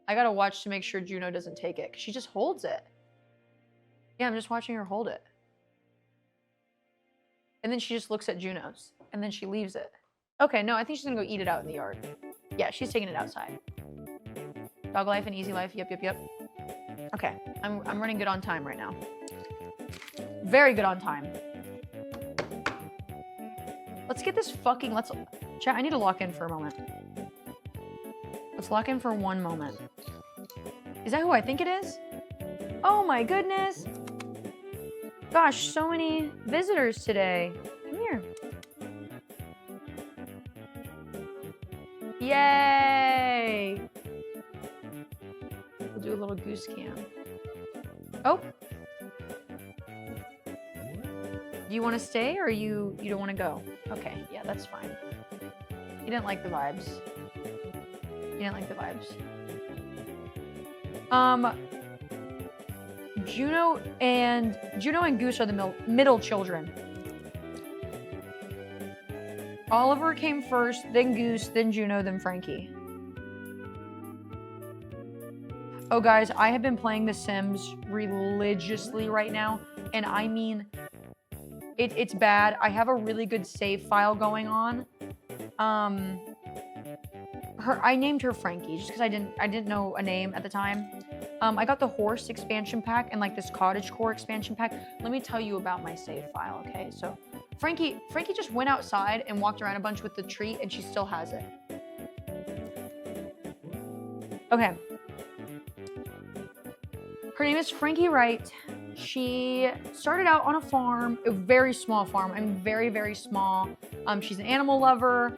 I gotta watch to make sure Juno doesn't take it, because she just holds it. Yeah, I'm just watching her hold it. And then she just looks at Juno's, and then she leaves it. Okay, no, I think she's gonna go eat it out in the yard. Yeah, she's taking it outside. Dog life and easy life, yep. Okay, I'm running good on time right now. Very good on time. Let's get this fucking, chat, I need to lock in for a moment. Let's lock in for one moment. Is that who I think it is? Oh my goodness. Gosh, so many visitors today. Come here. Yay! We'll do a little goose cam. Oh. Do you want to stay or you don't want to go? Okay, yeah, that's fine. You didn't like the vibes. You didn't like the vibes. Juno and Goose are the middle children. Oliver came first, then Goose, then Juno, then Frankie. Oh guys, I have been playing The Sims religiously right now, and I mean, it's bad. I have a really good save file going on. I named her Frankie just because I didn't know a name at the time. I got the horse expansion pack and like this cottagecore expansion pack. Let me tell you about my save file, okay? So Frankie just went outside and walked around a bunch with the treat, and she still has it. Okay. Her name is Frankie Wright. She started out on a farm, a very small farm. I'm very, very small. She's an animal lover.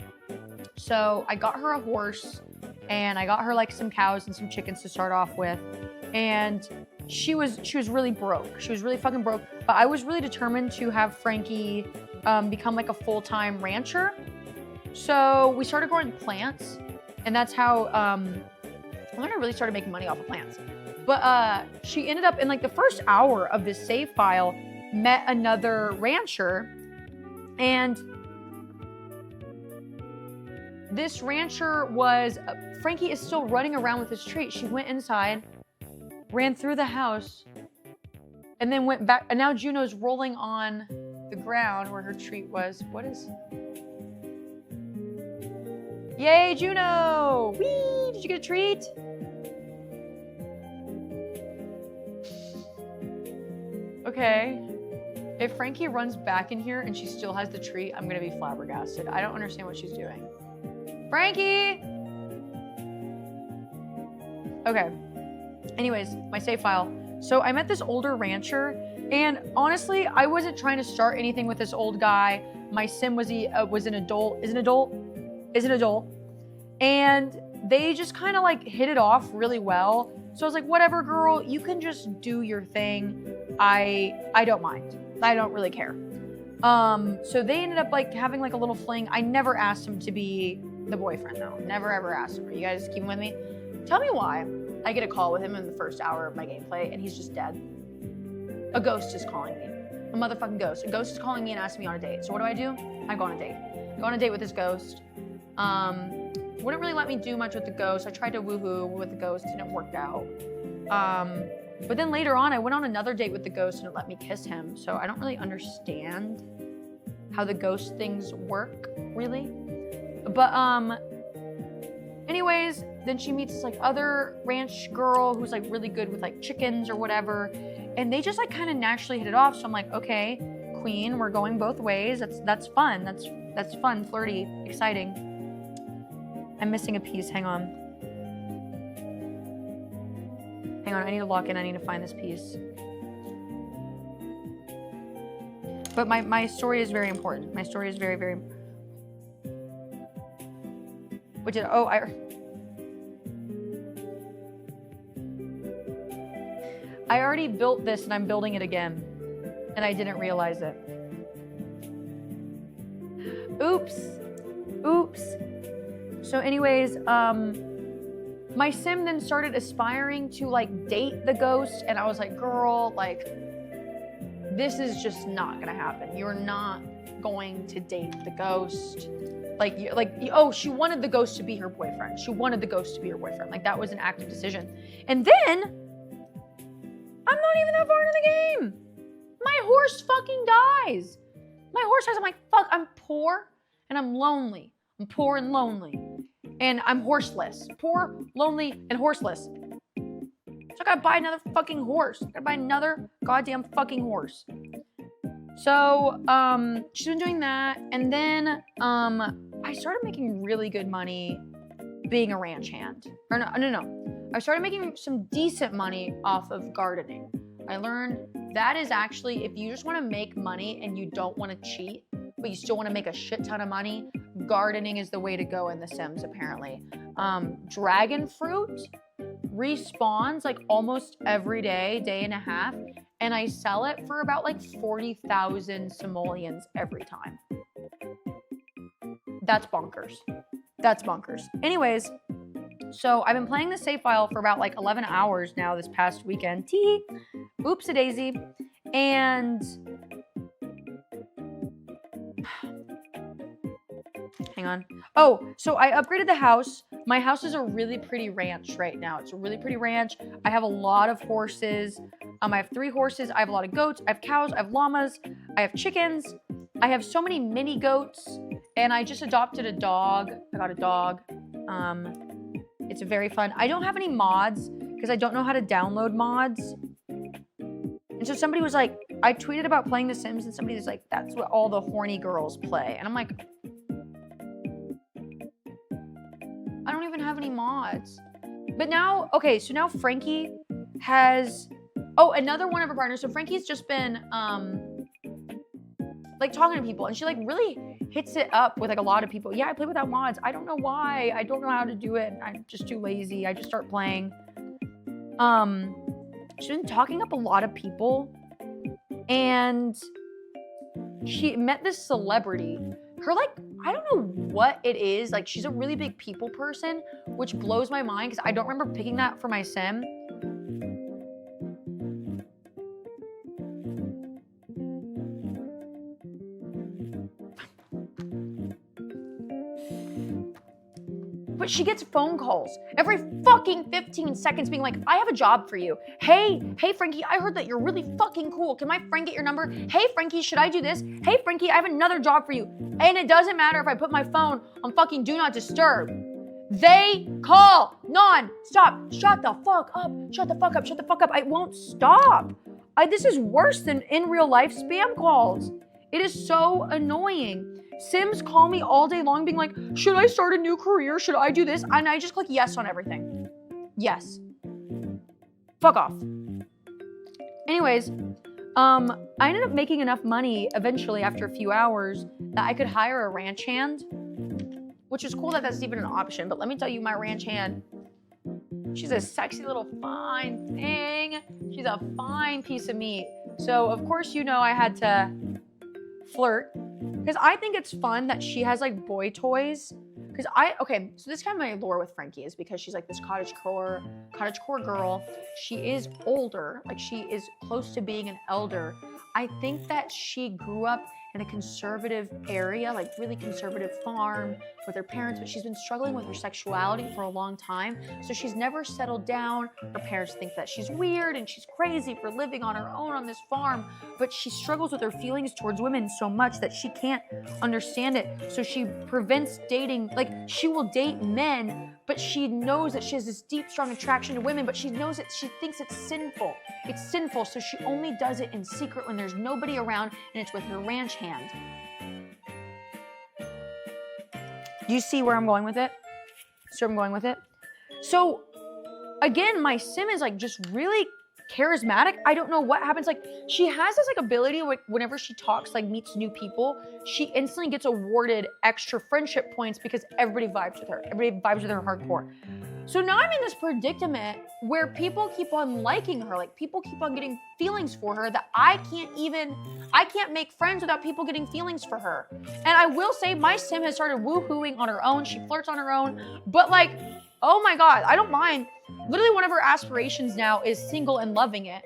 So I got her a horse, and I got her like some cows and some chickens to start off with. And she was really broke. She was really fucking broke. But I was really determined to have Frankie become like a full-time rancher. So we started growing plants, and that's how I really started making money off of plants. But she ended up in like the first hour of this save file, met another rancher, and this rancher was, Frankie is still running around with his treat. She went inside, ran through the house, and then went back. And now Juno's rolling on the ground where her treat was. What is? Yay, Juno! Whee! Did you get a treat? Okay. If Frankie runs back in here and she still has the treat, I'm gonna be flabbergasted. I don't understand what she's doing. Frankie! Okay. Anyways, my save file. So I met this older rancher, and honestly, I wasn't trying to start anything with this old guy. My sim was an adult. Is an adult. And they just kind of like hit it off really well. So I was like, whatever, girl, you can just do your thing. I don't mind. I don't really care. So they ended up like having like a little fling. I never asked him to be the boyfriend though. Never ever asked him. Are you guys keeping with me? Tell me why. I get a call with him in the first hour of my gameplay and he's just dead. A ghost is calling me. A motherfucking ghost. A ghost is calling me and asking me on a date. So what do? I go on a date. I go on a date with this ghost. Wouldn't really let me do much with the ghost. I tried to woohoo with the ghost and it worked out. But then later on, I went on another date with the ghost and it let me kiss him. So I don't really understand how the ghost things work, really. But anyways, then she meets this like other ranch girl who's like really good with like chickens or whatever. And they just like kind of naturally hit it off. So I'm like, okay, queen, we're going both ways. That's fun. That's fun, flirty, exciting. I'm missing a piece. Hang on. Hang on, I need to lock in. I need to find this piece. But my story is very important. My story is very, very... What did... Oh, I already built this and I'm building it again. And I didn't realize it. Oops. Oops. So anyways, my sim then started aspiring to like date the ghost, and I was like, girl, like, this is just not gonna happen. You're not going to date the ghost. Oh, she wanted the ghost to be her boyfriend. She wanted the ghost to be her boyfriend. Like that was an active decision. And then I'm not even that far into the game. My horse fucking dies. My horse dies. I'm like, fuck, I'm poor and I'm lonely. I'm poor and lonely. And I'm horseless. Poor, lonely, and horseless. So I gotta buy another fucking horse. I gotta buy another goddamn fucking horse. So, she's been doing that. And then, I started making really good money being a ranch hand. Or no. I started making some decent money off of gardening. I learned that is actually, if you just want to make money and you don't want to cheat, but you still want to make a shit ton of money, gardening is the way to go in The Sims, apparently. Dragon fruit respawns like almost every day and a half, and I sell it for about like 40,000 simoleons every time. That's bonkers. That's bonkers. Anyways, so I've been playing the save file for about like 11 hours now this past weekend. Tee. Oops-a-daisy. And hang on. Oh, so I upgraded the house. My house is a really pretty ranch right now. It's a really pretty ranch. I have a lot of horses. I have 3 horses. I have a lot of goats. I have cows. I have llamas. I have chickens. I have so many mini goats. And I just adopted a dog. I got a dog. It's very fun. I don't have any mods because I don't know how to download mods. And so somebody was like, I tweeted about playing The Sims and somebody was like, that's what all the horny girls play. And I'm like, I don't even have any mods. But now, okay, so now Frankie has, oh, another one of her partners. So Frankie's just been like talking to people and she like really hits it up with like a lot of people. Yeah, I play without mods. I don't know why. I don't know how to do it. I'm just too lazy. I just start playing. She's been talking up a lot of people and she met this celebrity. Her like, I don't know what it is. Like she's a really big people person, which blows my mind because I don't remember picking that for my sim. But she gets phone calls every fucking 15 seconds being like, I have a job for you. Hey Frankie, I heard that you're really fucking cool. Can my friend get your number? Hey Frankie, should I do this? Hey Frankie, I have another job for you. And it doesn't matter if I put my phone on fucking do not disturb. They call non-stop. Shut the fuck up. Shut the fuck up. Shut the fuck up. I won't stop. This is worse than in real life spam calls. It is so annoying. Sims call me all day long being like, should I start a new career? Should I do this? And I just click yes on everything. Yes. Fuck off. Anyways, I ended up making enough money eventually after a few hours that I could hire a ranch hand, which is cool that that's even an option. But let me tell you, my ranch hand, she's a sexy little fine thing. She's a fine piece of meat. So of course, you know, I had to flirt. Because I think it's fun that she has like boy toys. Because okay, so this kind of my lore with Frankie is because she's like this cottagecore girl. She is older, like she is close to being an elder. I think that she grew up in a conservative area, like really conservative farm with her parents, but she's been struggling with her sexuality for a long time. So she's never settled down. Her parents think that she's weird and she's crazy for living on her own on this farm, but she struggles with her feelings towards women so much that she can't understand it. So she prevents dating, like she will date men, but she knows that she has this deep, strong attraction to women, but she knows that she thinks it's sinful. It's sinful, so she only does it in secret when there's nobody around and it's with her ranch hand. Do you see where I'm going with it? See where I'm going with it? So, again, my sim is like just really charismatic. I don't know what happens. Like she has this like ability whenever she talks, like meets new people, she instantly gets awarded extra friendship points because everybody vibes with her. Everybody vibes with her hardcore. So now I'm in this predicament where people keep on liking her. Like people keep on getting feelings for her that I can't make friends without people getting feelings for her. And I will say my sim has started woohooing on her own. She flirts on her own, but like, oh my God, I don't mind. Literally one of her aspirations now is single and loving it.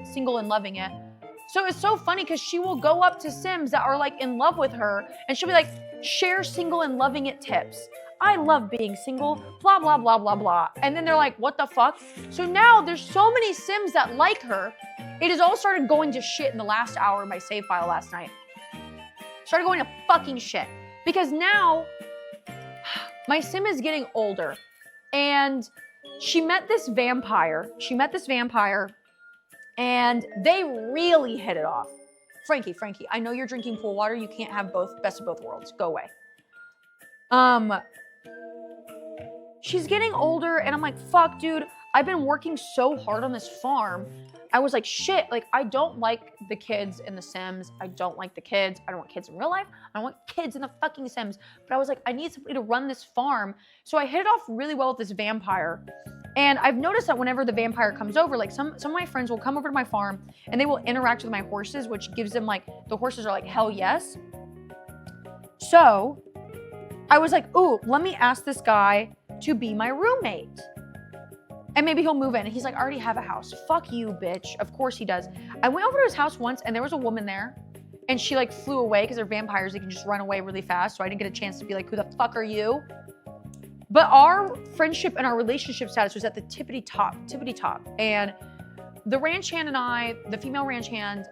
So it's so funny because she will go up to Sims that are like in love with her and she'll be like, share single and loving it tips. I love being single, blah, blah, blah, blah, blah. And then they're like, what the fuck? So now there's so many Sims that like her. It has all started going to shit in the last hour of my save file last night. Started going to fucking shit. Because now my Sim is getting older and she met this vampire. And they really hit it off. Frankie, I know you're drinking pool water. You can't have best of both worlds. Go away. She's getting older and I'm like, fuck, dude, I've been working so hard on this farm. I was like, shit, like I don't like the kids in the Sims. I don't like the kids. I don't want kids in real life. I don't want kids in the fucking Sims. But I was like, I need somebody to run this farm. So I hit it off really well with this vampire. And I've noticed that whenever the vampire comes over, like some of my friends will come over to my farm and they will interact with my horses, which gives them like, the horses are like, hell yes. So I was like, ooh, let me ask this guy to be my roommate. And maybe he'll move in. And he's like, I already have a house. Fuck you, bitch. Of course he does. I went over to his house once and there was a woman there and she like flew away because they're vampires. They can just run away really fast. So I didn't get a chance to be like, who the fuck are you? But our friendship and our relationship status was at the tippity top. And the ranch hand and I, the female ranch hand,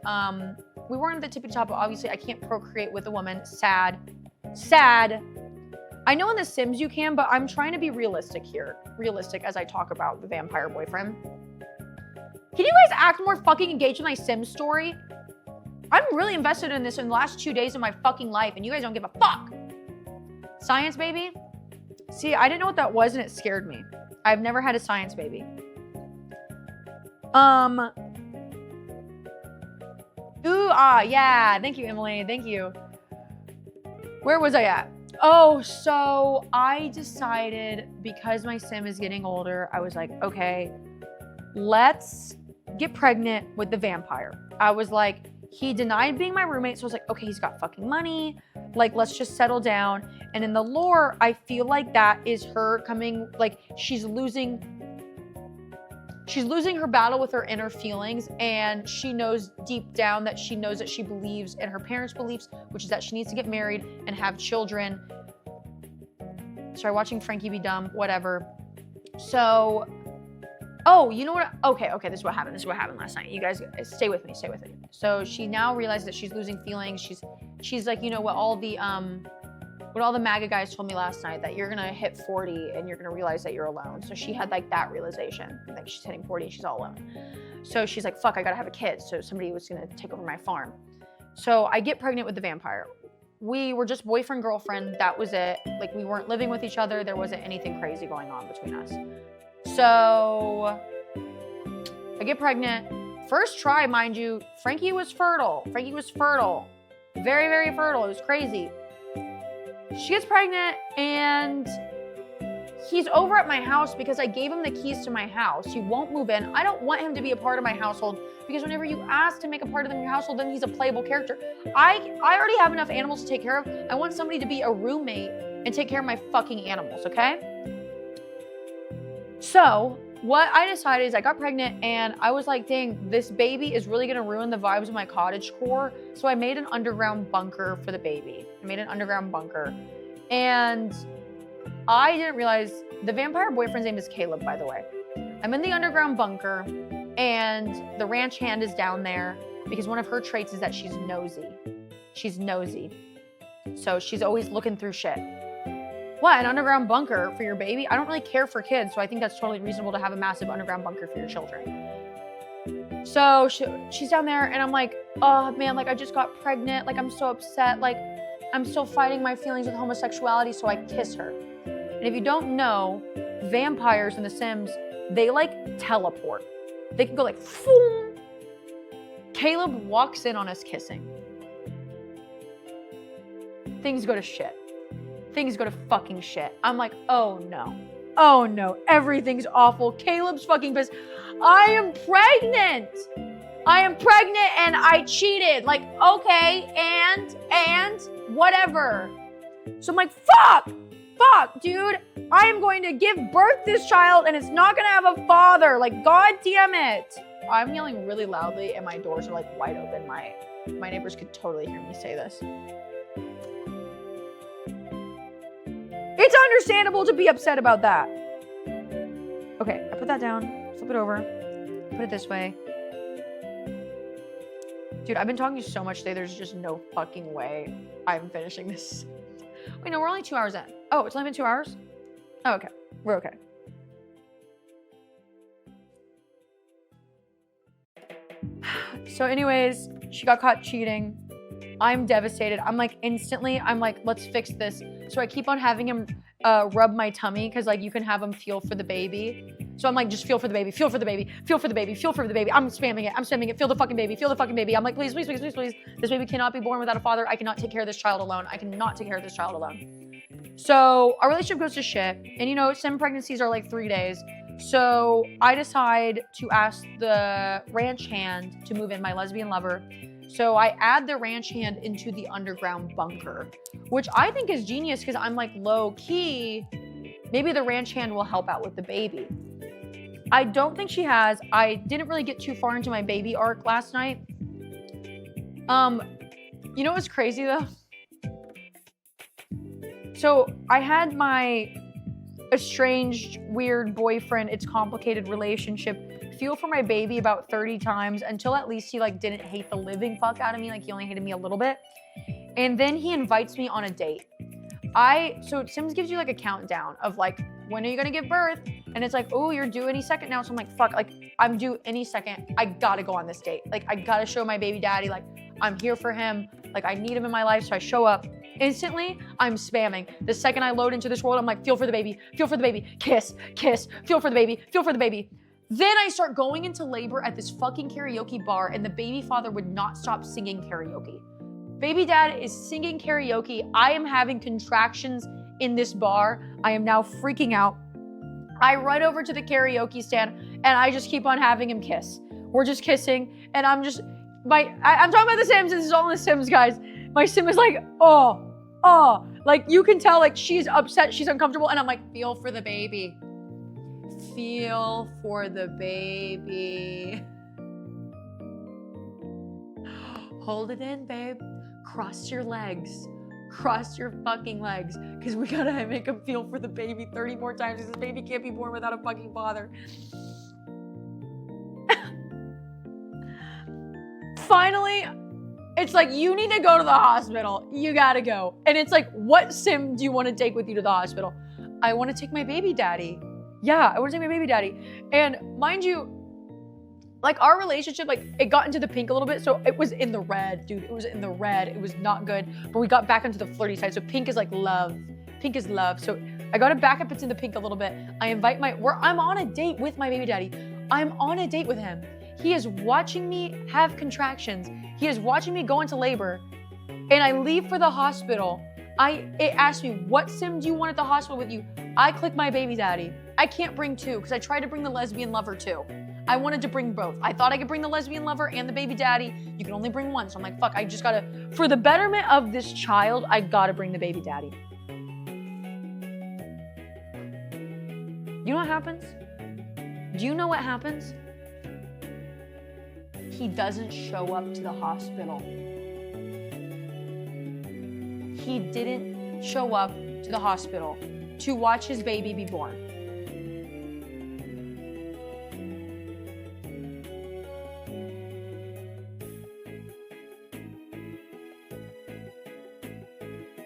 we weren't at the tippity top, but obviously I can't procreate with a woman. Sad. I know in The Sims you can, but I'm trying to be realistic here. Realistic as I talk about the vampire boyfriend. Can you guys act more fucking engaged with my Sims story? I'm really invested in this in the last 2 days of my fucking life, and you guys don't give a fuck. Science baby? See, I didn't know what that was, and it scared me. I've never had a science baby. Yeah. Thank you, Emily. Thank you. Where was I at? Oh, so I decided because my Sim is getting older, I was like, okay, let's get pregnant with the vampire. I was like, he denied being my roommate. So I was like, okay, he's got fucking money. Like, let's just settle down. And in the lore, I feel like that is her coming, like she's losing her battle with her inner feelings. And she knows deep down that she knows that she believes in her parents' beliefs, which is that she needs to get married and have children. Sorry, watching Frankie be dumb, whatever. So, oh, you know what? Okay, this is what happened. This is what happened last night. You guys, stay with me. So she now realized that she's losing feelings. She's like, you know what all the MAGA guys told me last night, that you're gonna hit 40 and you're gonna realize that you're alone. So she had like that realization, like she's hitting 40 and she's all alone. So she's like, fuck, I gotta have a kid. So somebody was gonna take over my farm. So I get pregnant with the vampire. We were just boyfriend, girlfriend. That was it. Like we weren't living with each other. There wasn't anything crazy going on between us. So I get pregnant. First try, mind you, Frankie was fertile. Very, very fertile. It was crazy. She gets pregnant and he's over at my house because I gave him the keys to my house. He won't move in. I don't want him to be a part of my household because whenever you ask to make a part of your household, then he's a playable character. I already have enough animals to take care of. I want somebody to be a roommate and take care of my fucking animals, okay? So what I decided is I got pregnant and I was like, dang, this baby is really gonna ruin the vibes of my cottage core. So I made an underground bunker for the baby. And I didn't realize the vampire boyfriend's name is Caleb, by the way. I'm in the underground bunker and the ranch hand is down there because one of her traits is that she's nosy. So she's always looking through shit. What, an underground bunker for your baby? I don't really care for kids, so I think that's totally reasonable to have a massive underground bunker for your children. So she's down there and I'm like, oh man, like I just got pregnant. Like I'm so upset. Like I'm still fighting my feelings with homosexuality, so I kiss her. And if you don't know, vampires in The Sims, they like teleport. They can go like, phoom. Caleb walks in on us kissing. Things go to shit. Things go to fucking shit. I'm like, oh no, everything's awful. Caleb's fucking pissed. I am pregnant and I cheated. Like, okay, and whatever. So I'm like, fuck, dude. I am going to give birth to this child and it's not gonna have a father. Like, god damn it. I'm yelling really loudly and my doors are like wide open, my neighbors could totally hear me say this. It's understandable to be upset about that. Okay, I put that down, flip it over, put it this way. Dude, I've been talking to you so much today, there's just no fucking way I'm finishing this. Wait, no, we're only 2 hours in. Oh, it's only been 2 hours? Oh, okay, we're okay. So anyways, she got caught cheating. I'm devastated. I'm like instantly, I'm like, let's fix this. So I keep on having him rub my tummy because like you can have him feel for the baby. So I'm like, just feel for the baby, feel for the baby, feel for the baby, feel for the baby. I'm spamming it, feel the fucking baby, feel the fucking baby. I'm like, please, please, please, please, please. This baby cannot be born without a father. I cannot take care of this child alone. I cannot take care of this child alone. So our relationship goes to shit. And you know, sim pregnancies are like 3 days. So I decide to ask the ranch hand to move in, my lesbian lover. So I add the ranch hand into the underground bunker, which I think is genius because I'm like low key, maybe the ranch hand will help out with the baby. I don't think she has. I didn't really get too far into my baby arc last night. You know what's crazy though? So I had my estranged, weird boyfriend, it's complicated relationship, feel for my baby about 30 times until at least he like didn't hate the living fuck out of me, like he only hated me a little bit. And then he invites me on a date. So Sims gives you like a countdown of like, when are you gonna give birth? And it's like, oh, you're due any second now. So I'm like, fuck, like I'm due any second. I gotta go on this date. Like I gotta show my baby daddy, like I'm here for him. Like I need him in my life, so I show up. Instantly, I'm spamming. The second I load into this world, I'm like, feel for the baby, kiss, kiss, feel for the baby, feel for the baby. Then I start going into labor at this fucking karaoke bar and the baby father would not stop singing karaoke. Baby dad is singing karaoke. I am having contractions in this bar. I am now freaking out. I run over to the karaoke stand and I just keep on having him kiss. We're just kissing and I'm talking about the Sims. This is all in the Sims, guys. My sim is like, oh, like you can tell like she's upset, she's uncomfortable. And I'm like, feel for the baby. Feel for the baby. Hold it in, babe. Cross your legs. Cross your fucking legs. Because we gotta make him feel for the baby 30 more times because this baby can't be born without a fucking father. Finally, it's like, you need to go to the hospital. You gotta go. And it's like, what sim do you want to take with you to the hospital? I want to take my baby daddy. Yeah, I want to take my baby daddy. And mind you, like our relationship, like it got into the pink a little bit. So it was in the red, dude. It was in the red. It was not good. But we got back into the flirty side. So pink is like love. Pink is love. So I got it back up into the pink a little bit. I invite I'm on a date with my baby daddy. I'm on a date with him. He is watching me have contractions. He is watching me go into labor. And I leave for the hospital. It asked me, what sim do you want at the hospital with you? I click my baby daddy. I can't bring two because I tried to bring the lesbian lover too. I wanted to bring both. I thought I could bring the lesbian lover and the baby daddy. You can only bring one. So I'm like, fuck, I just gotta, for the betterment of this child, I gotta bring the baby daddy. You know what happens? Do you know what happens? He doesn't show up to the hospital. He didn't show up to the hospital to watch his baby be born.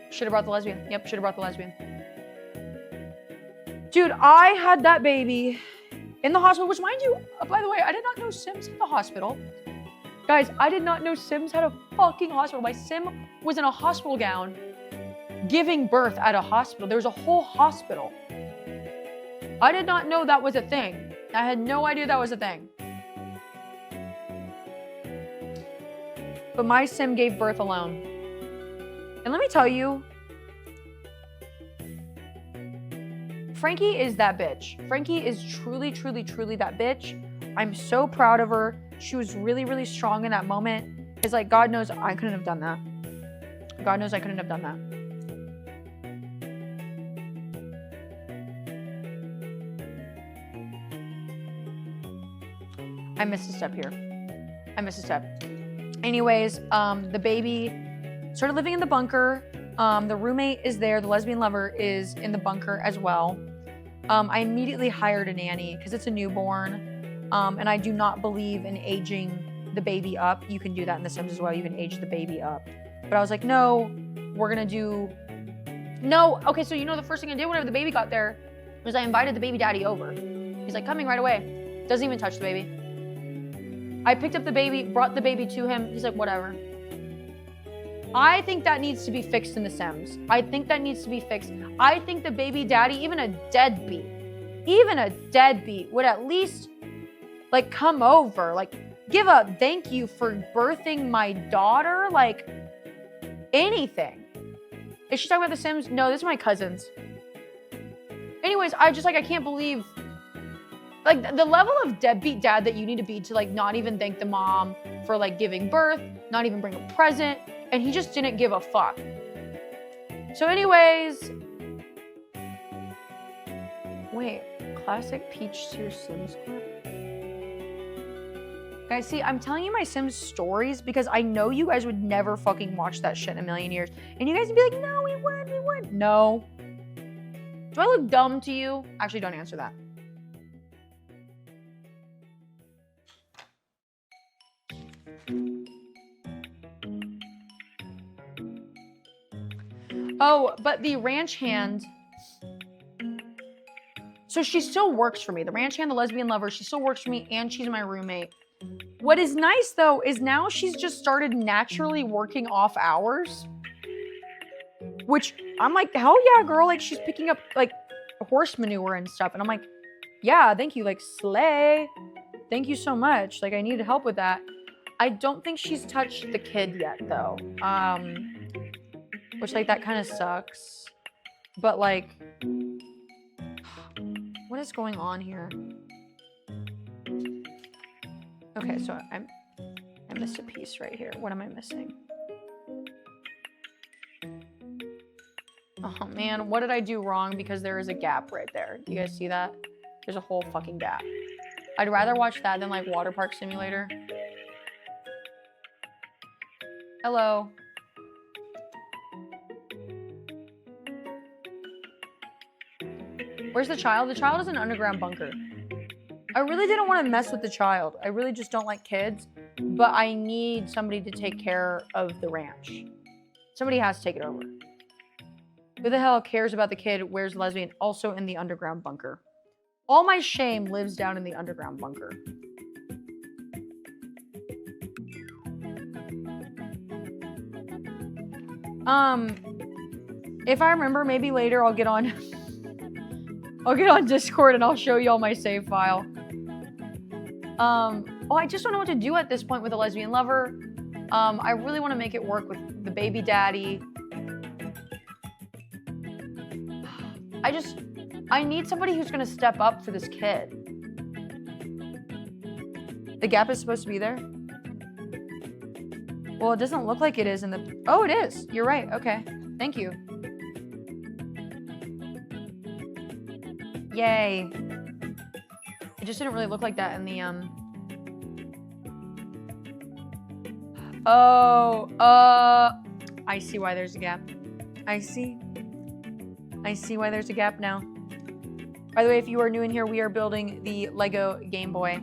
Should have brought the lesbian. Yep, should have brought the lesbian. Dude, I had that baby in the hospital, which mind you, by the way, I did not know Sims had the hospital. Guys, I did not know Sims had a fucking hospital. My Sim was in a hospital gown giving birth at a hospital. There was a whole hospital. I did not know that was a thing. I had no idea that was a thing. But my Sim gave birth alone. And let me tell you, Frankie is that bitch. Frankie is truly, truly, truly that bitch. I'm so proud of her. She was really, really strong in that moment. It's like, God knows I couldn't have done that. God knows I couldn't have done that. I missed a step here. I missed a step. Anyways, the baby started living in the bunker. The roommate is there. The lesbian lover is in the bunker as well. I immediately hired a nanny because it's a newborn. And I do not believe in aging the baby up. You can do that in The Sims as well. You can age the baby up. But I was like, no, we're gonna do, no. Okay, so you know the first thing I did whenever the baby got there was I invited the baby daddy over. He's like, coming right away. Doesn't even touch the baby. I picked up the baby, brought the baby to him. He's like, whatever. I think that needs to be fixed in The Sims. I think that needs to be fixed. I think the baby daddy, even a deadbeat would at least like come over, like give a thank you for birthing my daughter, like anything. Is she talking about The Sims? No, this is my cousins. Anyways, I can't believe like the level of deadbeat dad that you need to be to like not even thank the mom for like giving birth, not even bring a present, and he just didn't give a fuck. So anyways, wait, classic Peach to your Sims clip? Guys, see, I'm telling you my Sims stories because I know you guys would never fucking watch that shit in a million years. And you guys would be like, no, we would. No. Do I look dumb to you? Actually, don't answer that. Oh, but the ranch hand, so she still works for me. The ranch hand, the lesbian lover, she still works for me and she's my roommate. What is nice though, is now she's just started naturally working off hours, which I'm like, hell yeah, girl. Like she's picking up like horse manure and stuff. And I'm like, yeah, thank you. Like slay. Thank you so much. Like I needed help with that. I don't think she's touched the kid yet though. Which like that kind of sucks. But like, what is going on here? Okay, so I missed a piece right here. What am I missing? Oh man, what did I do wrong? Because there is a gap right there. Do you guys see that? There's a whole fucking gap. I'd rather watch that than like Water Park Simulator. Hello. Where's the child? The child is in an underground bunker. I really didn't want to mess with the child. I really just don't like kids, but I need somebody to take care of the ranch. Somebody has to take it over. Who the hell cares about the kid? Where's lesbian? Also in the underground bunker. All my shame lives down in the underground bunker. If I remember, maybe later I'll get on Discord and I'll show you all my save file. Oh, I just don't know what to do at this point with a lesbian lover. I really want to make it work with the baby daddy. I need somebody who's going to step up for this kid. The gap is supposed to be there? Well, it doesn't look like it is in the... Oh, it is. You're right. Okay. Thank you. Yay. It just didn't really look like that in the, I see why there's a gap. I see why there's a gap now. By the way, if you are new in here, we are building the Lego Game Boy.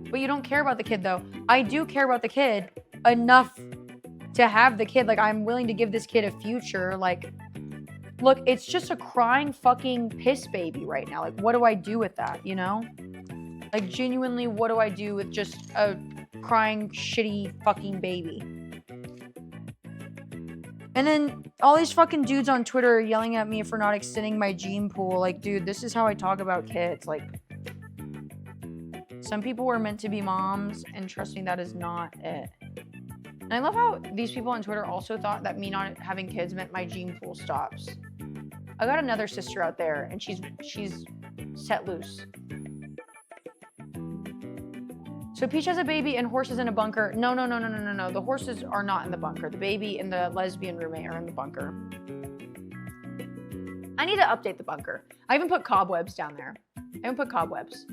But you don't care about the kid, though. I do care about the kid enough to have the kid. Like, I'm willing to give this kid a future. Like, look, it's just a crying fucking piss baby right now. Like, what do I do with that, you know? Like, genuinely, what do I do with just a crying, shitty fucking baby? And then all these fucking dudes on Twitter are yelling at me for not extending my gene pool. Like, dude, this is how I talk about kids. Like, some people were meant to be moms, and trust me, that is not it. And I love how these people on Twitter also thought that me not having kids meant my gene pool stops. I got another sister out there, and she's set loose. So Peach has a baby and horses in a bunker. No. The horses are not in the bunker. The baby and the lesbian roommate are in the bunker. I need to update the bunker. I even put cobwebs down there. I even put cobwebs.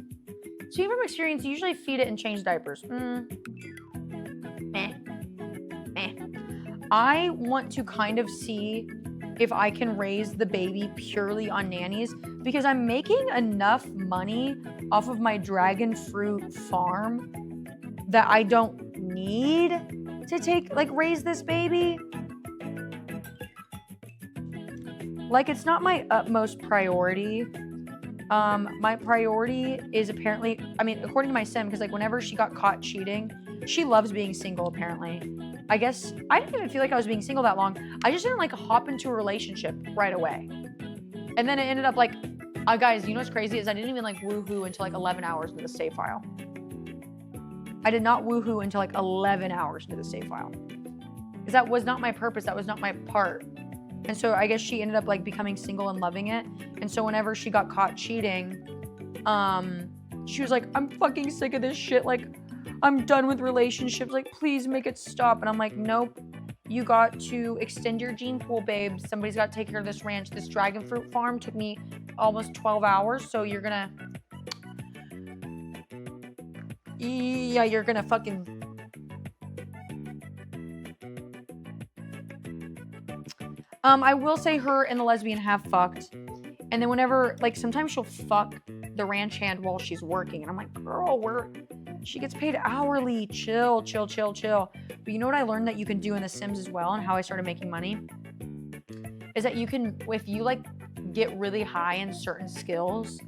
Speaking from experience, you usually feed it and change diapers. Meh. I want to kind of see if I can raise the baby purely on nannies because I'm making enough money off of my dragon fruit farm that I don't need to raise this baby. Like, it's not my utmost priority. My priority is apparently, I mean, according to my sim, because like whenever she got caught cheating, she loves being single apparently. I guess I didn't even feel like I was being single that long. I just didn't like hop into a relationship right away. And then it ended up like, guys, you know what's crazy is I didn't even like woohoo until like 11 hours into the save file. I did not woohoo until like 11 hours into the save file. Because that was not my purpose. That was not my part. And so I guess she ended up like becoming single and loving it. And so whenever she got caught cheating, she was like, I'm fucking sick of this shit. Like, I'm done with relationships. Like, please make it stop. And I'm like, nope. You got to extend your gene pool, babe. Somebody's got to take care of this ranch. This dragon fruit farm took me almost 12 hours. So you're gonna, yeah, you're gonna fucking, I will say her and the lesbian have fucked. And then whenever, like, sometimes she'll fuck the ranch hand while she's working. And I'm like, girl, she gets paid hourly. Chill, chill, chill, chill. But you know what I learned that you can do in The Sims as well and how I started making money? Is that you can, if you, like, get really high in certain skills,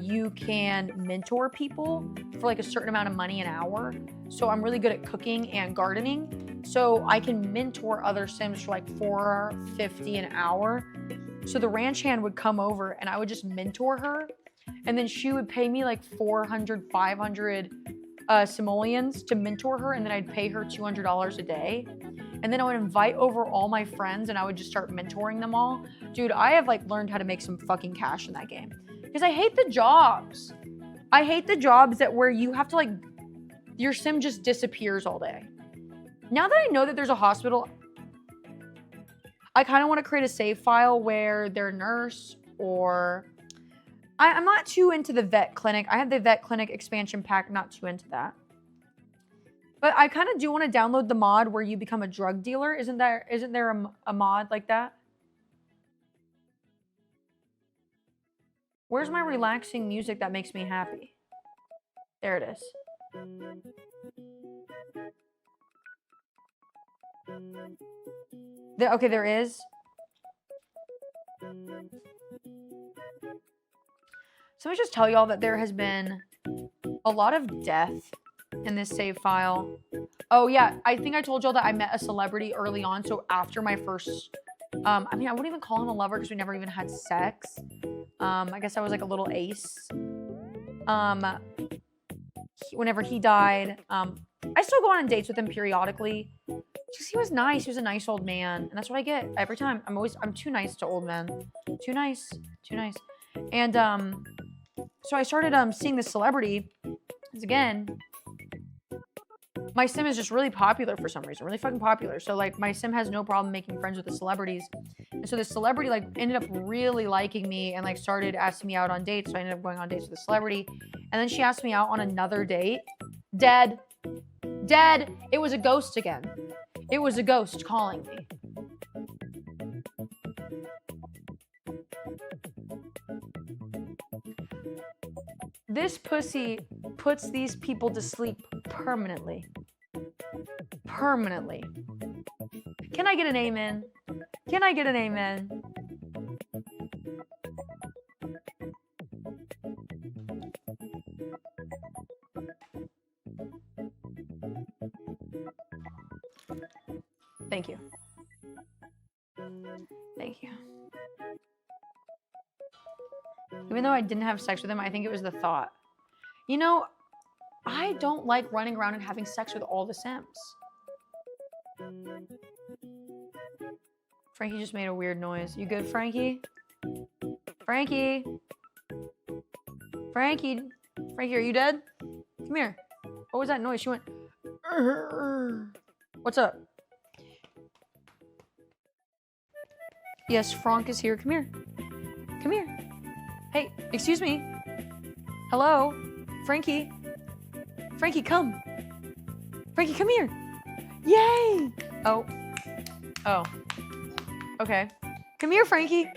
you can mentor people for, like, a certain amount of money an hour. So I'm really good at cooking and gardening. So I can mentor other Sims for, like, $4.50 an hour. So the ranch hand would come over and I would just mentor her. And then she would pay me like 400, 500 simoleons to mentor her. And then I'd pay her $200 a day. And then I would invite over all my friends and I would just start mentoring them all. Dude, I have like learned how to make some fucking cash in that game. Because I hate the jobs. I hate the jobs that where you have to like, your sim just disappears all day. Now that I know that there's a hospital, I kind of want to create a save file where they're a nurse or... I'm not too into the vet clinic. I have the vet clinic expansion pack, not too into that. But I kind of do want to download the mod where you become a drug dealer. Isn't there a mod like that? Where's my relaxing music that makes me happy? There it is. Okay, there is. So let me just tell y'all that there has been a lot of death in this save file. Oh yeah, I think I told y'all that I met a celebrity early on. So after my first, I mean, I wouldn't even call him a lover because we never even had sex. I guess I was like a little ace. Whenever he died, I still go on dates with him periodically. Just he was nice. He was a nice old man, and that's what I get every time. I'm too nice to old men. Too nice. And so I started seeing this celebrity. Because again, my sim is just really popular for some reason, really fucking popular. So like my sim has no problem making friends with the celebrities. And so the celebrity like ended up really liking me and like started asking me out on dates. So I ended up going on dates with the celebrity. And then she asked me out on another date. Dead. It was a ghost again. It was a ghost calling me. This pussy puts these people to sleep permanently. Permanently. Can I get an amen? Can I get an amen? Thank you. Thank you. Even though I didn't have sex with him, I think it was the thought. You know, I don't like running around and having sex with all the Sims. Frankie just made a weird noise. You good, Frankie? Frankie? Frankie, are you dead? Come here. What was that noise? She went... What's up? Yes, Frank is here. Come here. Come here. Hey, excuse me. Hello? Frankie. Frankie, come. Frankie, come here. Yay! Oh. Oh. Okay. Come here, Frankie.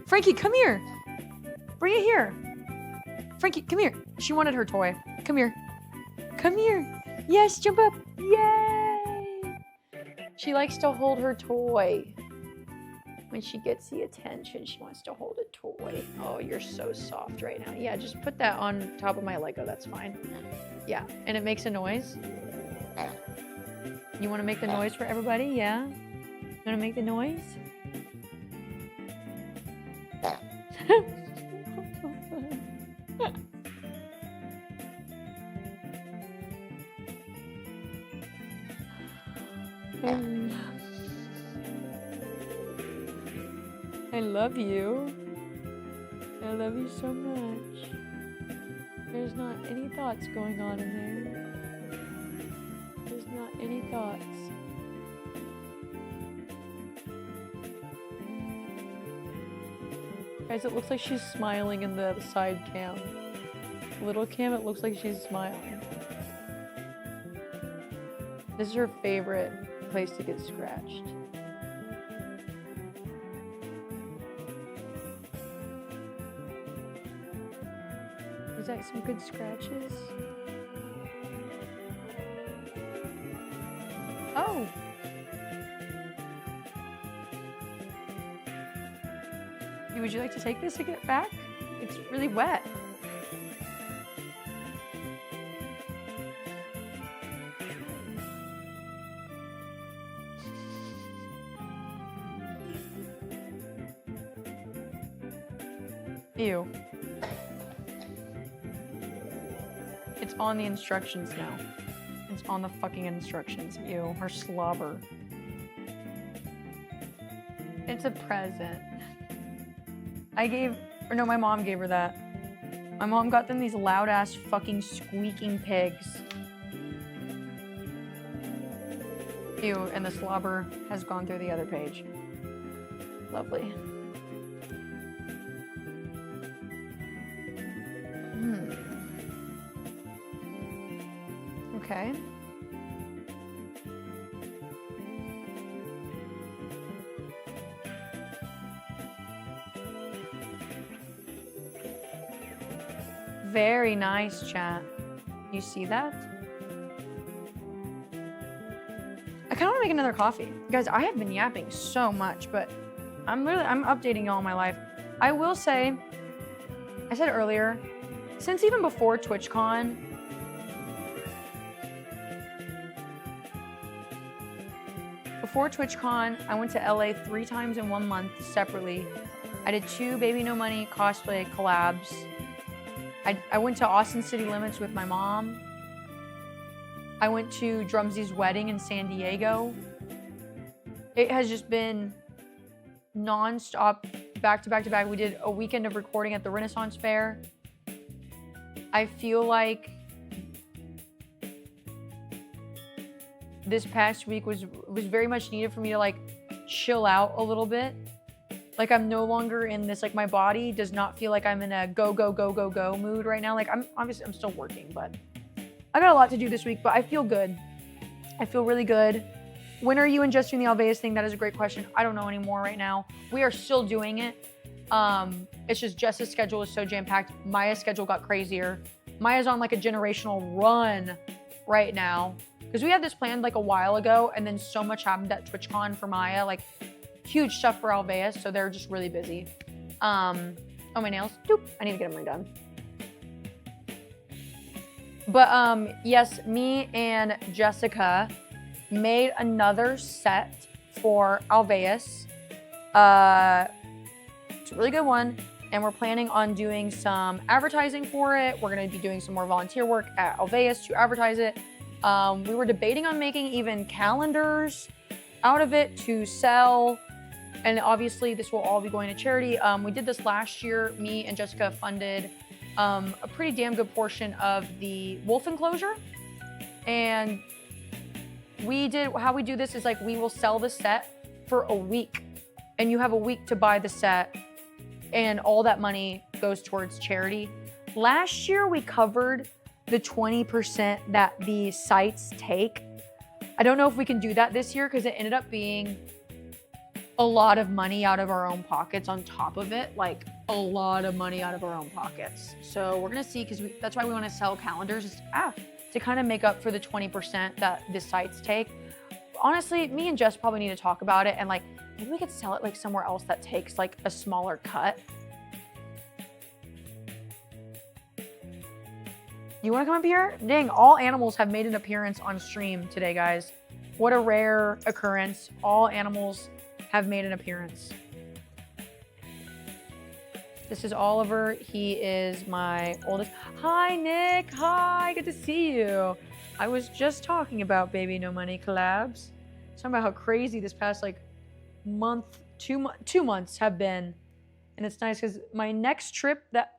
Frankie, come here. Bring it here. Frankie, come here. She wanted her toy. Come here. Come here. Yes, jump up. Yay! She likes to hold her toy. When she gets the attention, she wants to hold a toy. Oh, you're so soft right now. Yeah, just put that on top of my Lego. That's fine. Yeah, and it makes a noise. You want to make the noise for everybody? Yeah? You want to make the noise? I love you. I love you so much. There's not any thoughts going on in there. There's not any thoughts. Guys, it looks like she's smiling in the side cam. Little cam, it looks like she's smiling. This is her favorite place to get scratched. Is that some good scratches? Oh! Would you like to take this to get it back? It's really wet. Ew. It's on the instructions now. It's on the fucking instructions. Ew, her slobber. It's a present. My mom gave her that. My mom got them these loud ass fucking squeaking pigs. Ew, and the slobber has gone through the other page. Lovely. Okay. Very nice, chat. You see that? I kind of want to make another coffee. Guys, I have been yapping so much, but I'm updating y'all my life. I will say, I said earlier, since even before TwitchCon, I went to LA 3 times in 1 month separately. I did 2 Baby No Money cosplay collabs. I went to Austin City Limits with my mom. I went to Drumsy's wedding in San Diego. It has just been non-stop, back to back to back. We did a weekend of recording at the Renaissance Fair. I feel like this past week was very much needed for me to like chill out a little bit. Like I'm no longer in this, like my body does not feel like I'm in a go, go, go, go, go mood right now. Like I'm still working, but I got a lot to do this week, but I feel good. I feel really good. When are you ingesting the Alveus thing? That is a great question. I don't know anymore right now. We are still doing it. It's just Jess's schedule is so jam-packed. Maya's schedule got crazier. Maya's on like a generational run right now. Because we had this planned like a while ago, and then so much happened at TwitchCon for Maya. Like, huge stuff for Alveus, so they're just really busy. Oh, my nails. Doop. I need to get them redone. But yes, me and Jessica made another set for Alveus. It's a really good one, and we're planning on doing some advertising for it. We're going to be doing some more volunteer work at Alveus to advertise it. We were debating on making even calendars out of it to sell. And obviously this will all be going to charity. We did this last year. Me and Jessica funded a pretty damn good portion of the wolf enclosure. And how we do this is like we will sell the set for a week. And you have a week to buy the set. and all that money goes towards charity. Last year, we covered the 20% that the sites take. I don't know if we can do that this year because it ended up being a lot of money out of our own pockets on top of it, like a lot of money out of our own pockets. So we're gonna see, because that's why we want to sell calendars, to kind of make up for the 20% that the sites take. Honestly, me and Jess probably need to talk about it, and like maybe we could sell it like somewhere else that takes like a smaller cut. You want to come up here? Dang, all animals have made an appearance on stream today, guys. What a rare occurrence. All animals have made an appearance. This is Oliver. He is my oldest. Hi, Nick. Hi, good to see you. I was just talking about Baby No Money collabs. Talking about how crazy this past like month, 2 months have been. And it's nice because my next trip that...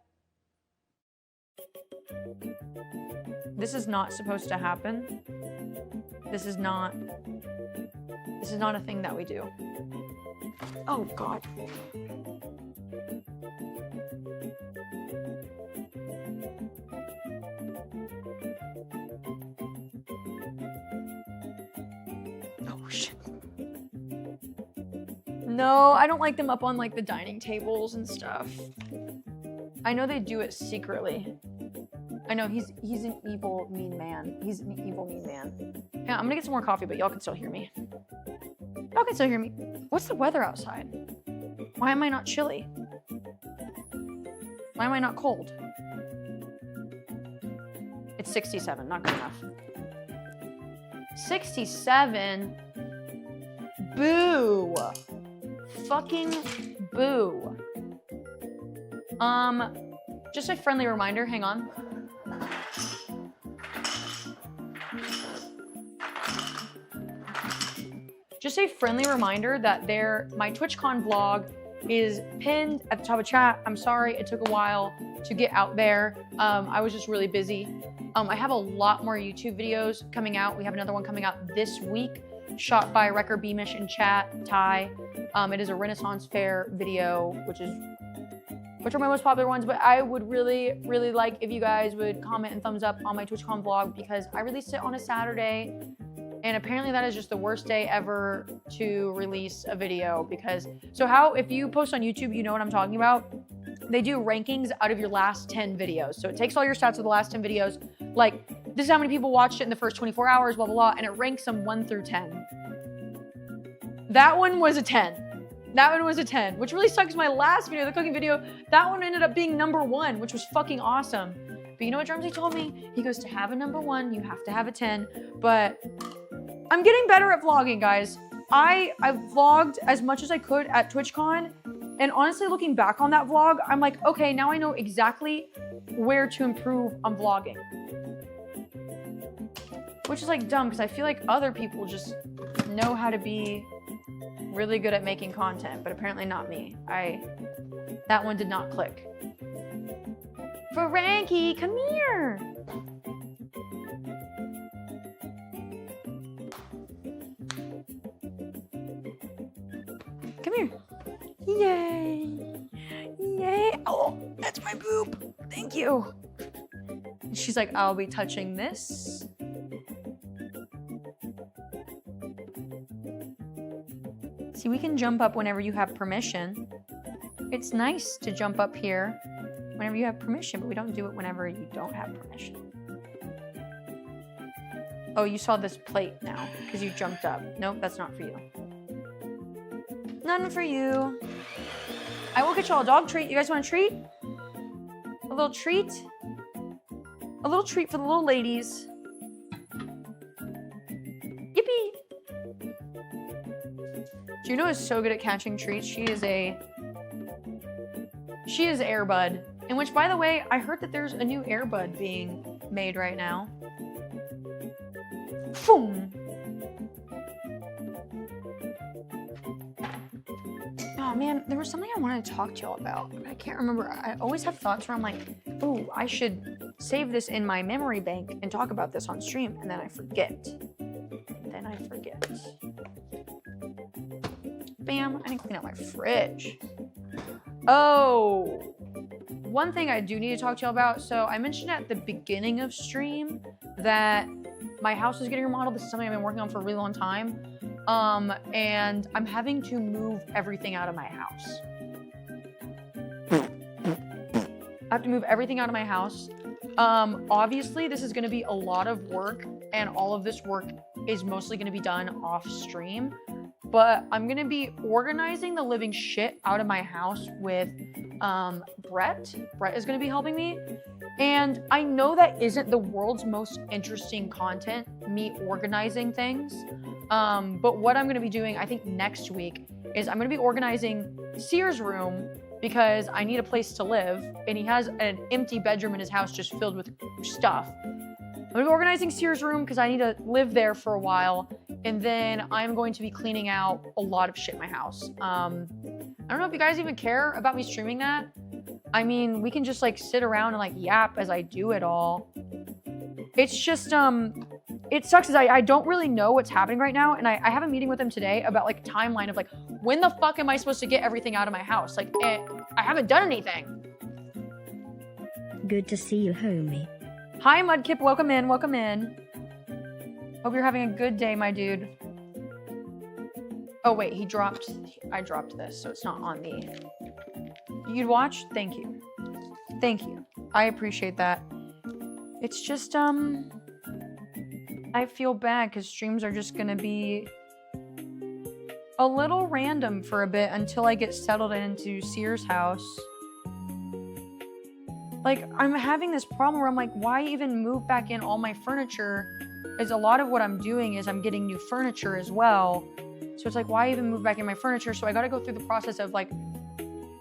This is not supposed to happen. This is not a thing that we do. Oh God. Oh shit. No, I don't like them up on like the dining tables and stuff. I know they do it secretly. I know he's an evil, mean man. He's an evil, mean man. Yeah, I'm gonna get some more coffee, but y'all can still hear me. Y'all can still hear me. What's the weather outside? Why am I not chilly? Why am I not cold? It's 67, not good enough. 67? Boo. Fucking boo. Just a friendly reminder, hang on. Just a friendly reminder that my TwitchCon vlog is pinned at the top of chat. I'm sorry it took a while to get out there. I was just really busy. I have a lot more YouTube videos coming out. We have another one coming out this week, shot by Wrecker Beamish in chat, Ty. It is a Renaissance Fair video, which are my most popular ones, but I would really, really like if you guys would comment and thumbs up on my TwitchCon vlog, because I released it on a Saturday. And apparently that is just the worst day ever to release a video, because, if you post on YouTube, you know what I'm talking about. They do rankings out of your last 10 videos. So it takes all your stats of the last 10 videos. Like, this is how many people watched it in the first 24 hours, blah, blah, blah. And it ranks them 1 through 10. That one was a 10. That one was a 10, which really sucks. My last video, the cooking video, that one ended up being number 1, which was fucking awesome. But you know what Drumsy told me? He goes, to have a number 1, you have to have a 10. But I'm getting better at vlogging, guys. I vlogged as much as I could at TwitchCon, and honestly, looking back on that vlog, I'm like, okay, now I know exactly where to improve on vlogging. Which is like dumb, because I feel like other people just know how to be really good at making content, but apparently not me. That one did not click. Frankie, come here. Come here. Yay. Yay. Oh, that's my boob. Thank you. She's like, I'll be touching this. See, we can jump up whenever you have permission. It's nice to jump up here whenever you have permission, but we don't do it whenever you don't have permission. Oh, you saw this plate now because you jumped up. Nope, that's not for you. None for you. I will get y'all a dog treat. You guys want a treat? A little treat? A little treat for the little ladies. Yippee! Juno is so good at catching treats. She is Air Bud. In which, by the way, I heard that there's a new Air Bud being made right now. Boom! Oh man, there was something I wanted to talk to y'all about, but I can't remember. I always have thoughts where I'm like, oh, I should save this in my memory bank and talk about this on stream, and then I forget. Bam, I didn't clean out my fridge. Oh, one thing I do need to talk to y'all about. So I mentioned at the beginning of stream that my house is getting remodeled. This is something I've been working on for a really long time. And I'm having to move everything out of my house. I have to move everything out of my house. Obviously, this is going to be a lot of work, and all of this work is mostly going to be done off stream. But I'm going to be organizing the living shit out of my house with Brett. Brett is going to be helping me. And I know that isn't the world's most interesting content, me organizing things. But what I'm going to be doing, I think next week, is I'm going to be organizing Sear's room because I need a place to live, and he has an empty bedroom in his house just filled with stuff. I'm gonna be organizing Sear's room because I need to live there for a while, and then I'm going to be cleaning out a lot of shit in my house. I don't know if you guys even care about me streaming that. I mean, we can just like sit around and like yap as I do it all. It's just, it sucks because I don't really know what's happening right now, and I have a meeting with him today about like timeline of like, when the fuck am I supposed to get everything out of my house? Like, I haven't done anything. Good to see you, homie. Hi, Mudkip. Welcome in. Welcome in. Hope you're having a good day, my dude. Oh, wait. I dropped this, so it's not on the... You'd watch? Thank you. Thank you. I appreciate that. It's just, I feel bad because streams are just going to be a little random for a bit until I get settled into Sear's house. Like, I'm having this problem where I'm like, why even move back in all my furniture? Is a lot of what I'm doing is I'm getting new furniture as well. So it's like, why even move back in my furniture? So I got to go through the process of like,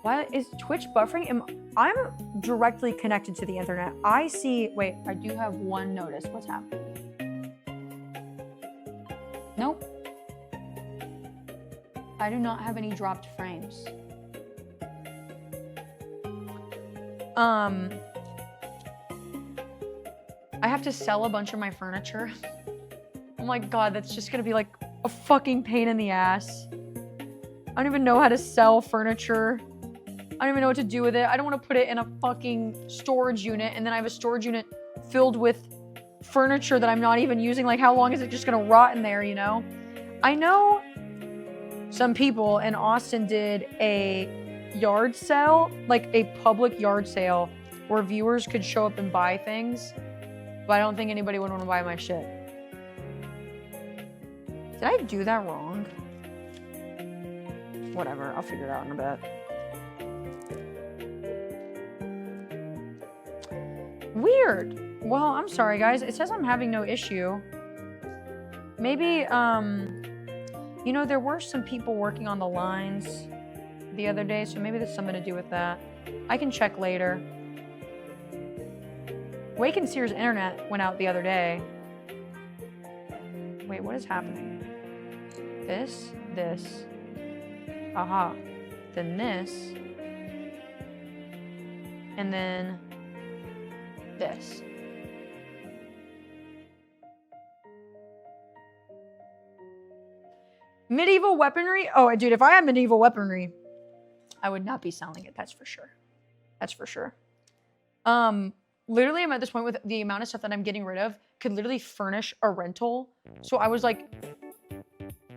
why is Twitch buffering? I'm directly connected to the internet. I see, wait, I do have one notice. What's happening? Nope. I do not have any dropped frames. I have to sell a bunch of my furniture. Oh my god, that's just gonna be like a fucking pain in the ass. I don't even know how to sell furniture. I don't even know what to do with it. I don't want to put it in a fucking storage unit, and then I have a storage unit filled with furniture that I'm not even using. Like, how long is it just gonna rot in there, you know? I know some people in Austin did a yard sale, like a public yard sale, where viewers could show up and buy things, but I don't think anybody would want to buy my shit. Did I do that wrong? Whatever, I'll figure it out in a bit. Weird. Well, I'm sorry, guys. It says I'm having no issue. Maybe, you know, there were some people working on the lines the other day, so maybe there's something to do with that. I can check later. Wake and Sear's internet went out the other day. Wait, what is happening? This, aha, then this, and then this. Medieval weaponry? Oh, dude, if I had medieval weaponry, I would not be selling it, that's for sure. That's for sure. Literally, I'm at this point with the amount of stuff that I'm getting rid of, could literally furnish a rental. So I was like,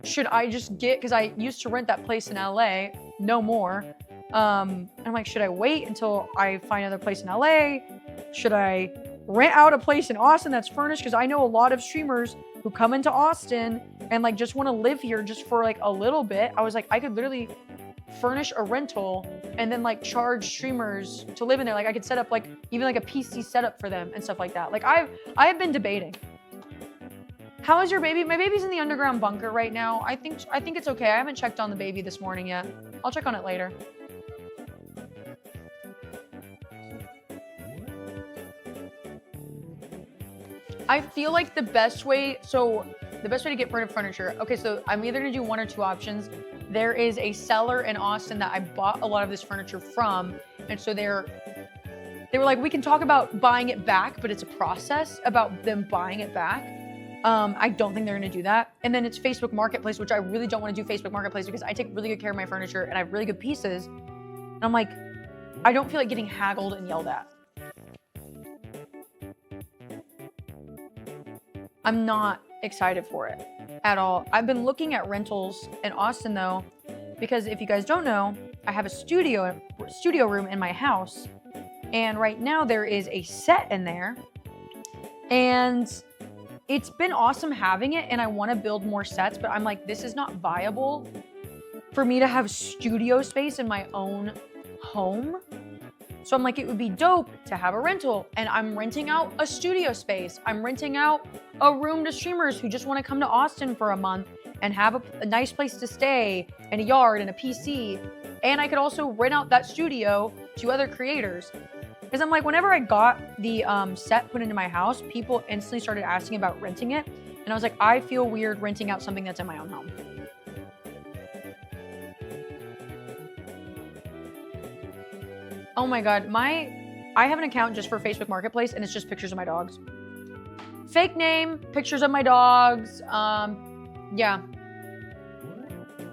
should I just get, because I used to rent that place in LA, no more. I'm like, should I wait until I find another place in LA? Should I rent out a place in Austin that's furnished? Because I know a lot of streamers who come into Austin and like just want to live here just for like a little bit. I was like, I could literally furnish a rental and then like charge streamers to live in there. Like I could set up like even like a PC setup for them and stuff like that. Like I have been debating. How is your baby? My baby's in the underground bunker right now. I think it's okay. I haven't checked on the baby this morning yet. I'll check on it later. I feel like the best way to get rid of furniture. Okay, so I'm either gonna do one or two options. There is a seller in Austin that I bought a lot of this furniture from, and so they were like, we can talk about buying it back, but it's a process about them buying it back. I don't think they're gonna do that. And then it's Facebook Marketplace, which I really don't want to do Facebook Marketplace because I take really good care of my furniture and I have really good pieces. And I'm like, I don't feel like getting haggled and yelled at. I'm not excited for it at all. I've been looking at rentals in Austin though, because if you guys don't know, I have a studio room in my house, and right now there is a set in there, and it's been awesome having it, and I want to build more sets, but I'm like, this is not viable for me to have studio space in my own home. So I'm like, it would be dope to have a rental, and I'm renting out a studio space. I'm renting out a room to streamers who just want to come to Austin for a month and have a nice place to stay and a yard and a PC. And I could also rent out that studio to other creators. Because I'm like, whenever I got the set put into my house, people instantly started asking about renting it. And I was like, I feel weird renting out something that's in my own home. Oh my God, I have an account just for Facebook Marketplace, and it's just pictures of my dogs. Fake name, pictures of my dogs. Yeah.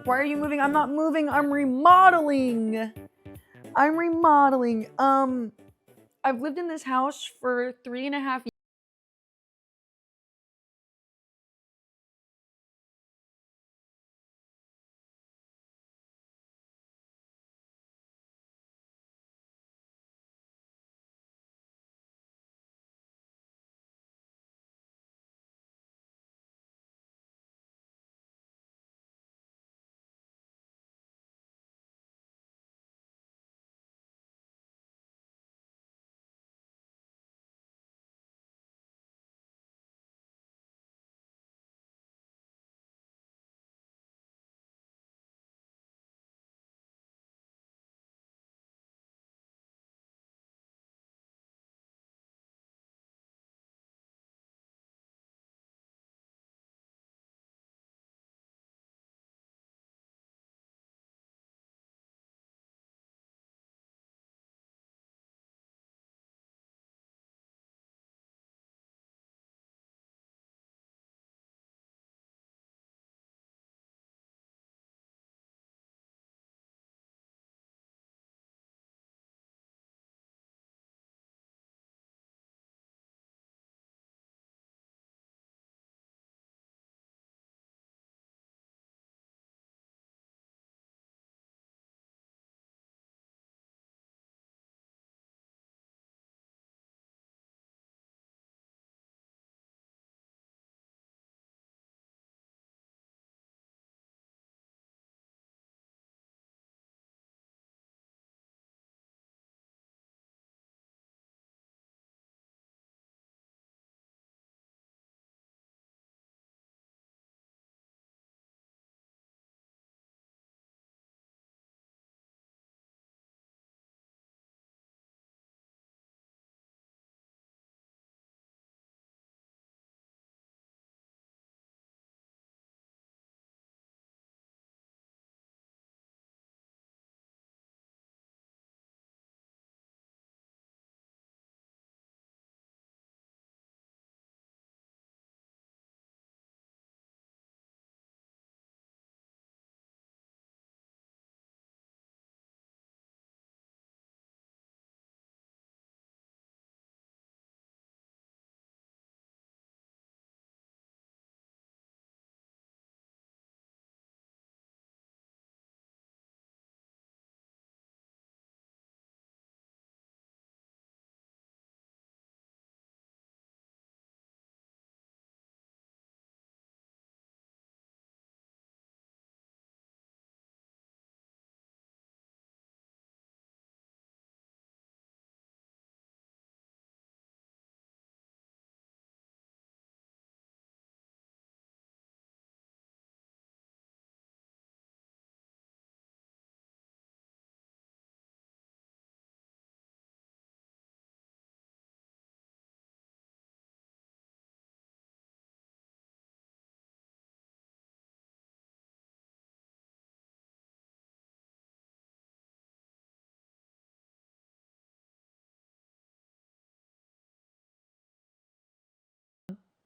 Why are you moving? I'm not moving, I'm remodeling. I'm remodeling. I've lived in this house for 3.5 years.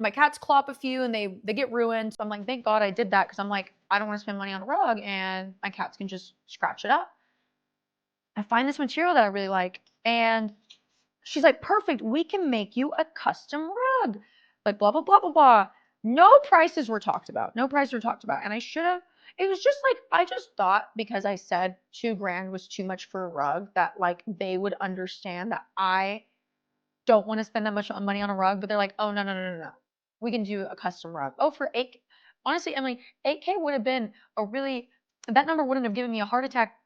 My cats clop a few and they get ruined. So I'm like, thank God I did that, because I'm like, I don't want to spend money on a rug and my cats can just scratch it up. I find this material that I really like. And she's like, perfect, we can make you a custom rug. Like, blah, blah, blah, blah, blah. No prices were talked about. No prices were talked about. And I should have, it was just like, I just thought because I said $2,000 was too much for a rug that like they would understand that I don't want to spend that much money on a rug. But they're like, oh, no, no, no, no, no. We can do a custom rug. Oh, for 8K. Honestly, Emily, 8K would have been a really, that number wouldn't have given me a heart attack.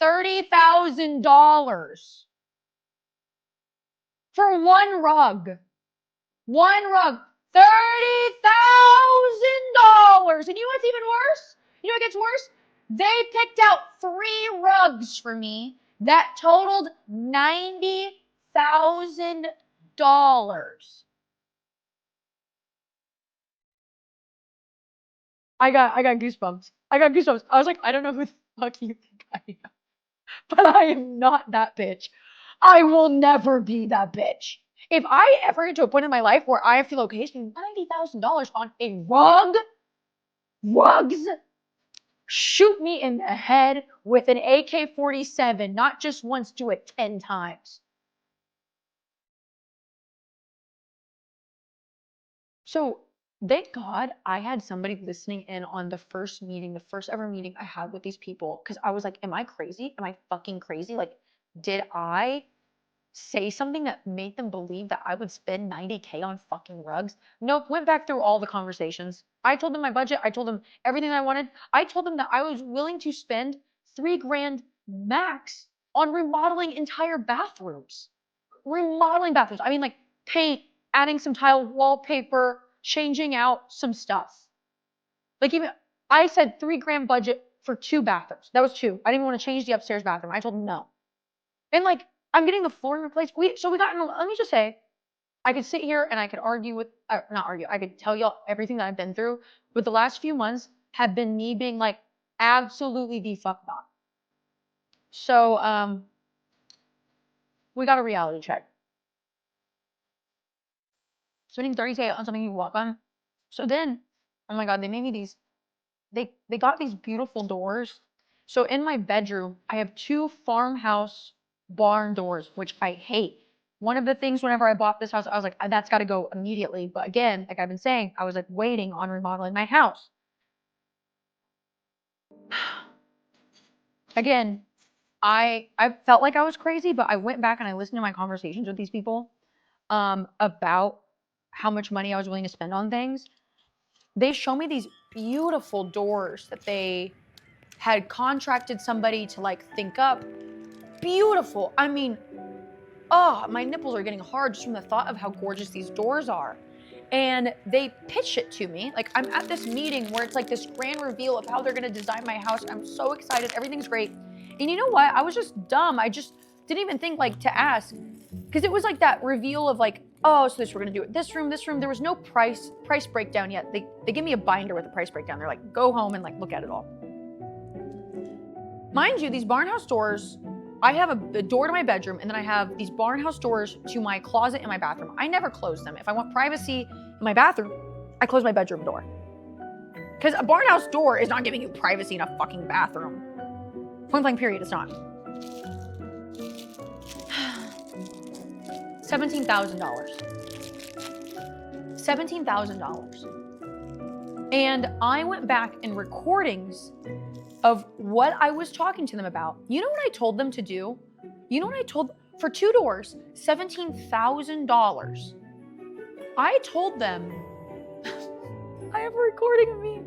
$30,000 for one rug. One rug. $30,000. And you know what's even worse? You know what gets worse? They picked out 3 rugs for me that totaled $90,000. I got goosebumps. I got goosebumps. I was like, I don't know who the fuck you think I am. But I am not that bitch. I will never be that bitch. If I ever get to a point in my life where I have to location $90,000 on a rug, rugs, shoot me in the head with an AK-47, not just once, do it 10 times. So thank God I had somebody listening in on the first meeting, the first ever meeting I had with these people. Cause I was like, am I crazy? Am I fucking crazy? Like, did I say something that made them believe that I would spend 90K on fucking rugs? Nope, went back through all the conversations. I told them my budget. I told them everything I wanted. I told them that I was willing to spend $3,000 max on remodeling entire bathrooms. Remodeling bathrooms. I mean, like paint, adding some tile wallpaper, changing out some stuff. Like even, I said $3,000 budget for 2 bathrooms. That was 2. I didn't even want to change the upstairs bathroom. I told them no. And like, I'm getting the flooring replaced. So we got, let me just say, I could sit here and I could argue with, not argue, I could tell y'all everything that I've been through, but the last few months have been me being like, absolutely the fuck not. So, we got a reality check. Spending 30K on something you walk on. So then, oh my God, they made me these, they got these beautiful doors. So in my bedroom, I have 2 farmhouse barn doors, which I hate. One of the things whenever I bought this house, I was like, that's got to go immediately. But again, like I've been saying, I was like waiting on remodeling my house. Again, I felt like I was crazy, but I went back and I listened to my conversations with these people about how much money I was willing to spend on things. They show me these beautiful doors that they had contracted somebody to like think up. Beautiful. I mean, oh, my nipples are getting hard just from the thought of how gorgeous these doors are. And they pitch it to me. Like I'm at this meeting where it's like this grand reveal of how they're gonna design my house. I'm so excited, everything's great. And you know what? I was just dumb. I just didn't even think like to ask. Because it was like that reveal of like, oh, so this we're gonna do it. This room. There was no price breakdown yet. They give me a binder with a price breakdown. They're like, go home and like look at it all. Mind you, these barnhouse doors, I have a door to my bedroom, and then I have these barnhouse doors to my closet and my bathroom. I never close them. If I want privacy in my bathroom, I close my bedroom door. Because a barnhouse door is not giving you privacy in a fucking bathroom. Point blank period, it's not. $17,000. $17,000. And I went back in recordings of what I was talking to them about. You know what I told them to do? You know what I told, for 2 doors, $17,000. I told them, I have a recording of me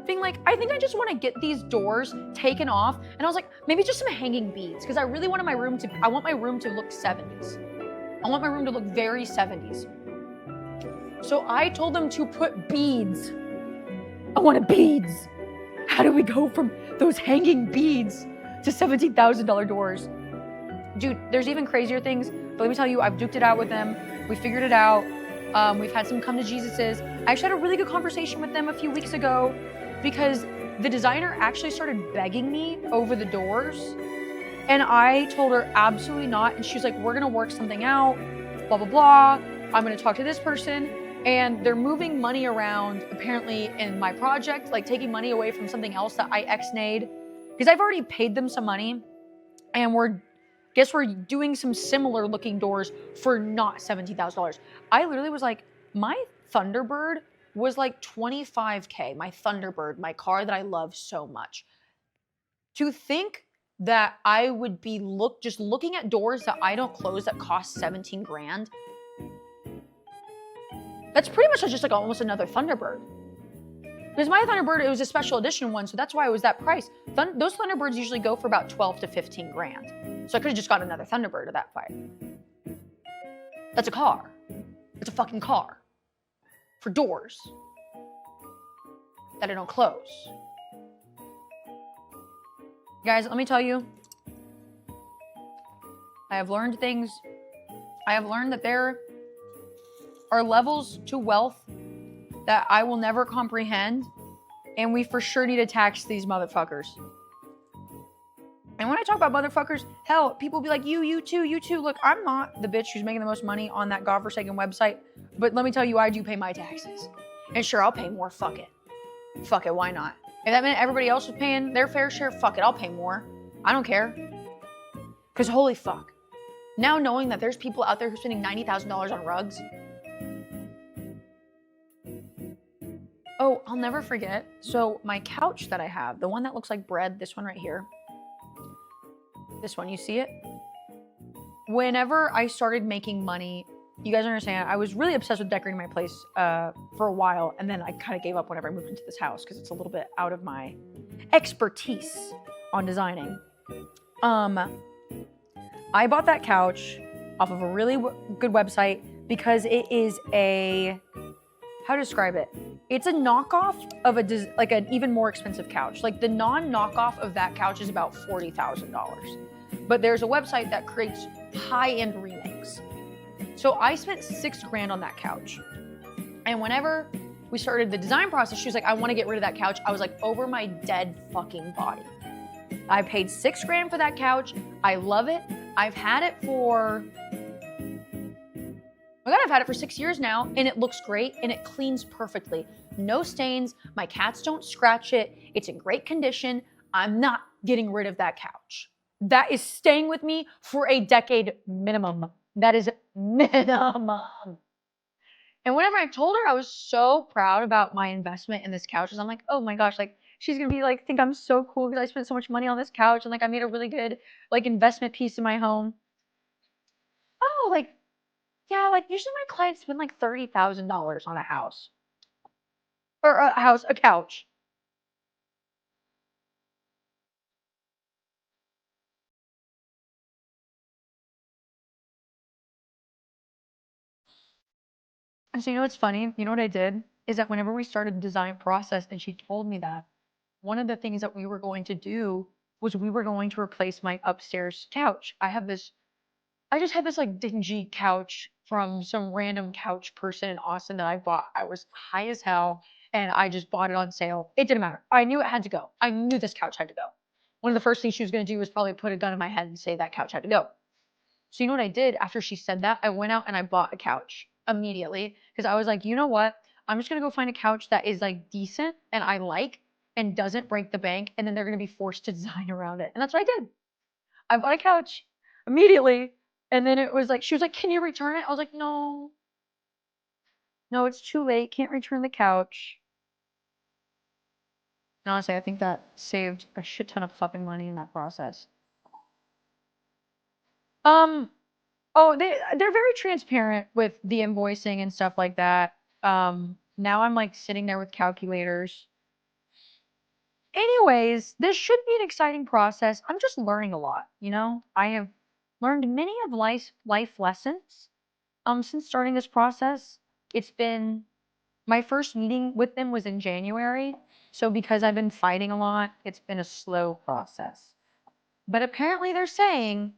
being like, I think I just want to get these doors taken off. And I was like, maybe just some hanging beads, because I really wanted my room to, I want my room to look 70s. I want my room to look very 70s. So I told them to put beads. I wanted beads. How do we go from those hanging beads to $17,000 doors? Dude, there's even crazier things, but let me tell you, I've duked it out with them. We figured it out. We've had some come to Jesus's. I actually had a really good conversation with them a few weeks ago because the designer actually started begging me over the doors. And I told her absolutely not. And she was like, we're gonna work something out, blah, blah, blah. I'm gonna talk to this person. And they're moving money around apparently in my project, like taking money away from something else that I ex-nayed. Because I've already paid them some money And we're doing some similar looking doors for not $17,000. I literally was like, my Thunderbird was like $25K. My Thunderbird, my car that I love so much. To think that I would be just looking at doors that I don't close that cost 17 grand. That's pretty much just like almost another Thunderbird. Because my Thunderbird, it was a special edition one, so that's why it was that price. Those Thunderbirds usually go for about 12 to 15 grand. So I could have just got another Thunderbird at that price. That's a car. It's a fucking car. For doors that I don't close. Guys, let me tell you, I have learned things. I have learned that there are levels to wealth that I will never comprehend, and we for sure need to tax these motherfuckers. And when I talk about motherfuckers, hell, people be like, you too. Look, I'm not the bitch who's making the most money on that godforsaken website, but let me tell you, I do pay my taxes. And sure, I'll pay more, fuck it. Fuck it, why not? If that meant everybody else was paying their fair share, fuck it, I'll pay more. I don't care. Because holy fuck. Now knowing that there's people out there who are spending $90,000 on rugs. Oh, I'll never forget. So my couch that I have, the one that looks like bread, this one right here. This one, you see it? Whenever I started making money, you guys understand, I was really obsessed with decorating my place for a while, and then I kind of gave up whenever I moved into this house because it's a little bit out of my expertise on designing. I bought that couch off of a really good website because it is how to describe it? It's a knockoff of like an even more expensive couch. Like the non-knockoff of that couch is about $40,000. But there's a website that creates high-end remakes. So I spent $6 grand on that couch. And whenever we started the design process, she was like, I want to get rid of that couch. I was like, over my dead fucking body. I paid $6 grand for that couch. I love it. I've had it for 6 years now, and it looks great, and it cleans perfectly. No stains. My cats don't scratch it. It's in great condition. I'm not getting rid of that couch. That is staying with me for a decade minimum. That is minimum. And whenever I told her I was so proud about my investment in this couch, I'm like, oh my gosh, like she's gonna be like, think I'm so cool because I spent so much money on this couch, and like I made a really good like investment piece in my home. Oh, like, yeah, like usually my clients spend like $30,000 on a house. Or a couch. And so you know what's funny? You know what I did? Is that whenever we started the design process and she told me that, one of the things that we were going to do was we were going to replace my upstairs couch. I just had this like dingy couch from some random couch person in Austin that I bought. I was high as hell and I just bought it on sale. It didn't matter. I knew it had to go. I knew this couch had to go. One of the first things she was going to do was probably put a gun in my head and say that couch had to go. So you know what I did after she said that? I went out and I bought a couch immediately because I was like, you know what? I'm just going to go find a couch that is like decent and I like and doesn't break the bank, and then they're going to be forced to design around it. And that's what I did. I bought a couch immediately. And then it was like, she was like, can you return it? I was like, no, it's too late. Can't return the couch. And honestly, I think that saved a shit ton of fucking money in that process. Oh, they're very transparent with the invoicing and stuff like that. Now I'm like sitting there with calculators. Anyways, this should be an exciting process. I'm just learning a lot, you know? I have learned many of life lessons since starting this process. It's been my first meeting with them was in January. So because I've been fighting a lot, it's been a slow process. But apparently they're saying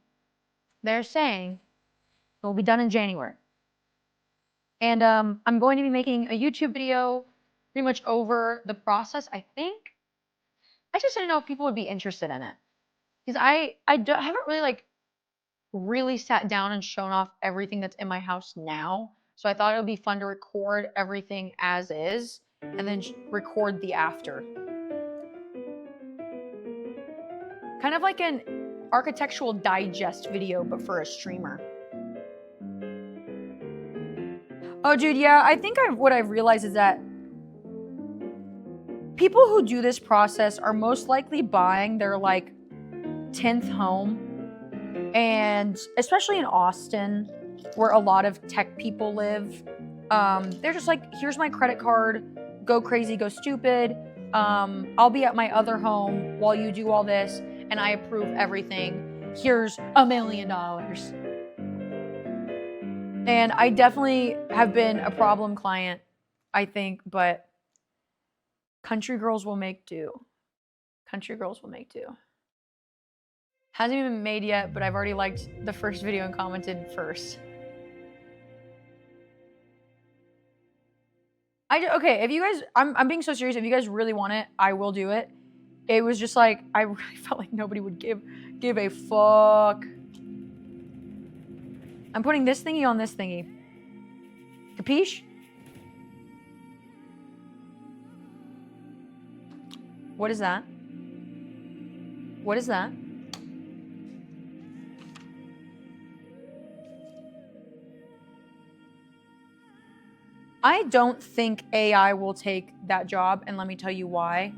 it'll be done in January. And I'm going to be making a YouTube video pretty much over the process, I think. I just didn't know if people would be interested in it. Because I haven't really like really sat down and shown off everything that's in my house now. So I thought it would be fun to record everything as is and then record the after. Kind of like architectural digest video, but for a streamer. Oh, dude, yeah, I think what I've realized is that people who do this process are most likely buying their like 10th home. And especially in Austin, where a lot of tech people live, they're just like, here's my credit card, go crazy, go stupid. I'll be at my other home while you do all this, and I approve everything. Here's $1 million. And I definitely have been a problem client, I think, but country girls will make do. Country girls will make do. Hasn't even been made yet, but I've already liked the first video and commented first. Okay, if you guys, I'm being so serious. If you guys really want it, I will do it. It was just like, I really felt like nobody would give a fuck. I'm putting this thingy on this thingy. Capiche? What is that? What is that? I don't think AI will take that job, and let me tell you why.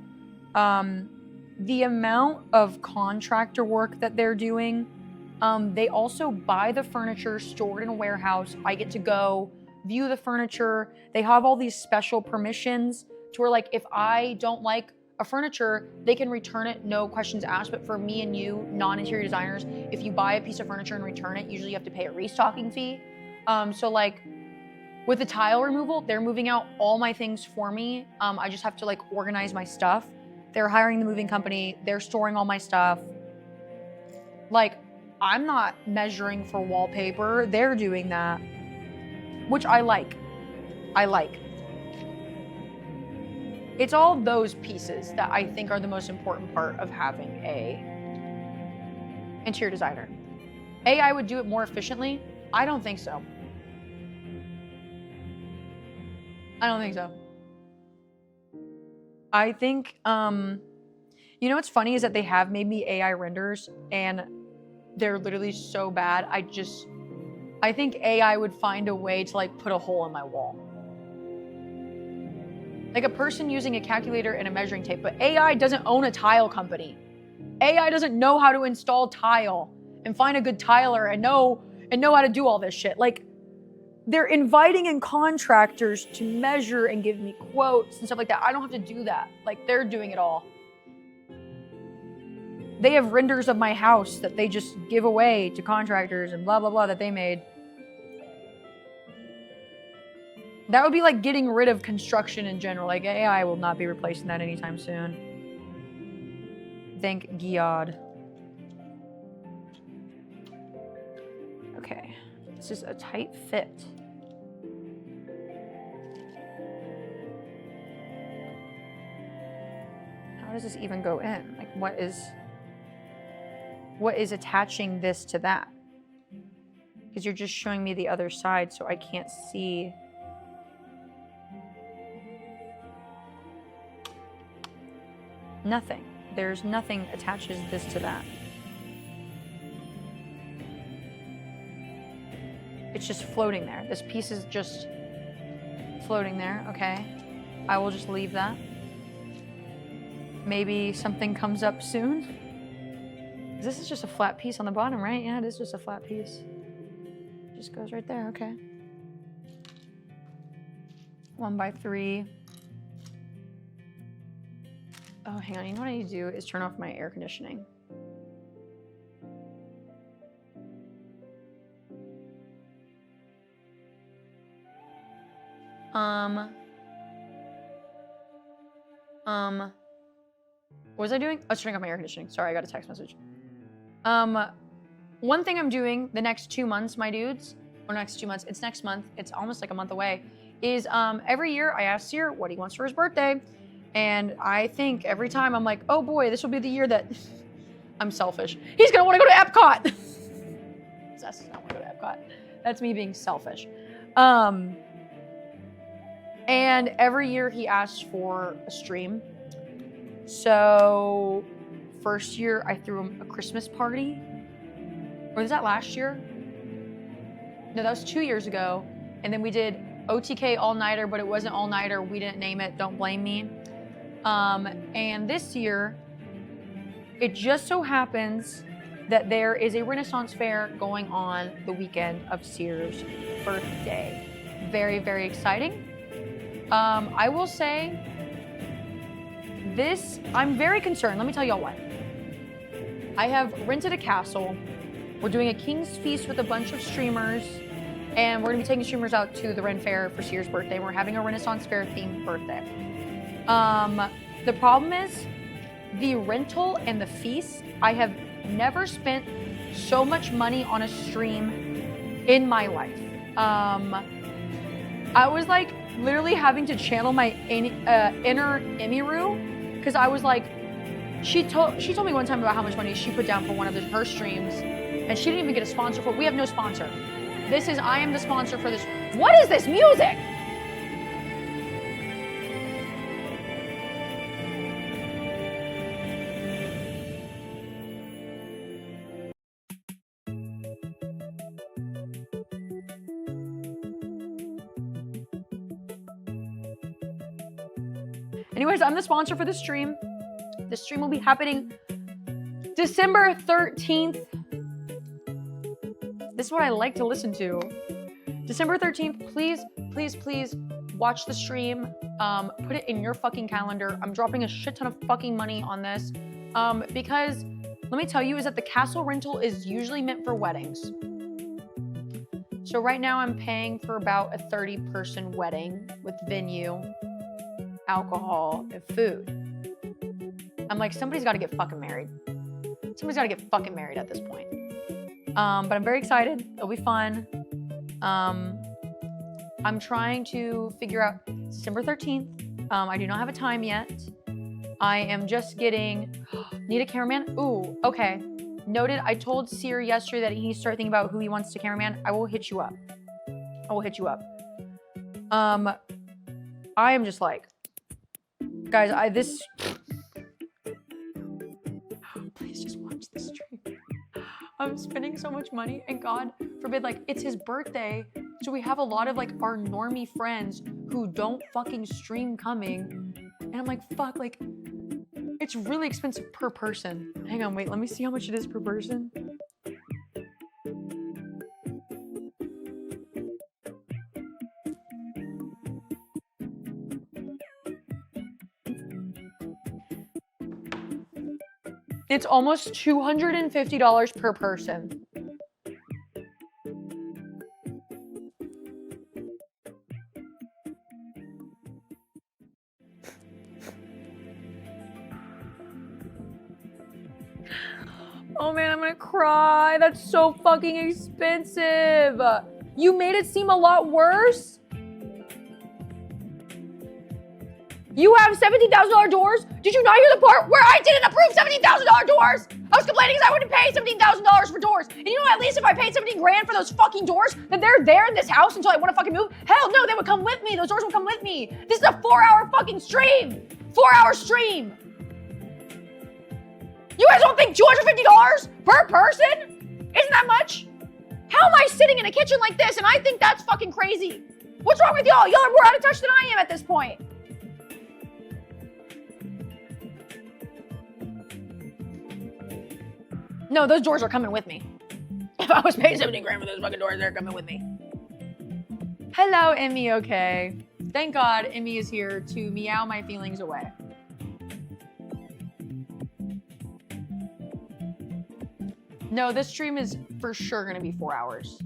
The amount of contractor work that they're doing, they also buy the furniture stored in a warehouse. I get to go view the furniture. They have all these special permissions to where, like, if I don't like a furniture, they can return it, no questions asked. But for me and you, non-interior designers, if you buy a piece of furniture and return it, usually you have to pay a restocking fee. So like, with the tile removal, they're moving out all my things for me. I just have to like organize my stuff. They're hiring the moving company. They're storing all my stuff. Like, I'm not measuring for wallpaper. They're doing that, which I like. I like. It's all those pieces that I think are the most important part of having a interior designer. AI would do it more efficiently. I don't think so. I don't think so. I think, you know what's funny is that they have made me AI renders and they're literally so bad. I think AI would find a way to like put a hole in my wall. Like a person using a calculator and a measuring tape, but AI doesn't own a tile company. AI doesn't know how to install tile and find a good tiler and know how to do all this shit. Like, they're inviting in contractors to measure and give me quotes and stuff like that. I don't have to do that. Like, they're doing it all. They have renders of my house that they just give away to contractors and blah, blah, blah that they made. That would be like getting rid of construction in general. Like, AI will not be replacing that anytime soon. Thank God. Okay, this is a tight fit. How does this even go in? Like, what is attaching this to that? Because you're just showing me the other side, so I can't see. Nothing. There's nothing attaches this to that. It's just floating there. This piece is just floating there, okay? I will just leave that. Maybe something comes up soon. This is just a flat piece on the bottom, right? Yeah, it is just a flat piece. Just goes right there, okay. 1x3. Oh, hang on, you know what I need to do is turn off my air conditioning. What was I doing? I was turning off my air conditioning. Sorry, I got a text message. One thing I'm doing the next 2 months, my dudes, or next 2 months, it's next month, it's almost like a month away, is every year I ask Seer what he wants for his birthday. And I think every time I'm like, oh boy, this will be the year that I'm selfish. He's gonna wanna go to Epcot. That's not wanna go to Epcot. That's me being selfish. And every year he asks for a stream. So first year I threw him a Christmas party. Or was that last year? No, that was 2 years ago. And then we did OTK all-nighter, but it wasn't all-nighter. We didn't name it, don't blame me. And this year, it just so happens that there is a Renaissance fair going on the weekend of Sears' birthday. Very, very exciting. I will say this, I'm very concerned. Let me tell y'all why. I have rented a castle. We're doing a King's Feast with a bunch of streamers, and we're gonna be taking streamers out to the Ren Fair for Sears' birthday. We're having a Renaissance Fair themed birthday. The problem is the rental and the feast. I have never spent so much money on a stream in my life. I was like literally having to channel my inner Emiru, because I was like, she told me one time about how much money she put down for one of her streams, and she didn't even get a sponsor for it. We have no sponsor. This is, I am the sponsor for this. What is this music? Anyways, I'm the sponsor for the stream. The stream will be happening December 13th. This is what I like to listen to. December 13th, please, please, please watch the stream. Put it in your fucking calendar. I'm dropping a shit ton of fucking money on this. Because let me tell you is that the castle rental is usually meant for weddings. So right now I'm paying for about a 30-person wedding with venue, alcohol, and food. I'm like, somebody's got to get fucking married. Somebody's got to get fucking married at this point. But I'm very excited. It'll be fun. I'm trying to figure out December 13th. I do not have a time yet. I am just getting, need a cameraman? Ooh, okay. Noted, I told Seer yesterday that he needs to start thinking about who he wants to cameraman. I will hit you up. I will hit you up. I am just like, guys, please just watch the stream. I'm spending so much money, and God forbid, like, it's his birthday, so we have a lot of like our normie friends who don't fucking stream coming, and I'm like, fuck, like, it's really expensive per person. Hang on, wait, let me see how much it is per person. It's almost $250 per person. Oh man, I'm gonna cry. That's so fucking expensive. You made it seem a lot worse. You have $17,000 doors? Did you not hear the part where I didn't approve $17,000 doors? I was complaining because I wouldn't pay $17,000 for doors. And you know, at least if I paid 17 grand for those fucking doors, then they're there in this house until I want to fucking move. Hell no, they would come with me. Those doors would come with me. This is a 4-hour fucking stream. 4-hour stream. You guys don't think $250 per person? Isn't that much? How am I sitting in a kitchen like this? And I think that's fucking crazy. What's wrong with y'all? Y'all are more out of touch than I am at this point. No, those doors are coming with me. If I was paying 17 grand for those fucking doors, they're coming with me. Hello, Emmy, okay. Thank God Emmy is here to meow my feelings away. No, this stream is for sure gonna be 4 hours.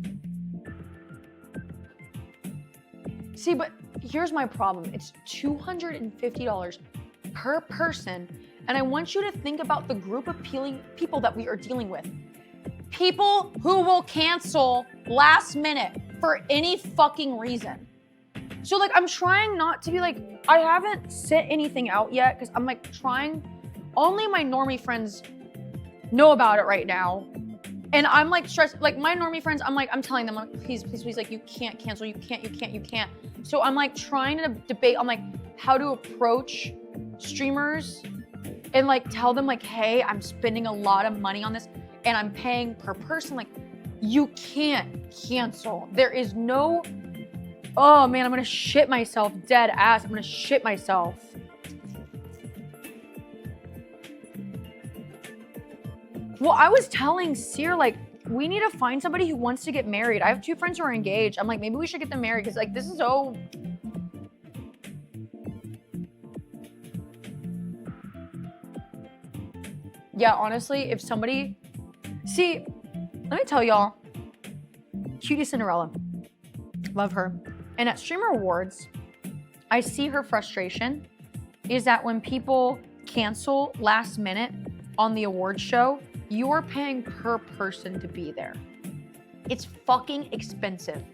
See, but here's my problem. It's $250 per person. And I want you to think about the group of people that we are dealing with. People who will cancel last minute for any fucking reason. So like, I'm trying not to be like, I haven't sent anything out yet because I'm like trying, only my normie friends know about it right now. And I'm like stressed, like my normie friends, I'm telling them, like, please, please, please, like you can't cancel, you can't. So I'm like trying to debate on like how to approach streamers and like tell them like, hey, I'm spending a lot of money on this and I'm paying per person. Like, you can't cancel. There is no, oh man, I'm gonna shit myself, dead ass. I'm gonna shit myself. Well, I was telling Sear, like, we need to find somebody who wants to get married. I have 2 friends who are engaged. I'm like, maybe we should get them married because like this is so. Yeah, honestly, if somebody, see, let me tell y'all, Cutie Cinderella, love her. And at Streamer Awards, I see her frustration is that when people cancel last minute on the award show, you're paying per person to be there. It's fucking expensive.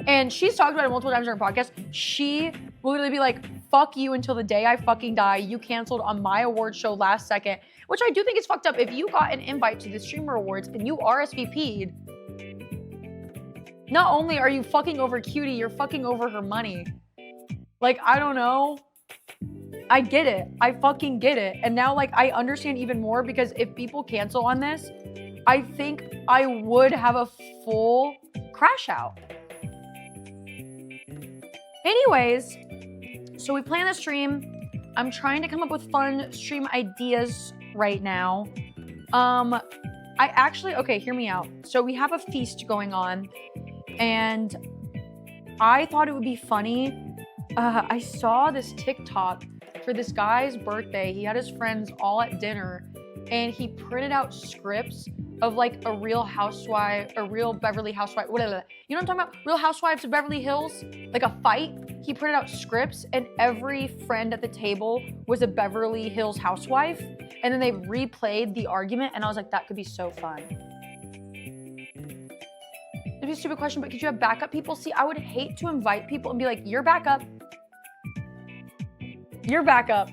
And she's talked about it multiple times in her podcast. She will literally be like, fuck you until the day I fucking die. You canceled on my award show last second, which I do think is fucked up. If you got an invite to the Streamer Awards and you RSVP'd, not only are you fucking over Cutie, you're fucking over her money. Like, I don't know. I get it. I fucking get it. And now, like, I understand even more because if people cancel on this, I think I would have a full crash out. Anyways, so we plan the stream. I'm trying to come up with fun stream ideas right now. I actually, okay, hear me out. So we have a feast going on and I thought it would be funny. I saw this TikTok for this guy's birthday. He had his friends all at dinner and he printed out scripts of like a real housewife, a real Beverly Housewife, whatever. You know what I'm talking about? Real Housewives of Beverly Hills, like a fight. He printed out scripts and every friend at the table was a Beverly Hills housewife. And then they replayed the argument and I was like, that could be so fun. It'd be a stupid question, but could you have backup people? See, I would hate to invite people and be like, you're backup. You're backup.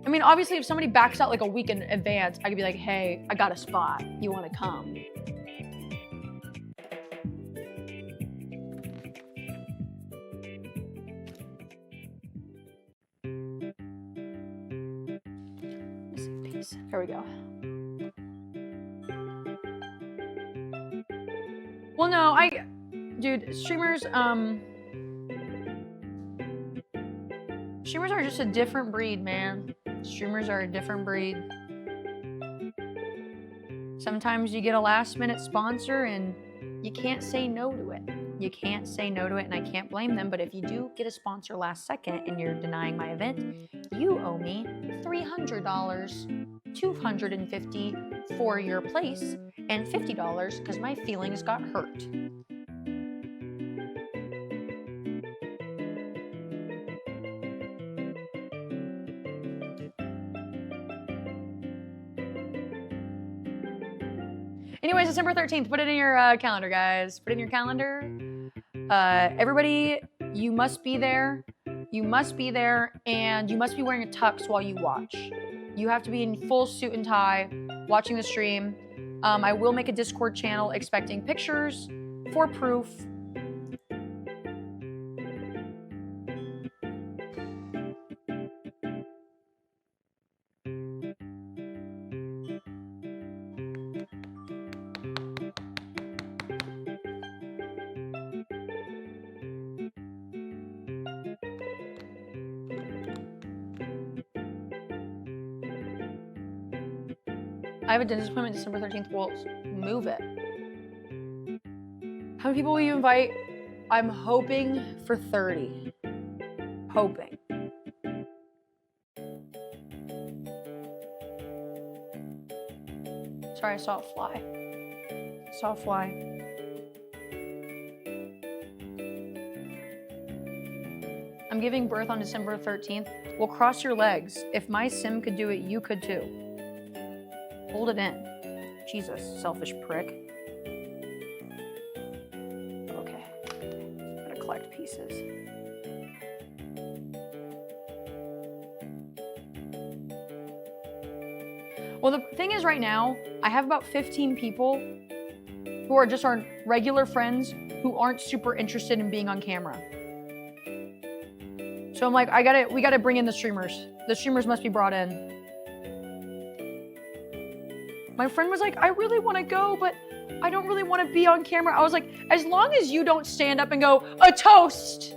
I mean, obviously, if somebody backs out like a week in advance, I could be like, hey, I got a spot. You want to come? There we go. Well, no, dude, streamers are just a different breed, man. Streamers are a different breed. Sometimes you get a last minute sponsor and you can't say no to it. You can't say no to it and I can't blame them, but if you do get a sponsor last second and you're denying my event, you owe me $300, $250 for your place, and $50 because my feelings got hurt. Anyways, December 13th, put it in your calendar, guys. Put it in your calendar. Everybody, you must be there. You must be there, and you must be wearing a tux while you watch. You have to be in full suit and tie watching the stream. I will make a Discord channel expecting pictures for proof. I have a dentist appointment December 13th. Well, move it. How many people will you invite? I'm hoping for 30. Hoping. Sorry, I saw a fly. Saw a fly. I'm giving birth on December 13th. Well, cross your legs. If my sim could do it, you could too. Hold it in. Jesus, selfish prick. Okay. I'm gonna collect pieces. Well, the thing is right now, I have about 15 people who are just our regular friends who aren't super interested in being on camera. So I'm like, we gotta bring in the streamers. The streamers must be brought in. My friend was like, I really want to go, but I don't really want to be on camera. I was like, as long as you don't stand up and go, a toast,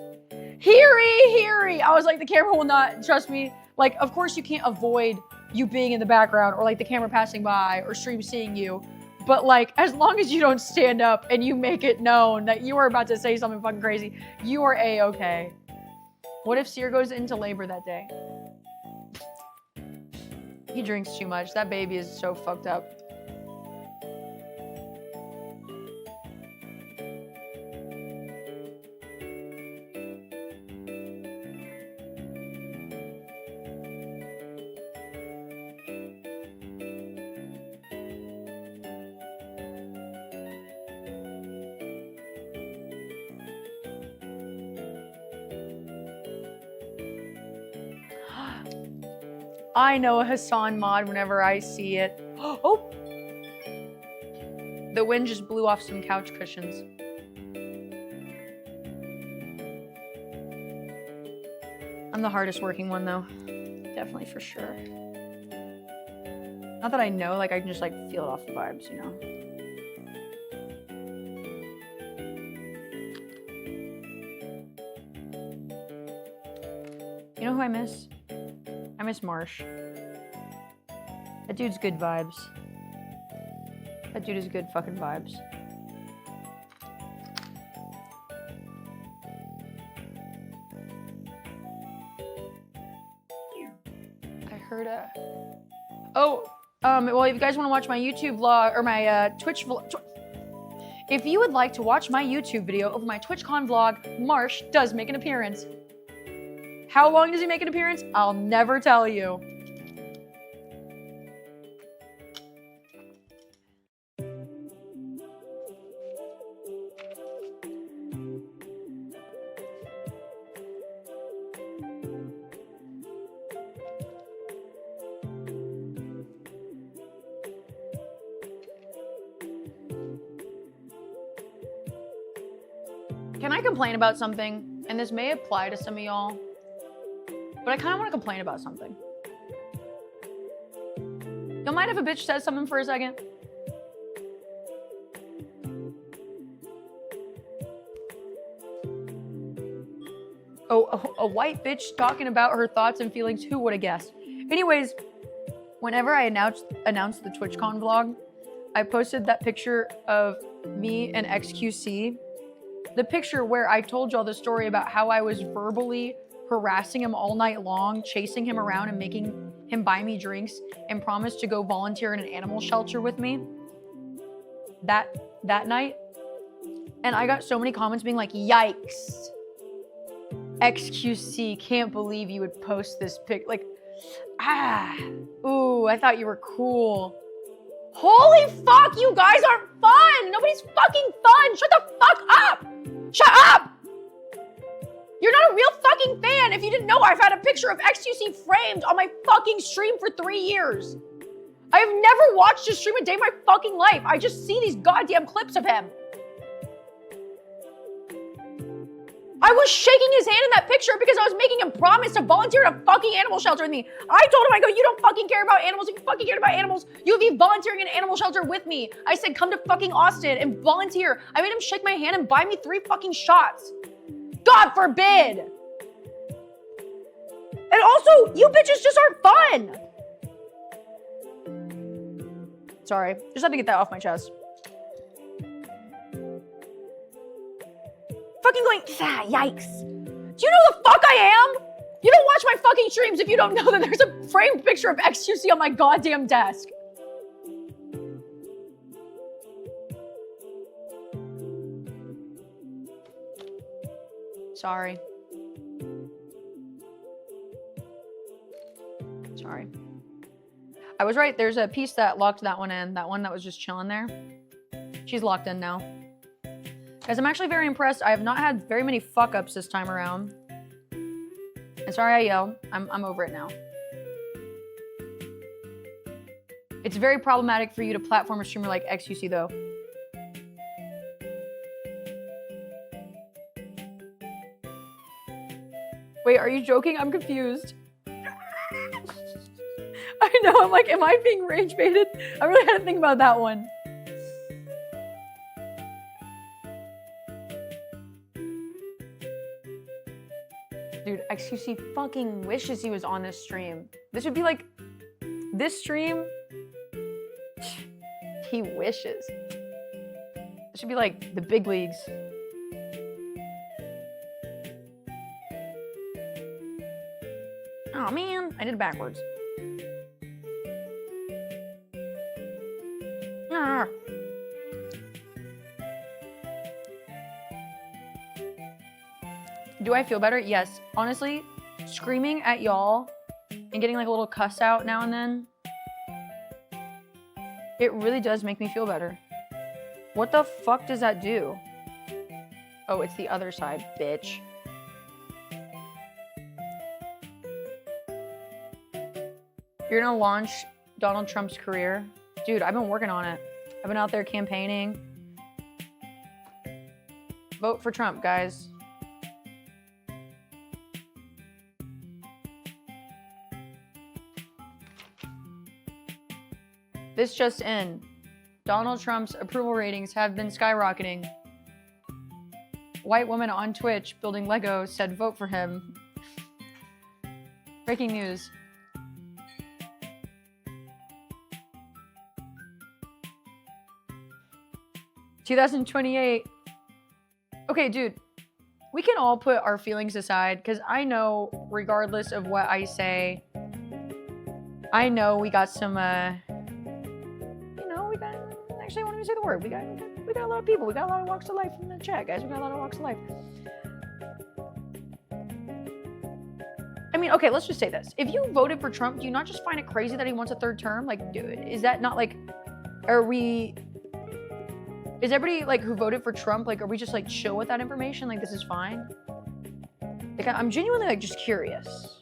heary. I was like, the camera will not, trust me. Like, of course you can't avoid you being in the background or like the camera passing by or stream seeing you. But like, as long as you don't stand up and you make it known that you are about to say something fucking crazy, you are A-okay. What if Seer goes into labor that day? He drinks too much. That baby is so fucked up. I know a Hassan mod whenever I see it. Oh! The wind just blew off some couch cushions. I'm the hardest working one though. Definitely for sure. Not that I know, like I can just like feel it off the vibes, you know? You know who I miss? I miss Marsh. That dude's good vibes. That dude is good fucking vibes. I heard a... Oh, well, if you guys want to watch my YouTube vlog, or my Twitch vlog... If you would like to watch my YouTube video of my TwitchCon vlog, Marsh does make an appearance. How long does he make an appearance? I'll never tell you. Can I complain about something? And this may apply to some of y'all. But I kind of want to complain about something. Y'all mind if a bitch says something for a second? Oh, a white bitch talking about her thoughts and feelings. Who would have guessed? Anyways, whenever I announced the TwitchCon vlog, I posted that picture of me and XQC. The picture where I told y'all the story about how I was verbally harassing him all night long, chasing him around and making him buy me drinks and promised to go volunteer in an animal shelter with me that night. And I got so many comments being like, yikes, XQC, can't believe you would post this pic. Like, ooh, I thought you were cool. Holy fuck, you guys aren't fun. Nobody's fucking fun. Shut the fuck up. Shut up. You're not a real fucking fan. If you didn't know, I've had a picture of XQC framed on my fucking stream for 3 years. I have never watched a stream a day in my fucking life. I just see these goddamn clips of him. I was shaking his hand in that picture because I was making him promise to volunteer at a fucking animal shelter with me. I told him, I go, you don't fucking care about animals. If you fucking cared about animals, you would be volunteering in an animal shelter with me. I said, come to fucking Austin and volunteer. I made him shake my hand and buy me 3 fucking shots. God forbid. And also, you bitches just aren't fun. Sorry, just had to get that off my chest. Fucking going, yikes. Do you know the fuck I am? You don't watch my fucking streams if you don't know that there's a framed picture of XQC on my goddamn desk. Sorry. Sorry. I was right. There's a piece that locked that one in. That one that was just chilling there. She's locked in now. Guys, I'm actually very impressed. I have not had very many fuck-ups this time around. And sorry I yelled. I'm over it now. It's very problematic for you to platform a streamer like XQC though. Wait, are you joking? I'm confused. I know, I'm like, am I being rage baited? I really had to think about that one. Dude, XQC fucking wishes he was on this stream. This would be like, this stream, he wishes. This should be like the big leagues. Oh man, I did it backwards. Ah. Do I feel better? Yes. Honestly, screaming at y'all and getting like a little cuss out now and then, it really does make me feel better. What the fuck does that do? Oh, it's the other side, bitch. You're gonna launch Donald Trump's career? Dude, I've been working on it. I've been out there campaigning. Vote for Trump, guys. This just in. Donald Trump's approval ratings have been skyrocketing. White woman on Twitch building Lego said vote for him. Breaking news. $2028. Okay, dude. We can all put our feelings aside because I know, regardless of what I say, I know we got some, actually, I won't even say the word. We got a lot of people. We got a lot of walks of life in the chat, guys. We got a lot of walks of life. I mean, okay, let's just say this. If you voted for Trump, do you not just find it crazy that he wants a third term? Like, dude, is that not like, is everybody like who voted for Trump, like, are we just like chill with that information? Like, this is fine? Like, I'm genuinely like just curious.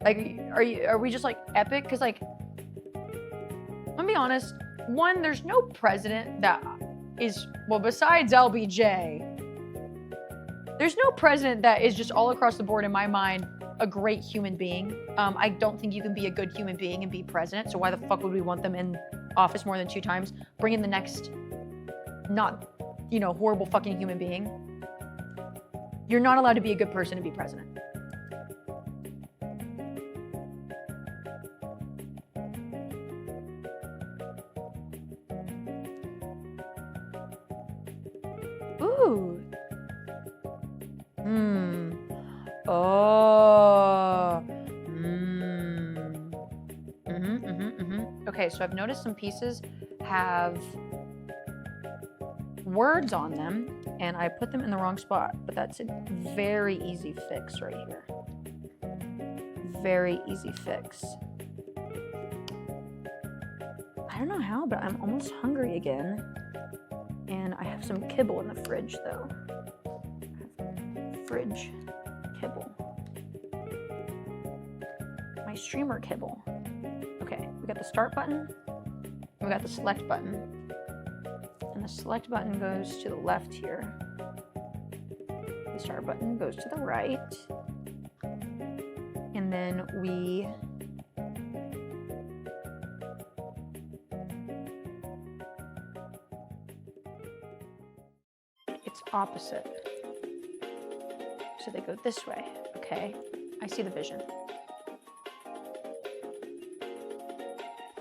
Like, are we just like epic? Cause like, I'm gonna be honest, one, there's no president that is, well, besides LBJ, there's no president that is just all across the board, in my mind, a great human being. I don't think you can be a good human being and be president, so why the fuck would we want them in office more than 2 times? Bring in the next, not, horrible fucking human being. You're not allowed to be a good person to be president. Ooh. Oh. Okay, so I've noticed some pieces have words on them, and I put them in the wrong spot, but that's a very easy fix right here. Very easy fix. I don't know how, but I'm almost hungry again. And I have some kibble in the fridge, though. Fridge kibble. My streamer kibble. Okay, we got the start button. We got the select button. And the select button goes to the left here. The start button goes to the right. And then we opposite. So they go this way. Okay, I see the vision.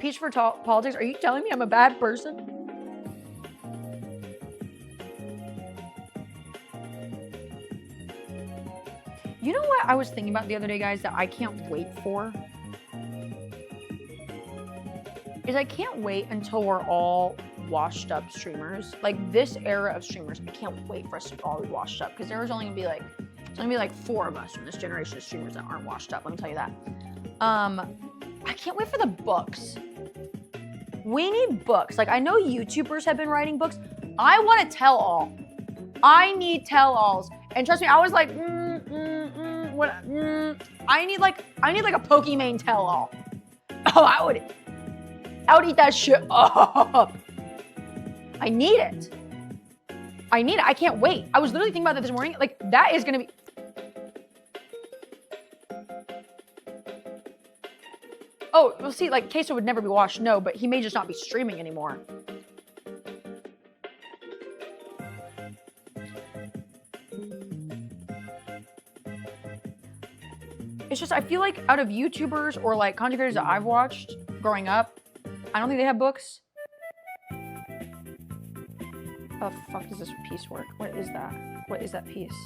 Peach for politics, are you telling me I'm a bad person? You know what I was thinking about the other day, guys, that I can't wait for? Is I can't wait until we're all washed up streamers. Like this era of streamers, I can't wait for us to all be washed up, because there's only gonna be like, it's gonna be like 4 of us from this generation of streamers that aren't washed up, let me tell you that. I can't wait for the books. We need books. Like, I know YouTubers have been writing books. I want to tell all. I need tell-alls. And trust me, I was like, I need like a Pokemon tell-all. Oh, I would eat that shit up. I need it. I can't wait. I was literally thinking about that this morning. Like, that is gonna be. Oh, well, see, like, queso would never be washed, no, but he may just not be streaming anymore. It's just, I feel like out of YouTubers or like content creators that I've watched growing up, I don't think they have books. How the fuck does this piece work? What is that? What is that piece?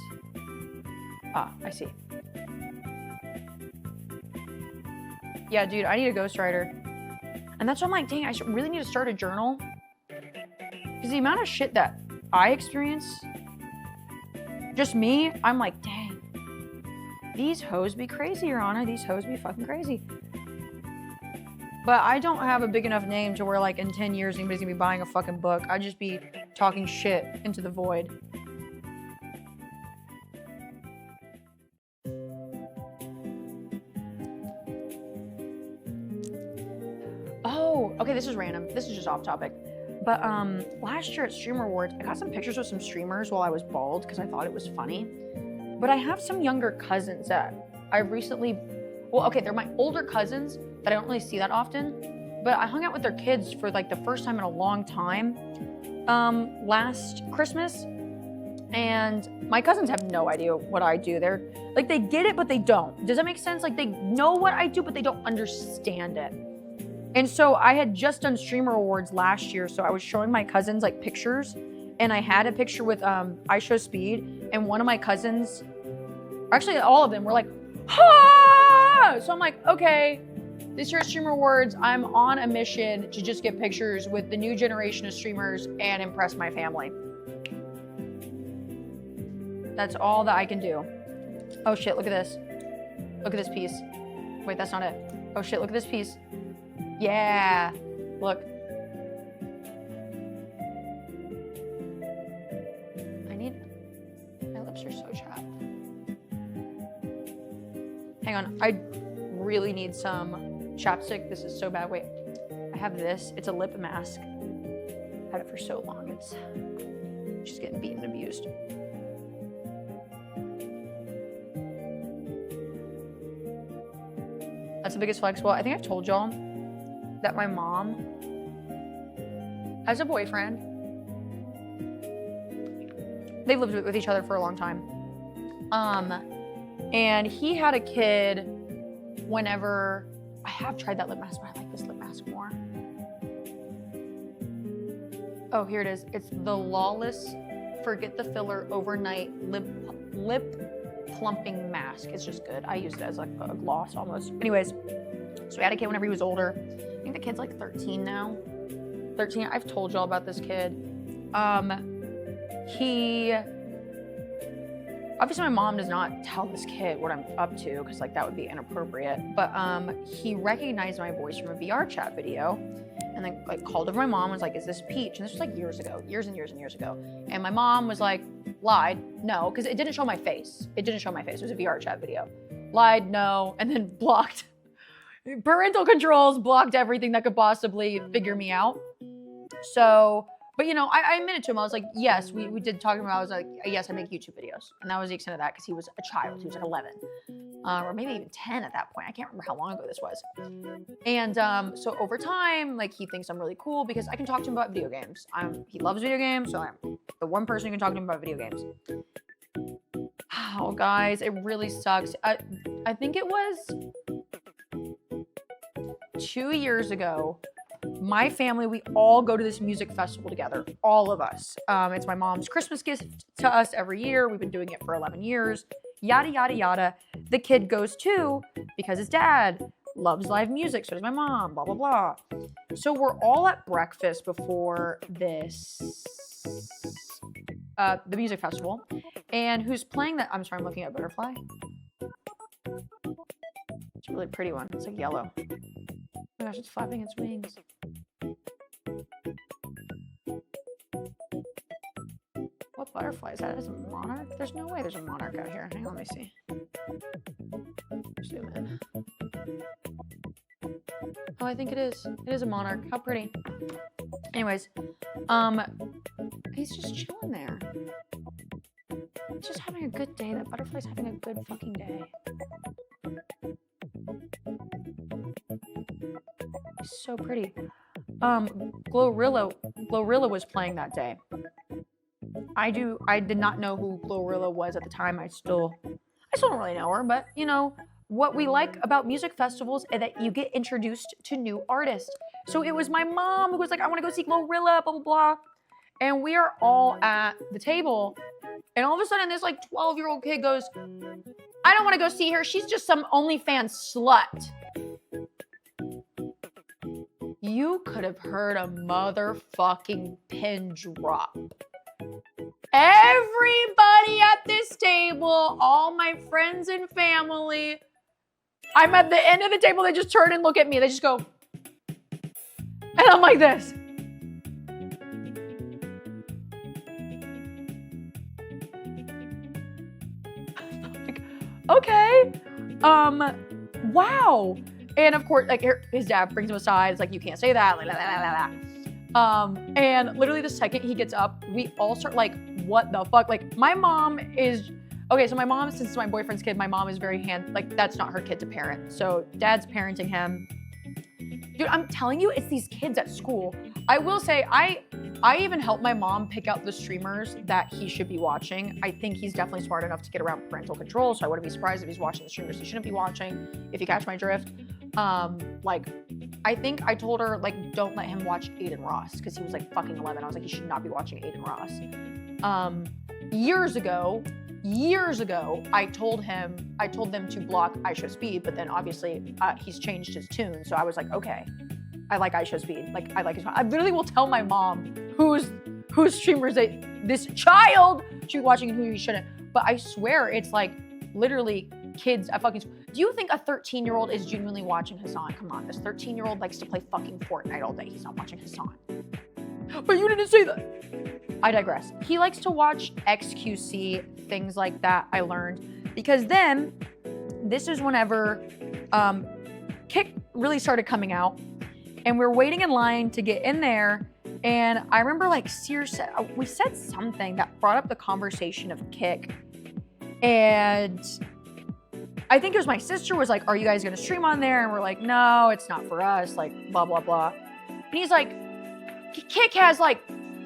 Ah, I see. Yeah, dude, I need a ghostwriter. And that's why I'm like, dang, I should really need to start a journal. Because the amount of shit that I experience, just me, I'm like, dang. These hoes be crazy, Your Honor. These hoes be fucking crazy. But I don't have a big enough name to where, like, in 10 years, anybody's gonna be buying a fucking book. I'd just be talking shit into the void. Oh, okay, this is random. This is just off topic. But last year at Streamer Awards, I got some pictures with some streamers while I was bald because I thought it was funny. But I have some younger cousins that I've recently, well, okay, they're my older cousins that I don't really see that often, but I hung out with their kids for like the first time in a long time last Christmas, and my cousins have no idea what I do. They're like, they get it, but they don't. Does that make sense? Like, they know what I do, but they don't understand it. And so I had just done Streamer Awards last year, so I was showing my cousins like pictures, and I had a picture with I Show Speed, and one of my cousins, actually all of them, were like, ha! So I'm like, okay, this year at Streamer Awards, I'm on a mission to just get pictures with the new generation of streamers and impress my family. That's all that I can do. Oh shit, look at this. Look at this piece. Wait, that's not it. Oh shit, look at this piece. Yeah, look. My lips are so chapped. Hang on, I really need some chapstick. This is so bad. Wait, I have this. It's a lip mask. I've had it for so long. It's just getting beaten and abused. That's the biggest flex. Well, I think I've told y'all that my mom has a boyfriend. They've lived with each other for a long time. And he had a kid whenever, I have tried that lip mask, but I like this lip mask more. Oh, here it is. It's the Lawless Forget the Filler Overnight Lip Plumping Mask. It's just good. I use it as like a gloss almost. Anyways, so he had a kid whenever he was older. I think the kid's like 13 now. 13, I've told y'all about this kid. Obviously my mom does not tell this kid what I'm up to because like that would be inappropriate, but he recognized my voice from a VR chat video and then like called over my mom and was like, is this Peach? And this was like years ago, years and years and years ago. And my mom was like, lied, no, because it didn't show my face. It didn't show my face, it was a VR chat video. Lied, no, and then blocked. Parental controls blocked everything that could possibly figure me out. So, but you know, I admitted to him, I was like, yes, we did talk about, I was like, yes, I make YouTube videos. And that was the extent of that because he was a child, he was like 11. Or maybe even 10 at that point. I can't remember how long ago this was. And so over time, like he thinks I'm really cool because I can talk to him about video games. He loves video games, so I'm the one person who can talk to him about video games. Oh, guys, it really sucks. I think it was 2 years ago. My family, we all go to this music festival together, all of us. It's my mom's Christmas gift to us every year. We've been doing it for 11 years, yada, yada, yada. The kid goes too because his dad loves live music, so does my mom, blah, blah, blah. So we're all at breakfast before this, the music festival. And who's playing that? I'm sorry, I'm looking at Butterfly. It's a really pretty one. It's like yellow. Oh my gosh, it's flapping its wings. What butterfly is that? Is it a monarch? There's no way there's a monarch out here. Hang on, let me see. Zoom in. Oh, I think it is. It is a monarch. How pretty. Anyways, he's just chilling there. He's just having a good day. That butterfly's having a good fucking day. He's so pretty. Glorilla was playing that day. I did not know who Glorilla was at the time. I still don't really know her, but you know, what we like about music festivals is that you get introduced to new artists. So it was my mom who was like, I want to go see Glorilla, blah, blah, blah. And we are all at the table. And all of a sudden, this like 12-year-old kid goes, I don't want to go see her. She's just some OnlyFans slut. You could have heard a motherfucking pin drop. Everybody at this table, all my friends and family, I'm at the end of the table, they just turn and look at me. They just go, and I'm like this. Like, okay, wow. And of course, like his dad brings him aside. It's like, you can't say that. Like, la, la, la, la. And literally the second he gets up, we all start like, what the fuck? Like my mom is, okay, so my mom, since it's my boyfriend's kid, my mom is very like that's not her kid to parent. So dad's parenting him. Dude, I'm telling you, it's these kids at school. I will say, I even helped my mom pick out the streamers that he should be watching. I think he's definitely smart enough to get around parental control, so I wouldn't be surprised if he's watching the streamers he shouldn't be watching, if you catch my drift. Like, I think I told her, like, don't let him watch Aiden Ross, because he was like fucking 11. I was like, you should not be watching Aiden Ross. Years ago, I told them to block I Show Speed, but then obviously he's changed his tune. So I was like, okay, I like I Show Speed. Like, I like his, I literally will tell my mom whose streamers this child should be watching and who you shouldn't. But I swear it's like literally kids at fucking school. Do you think a 13-year-old is genuinely watching Hassan? Come on, this 13-year-old likes to play fucking Fortnite all day. He's not watching Hassan. But you didn't say that. I digress. He likes to watch XQC, things like that, I learned. Because then, this is whenever Kick really started coming out. And we were waiting in line to get in there. And I remember like we said something that brought up the conversation of Kick. And I think it was my sister was like, are you guys gonna stream on there? And we're like, no, it's not for us, like blah, blah, blah. And he's like, Kick has like,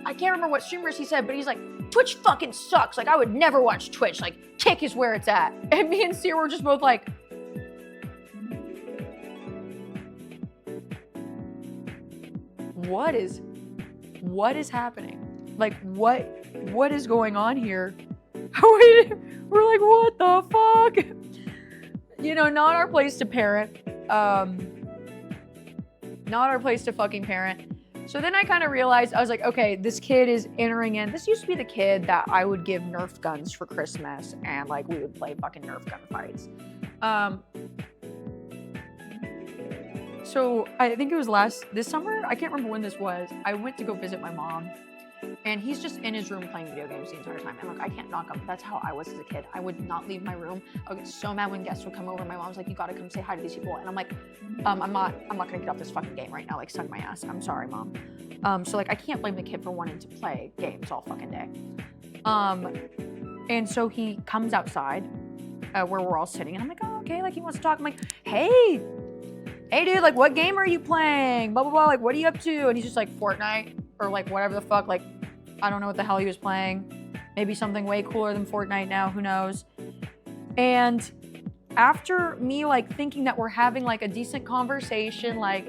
I can't remember what streamers he said, but he's like, Twitch fucking sucks. Like I would never watch Twitch. Like Kick is where it's at. And me and Seer were just both like, what is happening? Like what is going on here? We're like, what the fuck? You know, not our place to parent. Not our place to fucking parent. So then I kind of realized, I was like, okay, this kid is entering in. This used to be the kid that I would give Nerf guns for Christmas and like we would play fucking Nerf gun fights. So I think it was this summer. I can't remember when this was. I went to go visit my mom and he's just in his room playing video games the entire time. And like, I can't knock him. That's how I was as a kid. I would not leave my room. I would get so mad when guests would come over. My mom's like, you gotta come say hi to these people. And I'm like, I'm not gonna get off this fucking game right now. Like, suck my ass. I'm sorry, mom. So like, I can't blame the kid for wanting to play games all fucking day. And so he comes outside where we're all sitting and I'm like, oh, okay. Like he wants to talk. I'm like, hey dude, like what game are you playing? Blah, blah, blah. Like, what are you up to? And he's just like Fortnite or like whatever the fuck. Like, I don't know what the hell he was playing. Maybe something way cooler than Fortnite now, who knows? And after me like thinking that we're having like a decent conversation, like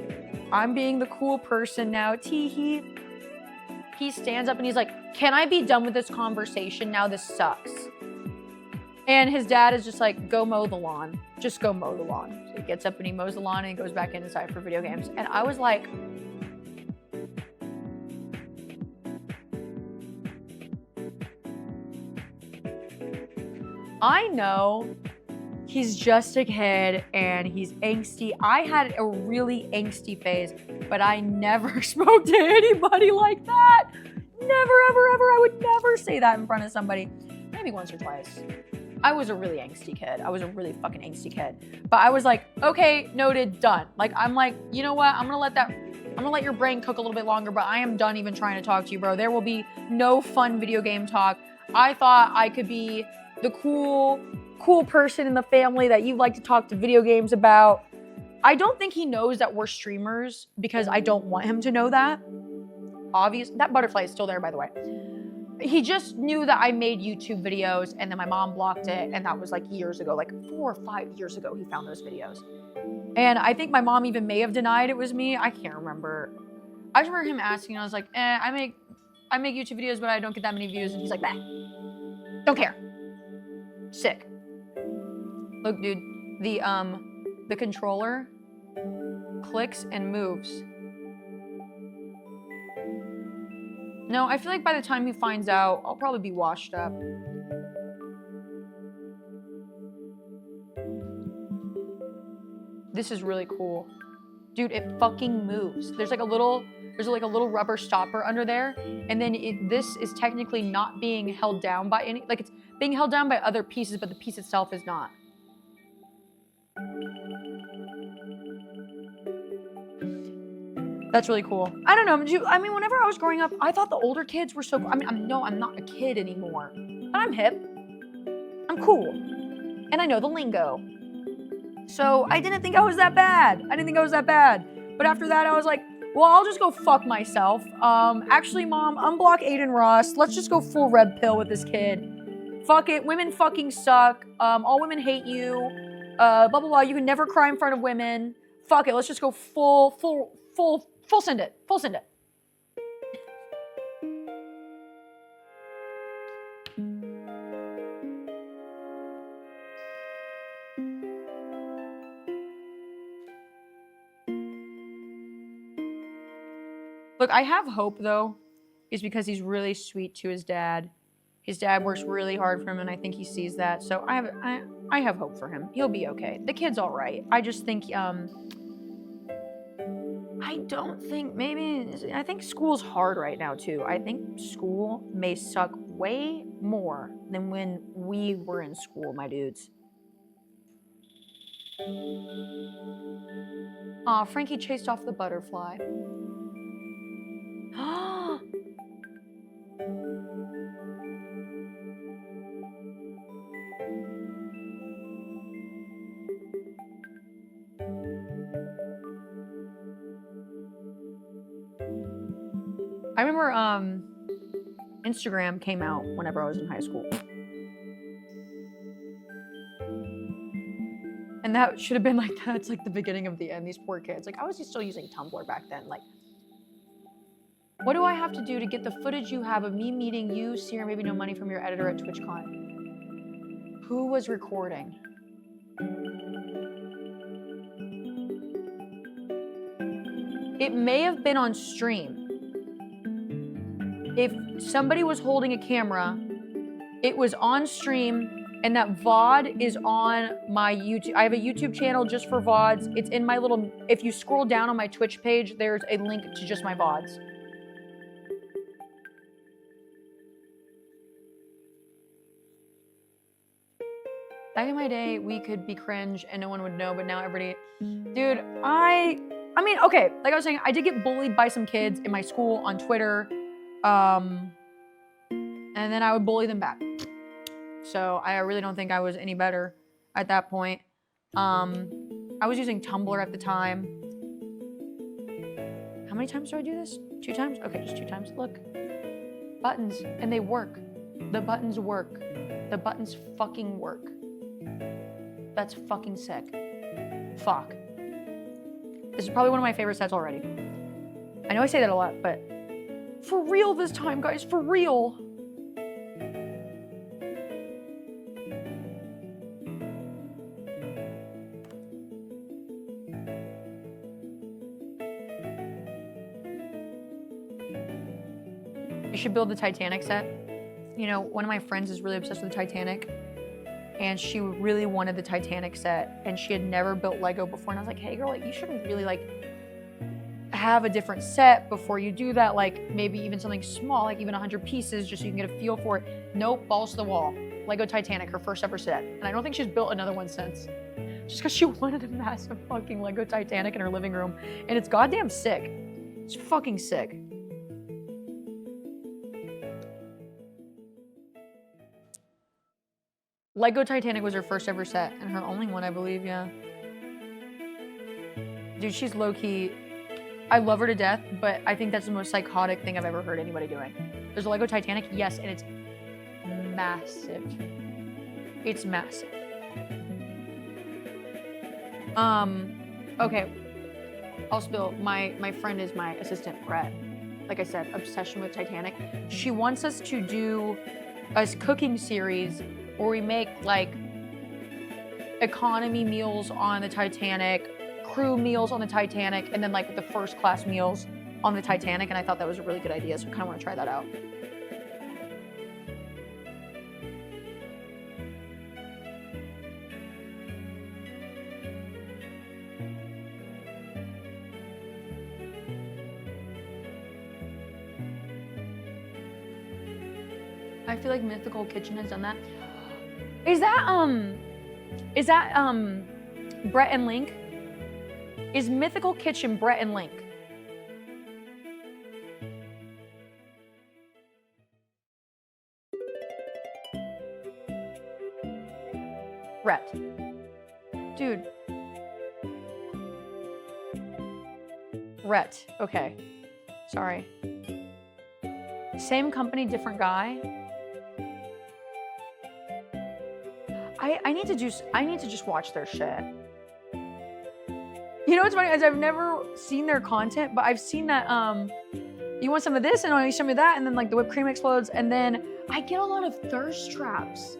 I'm being the cool person now, he stands up and he's like, can I be done with this conversation now? This sucks. And his dad is just like, go mow the lawn. Just go mow the lawn. So he gets up and he mows the lawn and he goes back inside for video games. And I was like, I know he's just a kid and he's angsty. I had a really angsty phase, but I never spoke to anybody like that. Never, ever, ever. I would never say that in front of somebody. Maybe once or twice. I was a really angsty kid. I was a really fucking angsty kid. But I was like, okay, noted, done. Like, I'm like, you know what? I'm gonna let your brain cook a little bit longer, but I am done even trying to talk to you, bro. There will be no fun video game talk. I thought I could be the cool person in the family that you like to talk to video games about. I don't think he knows that we're streamers because I don't want him to know that. Obvious. That butterfly is still there, by the way. He just knew that I made YouTube videos and then my mom blocked it. And that was like years ago, like 4 or 5 years ago, he found those videos. And I think my mom even may have denied it was me. I can't remember. I just remember him asking, and I was like, I make YouTube videos, but I don't get that many views. And he's like, bah, don't care. Sick. Look, dude, the controller clicks and moves. No, I feel like by the time he finds out, I'll probably be washed up. This is really cool. Dude, it fucking moves. There's like a little rubber stopper under there. And then this is technically not being held down by any, like it's being held down by other pieces, but the piece itself is not. That's really cool. I don't know. I mean, whenever I was growing up, I thought the older kids were so cool. I mean, I'm not a kid anymore, but I'm hip. I'm cool. And I know the lingo. So I didn't think I was that bad. But after that, I was like, well, I'll just go fuck myself. Actually, Mom, unblock Aiden Ross. Let's just go full red pill with this kid. Fuck it. Women fucking suck. All women hate you. Blah, blah, blah. You can never cry in front of women. Fuck it. Let's just go full send it. Full send it. Look, I have hope though, is because he's really sweet to his dad. His dad works really hard for him, and I think he sees that. So I have hope for him. He'll be okay. The kid's all right. I just think I think school's hard right now too. I think school may suck way more than when we were in school, my dudes. Aw, Frankie chased off the butterfly. I remember Instagram came out whenever I was in high school. And that should have been like, that's like the beginning of the end, these poor kids. Like, I was still using Tumblr back then. Like, what do I have to do to get the footage you have of me meeting you, see or maybe no money from your editor at TwitchCon? Who was recording? It may have been on stream. If somebody was holding a camera, it was on stream, and that VOD is on my YouTube. I have a YouTube channel just for VODs. It's in my little, if you scroll down on my Twitch page, there's a link to just my VODs. Back in my day, we could be cringe and no one would know, but now everybody, dude, I mean, okay, like I was saying, I did get bullied by some kids in my school on Twitter. And then I would bully them back. So I really don't think I was any better at that point. I was using Tumblr at the time. How many times do I do this? 2 times? Okay, just 2 times. Look, buttons, and they work. The buttons work. The buttons fucking work. That's fucking sick. Fuck. This is probably one of my favorite sets already. I know I say that a lot, but for real this time, guys, for real. You should build the Titanic set. You know, one of my friends is really obsessed with the Titanic, and she really wanted the Titanic set, and she had never built Lego before, and I was like, hey girl, like, you shouldn't really like have a different set before you do that, like maybe even something small, like even 100 pieces, just so you can get a feel for it. Nope, balls to the wall. Lego Titanic, her first ever set. And I don't think she's built another one since. Just because she wanted a massive fucking Lego Titanic in her living room. And it's goddamn sick. It's fucking sick. Lego Titanic was her first ever set, and her only one, I believe, yeah. Dude, she's low-key, I love her to death, but I think that's the most psychotic thing I've ever heard anybody doing. There's a Lego Titanic, yes, and it's massive. It's massive. Okay, I'll spill. My friend is my assistant, Brett. Like I said, obsession with Titanic. She wants us to do a cooking series where we make like economy meals on the Titanic, crew meals on the Titanic, and then like the first class meals on the Titanic. And I thought that was a really good idea, so I kind of want to try that out. I feel like Mythical Kitchen has done that. Is that Brett and Link? Is Mythical Kitchen Brett and Link? Brett. Dude. Brett. Okay. Sorry. Same company, different guy. I need to just watch their shit. You know what's funny is I've never seen their content, but I've seen that you want some of this and you show me that, and then like the whipped cream explodes, and then I get a lot of thirst traps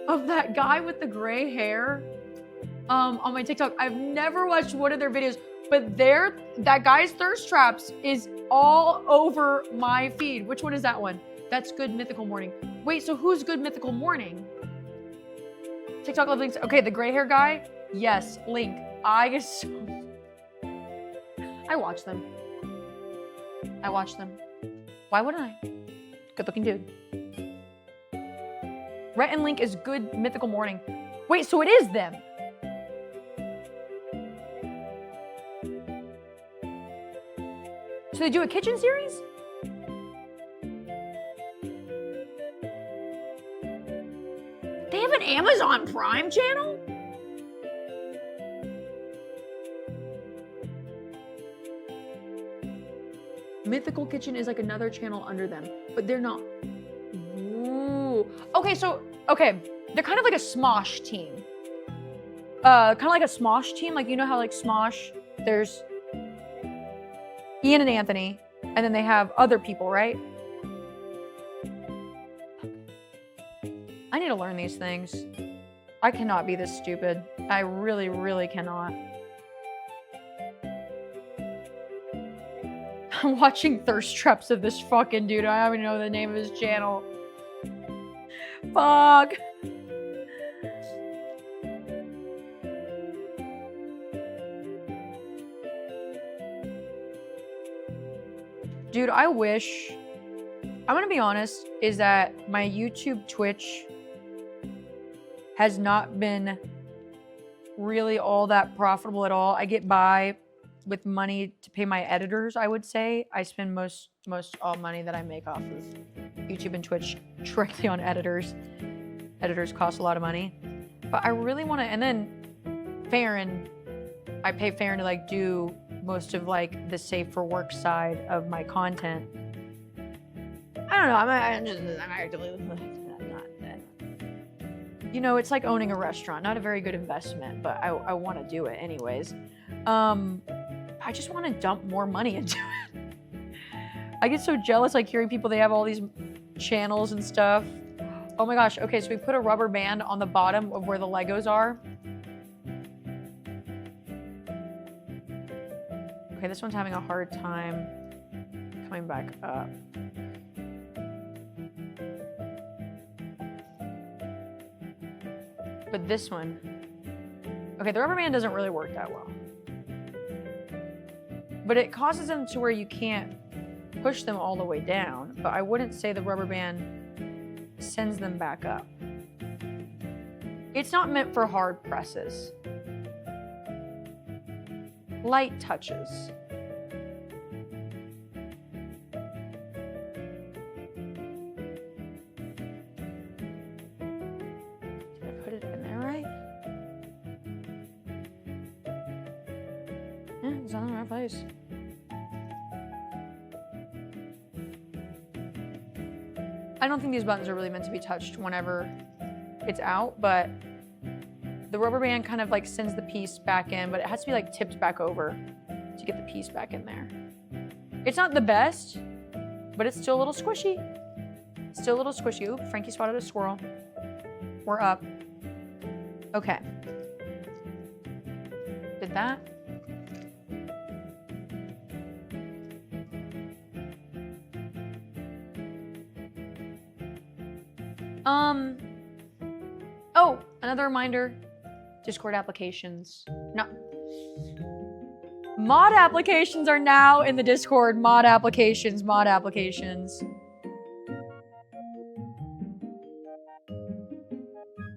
of that guy with the gray hair on my TikTok. I've never watched one of their videos, but that guy's thirst traps is all over my feed. Which one is that one? That's Good Mythical Morning. Wait, so who's Good Mythical Morning? TikTok love links. Okay, the gray hair guy. Yes, Link. I watch them. I watch them. Why wouldn't I? Good looking dude. Rhett and Link is Good Mythical Morning. Wait, so it is them. So they do a kitchen series? They have an Amazon Prime channel? Mythical Kitchen is like another channel under them, but they're not. Ooh. Okay, they're kind of like a Smosh team. Kind of like a Smosh team. Like, you know how like Smosh, there's Ian and Anthony, and then they have other people, right? I need to learn these things. I cannot be this stupid. I really, really cannot. I'm watching thirst traps of this fucking dude. I don't even know the name of his channel. Fuck. Dude, I wish, I'm gonna be honest, is that my YouTube, Twitch has not been really all that profitable at all. I get by with money to pay my editors, I would say. I spend most all money that I make off of YouTube and Twitch directly on editors. Editors cost a lot of money. But I really wanna, and then Farron, I pay Farron to like do most of like the safe for work side of my content. I don't know, I'm actively not, you know, it's like owning a restaurant, not a very good investment, but I want to do it anyways. I just want to dump more money into it. I get so jealous like hearing people, they have all these channels and stuff. Oh my gosh, okay, so we put a rubber band on the bottom of where the Legos are. Okay, this one's having a hard time coming back up. But this one, okay, the rubber band doesn't really work that well. But it causes them to where you can't push them all the way down, but I wouldn't say the rubber band sends them back up. It's not meant for hard presses. Light touches. Did I put it in there right? It's not in the right place. I don't think these buttons are really meant to be touched whenever it's out, but the rubber band kind of like sends the piece back in, but it has to be like tipped back over to get the piece back in there. It's not the best, but it's still a little squishy. Still a little squishy. Oop, Frankie spotted a squirrel. We're up. Okay. Did that. Oh, another reminder. Discord applications. No. Mod applications are now in the Discord. Mod applications.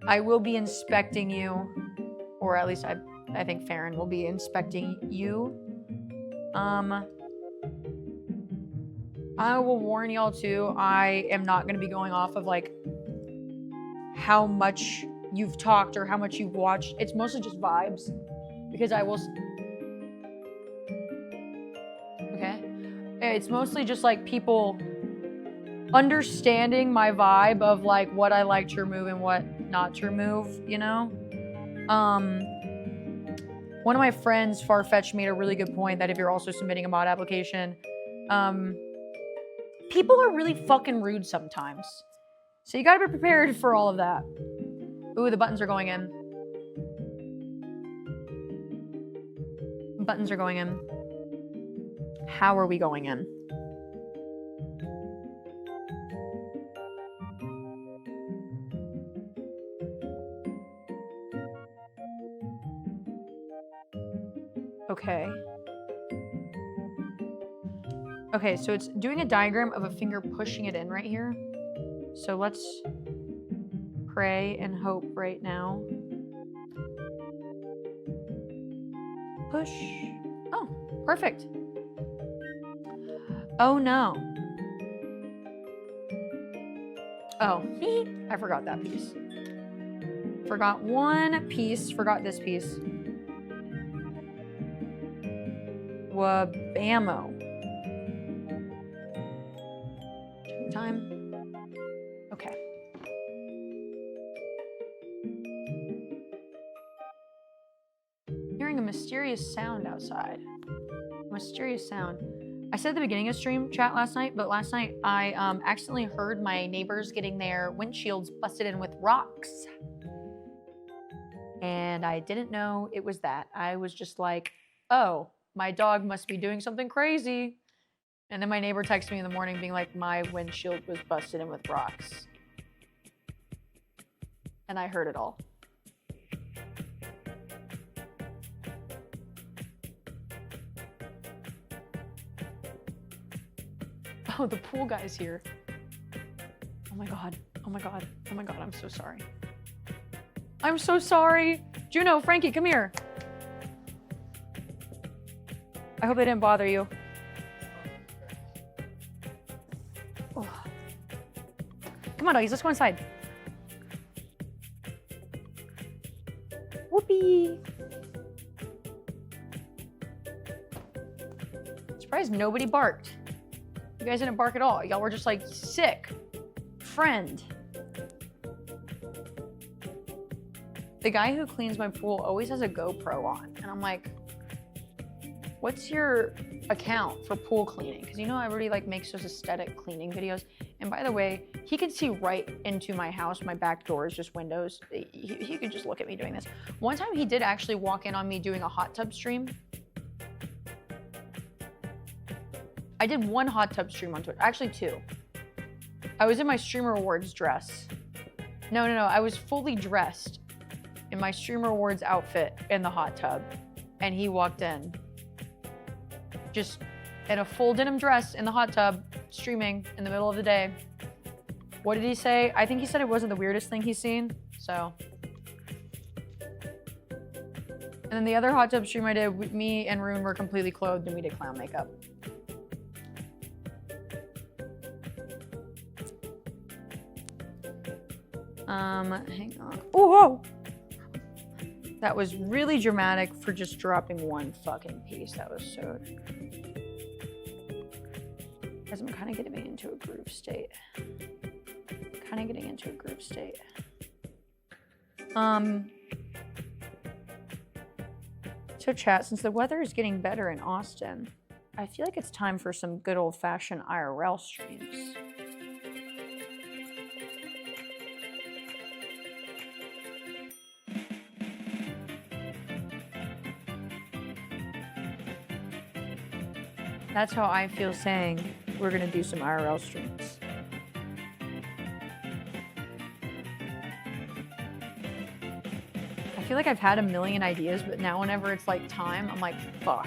I will be inspecting you, or at least I think Farron will be inspecting you. I will warn y'all too, I am not gonna be going off of like how much you've talked or how much you've watched. It's mostly just vibes, because I will. Okay, it's mostly just like people understanding my vibe of like what I like to remove and what not to remove, you know? One of my friends, Farfetch, made a really good point that if you're also submitting a mod application, people are really fucking rude sometimes. So you gotta be prepared for all of that. Ooh, the buttons are going in. Buttons are going in. How are we going in? Okay. Okay, so it's doing a diagram of a finger pushing it in right here. So let's pray and hope right now. Push. Oh, perfect. Oh no. Oh, I forgot that piece. Forgot one piece, forgot this piece. Wabamo. Time. Okay. Hearing a mysterious sound outside. Mysterious sound. I said at the beginning of stream chat last night, but last night I accidentally heard my neighbors getting their windshields busted in with rocks. And I didn't know it was that. I was just like, oh, my dog must be doing something crazy. And then my neighbor texted me in the morning being like, my windshield was busted in with rocks. And I heard it all. Oh, the pool guy's here. Oh my God. Oh my God. Oh my God. I'm so sorry. I'm so sorry. Juno, Frankie, come here. I hope they didn't bother you. Oh. Come on, doggies, let's go inside. Whoopee. Surprised nobody barked. You guys didn't bark at all. Y'all were just like, sick. Friend. The guy who cleans my pool always has a GoPro on. And I'm like, what's your account for pool cleaning? Because you know everybody like makes those aesthetic cleaning videos. And by the way, he can see right into my house. My back door is just windows. He could just look at me doing this. One time he did actually walk in on me doing a hot tub stream. I did one hot tub stream on Twitch, actually two. I was in my Streamer Awards dress. No, I was fully dressed in my Streamer Awards outfit in the hot tub. And he walked in. Just in a full denim dress in the hot tub, streaming in the middle of the day. What did he say? I think he said it wasn't the weirdest thing he's seen, so. And then the other hot tub stream I did, me and Rune were completely clothed and we did clown makeup. Hang on. Oh, whoa! That was really dramatic for just dropping one fucking piece. That was so... Guys, I'm kind of getting into a groove state. So chat, since the weather is getting better in Austin, I feel like it's time for some good old-fashioned IRL streams. That's how I feel saying we're gonna do some IRL streams. I feel like I've had a million ideas, but now whenever it's like time, I'm like, fuck.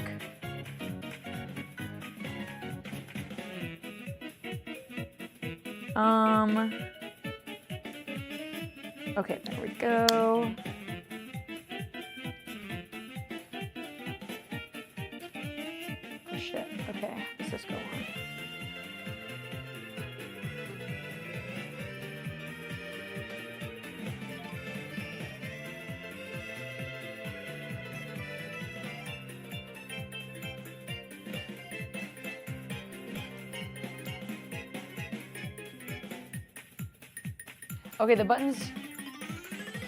Okay, there we go. Oh shit, okay, let's just go on. Okay, the buttons.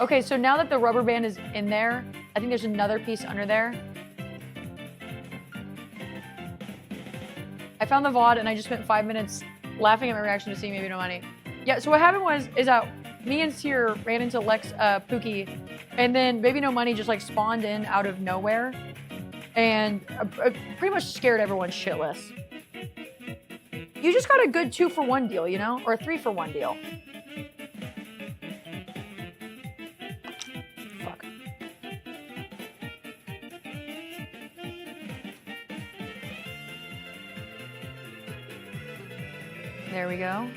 Okay, so now that the rubber band is in there, I think there's another piece under there. I found the VOD and I just spent 5 minutes laughing at my reaction to seeing Baby No Money. Yeah, so what happened is that me and Seer ran into Pookie, and then Baby No Money just like spawned in out of nowhere and pretty much scared everyone shitless. You just got a good 2-for-1 deal, you know? Or a 3-for-1 deal. Fuck. There we go.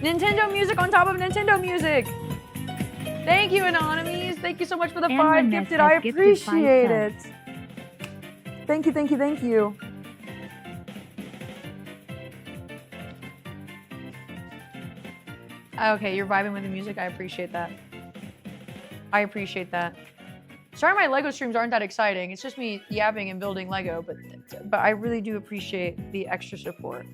Nintendo music on top of Nintendo music. Thank you, Anonymous. Thank you so much for the 5 gifted. I appreciate it. Thank you, thank you, thank you. Okay, you're vibing with the music. I appreciate that. I appreciate that. Sorry my Lego streams aren't that exciting. It's just me yapping and building Lego, but I really do appreciate the extra support.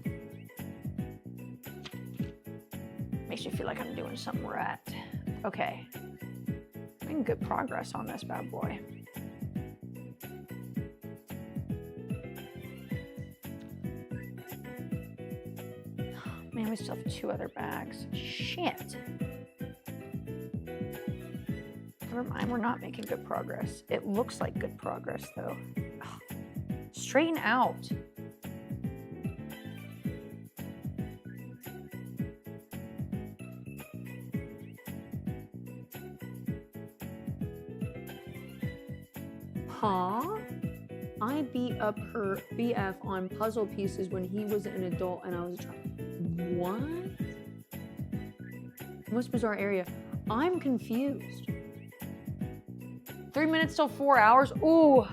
Makes me feel like I'm doing something right. Okay. Making good progress on this bad boy. Man, we still have 2 other bags. Shit. Never mind, we're not making good progress. It looks like good progress, though. Ugh. Straighten out. Huh? I beat up her BF on puzzle pieces when he was an adult and I was a child. What? Most bizarre area. I'm confused. 3 minutes till 4 hours? Ooh.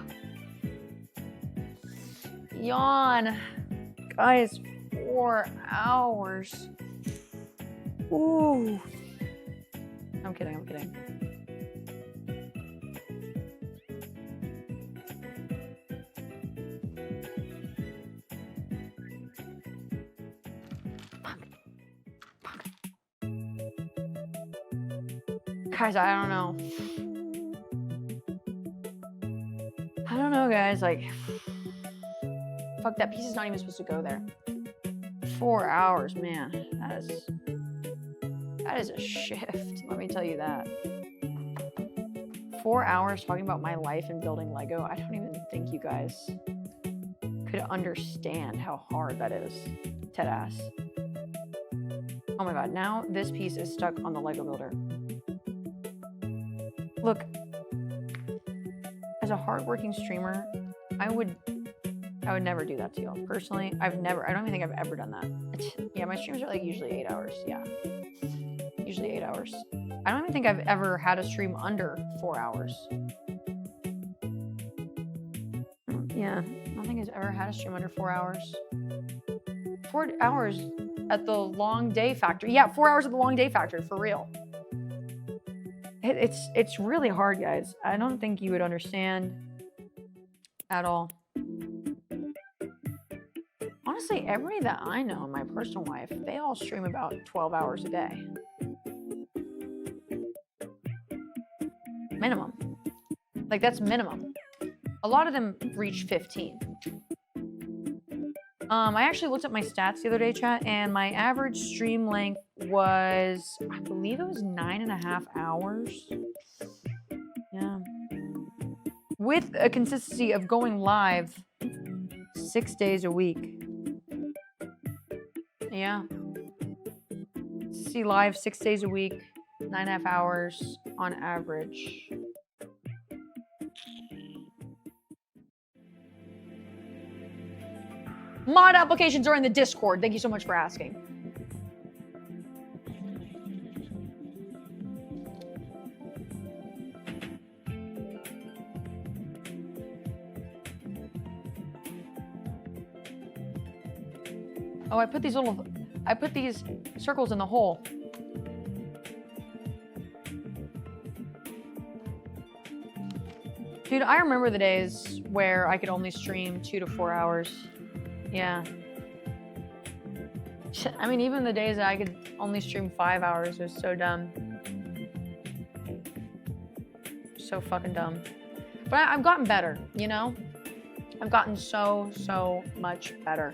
Yawn. Guys, 4 hours. Ooh. I'm kidding, I'm kidding. Guys, I don't know. I don't know, guys. Like, fuck, that piece is not even supposed to go there. 4 hours, man. That is a shift. Let me tell you that. 4 hours talking about my life and building Lego. I don't even think you guys could understand how hard that is. Deadass. Oh my god, now this piece is stuck on the Lego builder. Look, as a hardworking streamer, I would never do that to y'all. Personally, I don't even think I've ever done that. Yeah, my streams are like usually 8 hours. Yeah, usually 8 hours. I don't even think I've ever had a stream under 4 hours. Yeah, I don't think I've ever had a stream under 4 hours. 4 hours at the long day factor. Yeah, 4 hours at the long day factor, for real. It's really hard, guys. I don't think you would understand at all. Honestly, everybody that I know in my personal life, they all stream about 12 hours a day. Minimum. Like, that's minimum. A lot of them reach 15. I actually looked at my stats the other day, chat, and my average stream length was, I believe it was 9.5 hours. Yeah. With a consistency of going live 6 days a week. Yeah. See live 6 days a week, 9.5 hours on average. Mod applications are in the Discord. Thank you so much for asking. Oh, I put these circles in the hole. Dude, I remember the days where I could only stream 2 to 4 hours. Yeah. I mean, even the days that I could only stream 5 hours was so dumb. So fucking dumb. But I've gotten better, you know? I've gotten so much better.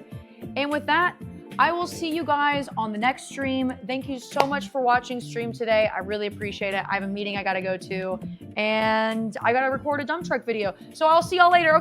And with that, I will see you guys on the next stream. Thank you so much for watching stream today. I really appreciate it. I have a meeting I gotta go to, and I gotta record a dump truck video. So I'll see y'all later. Okay.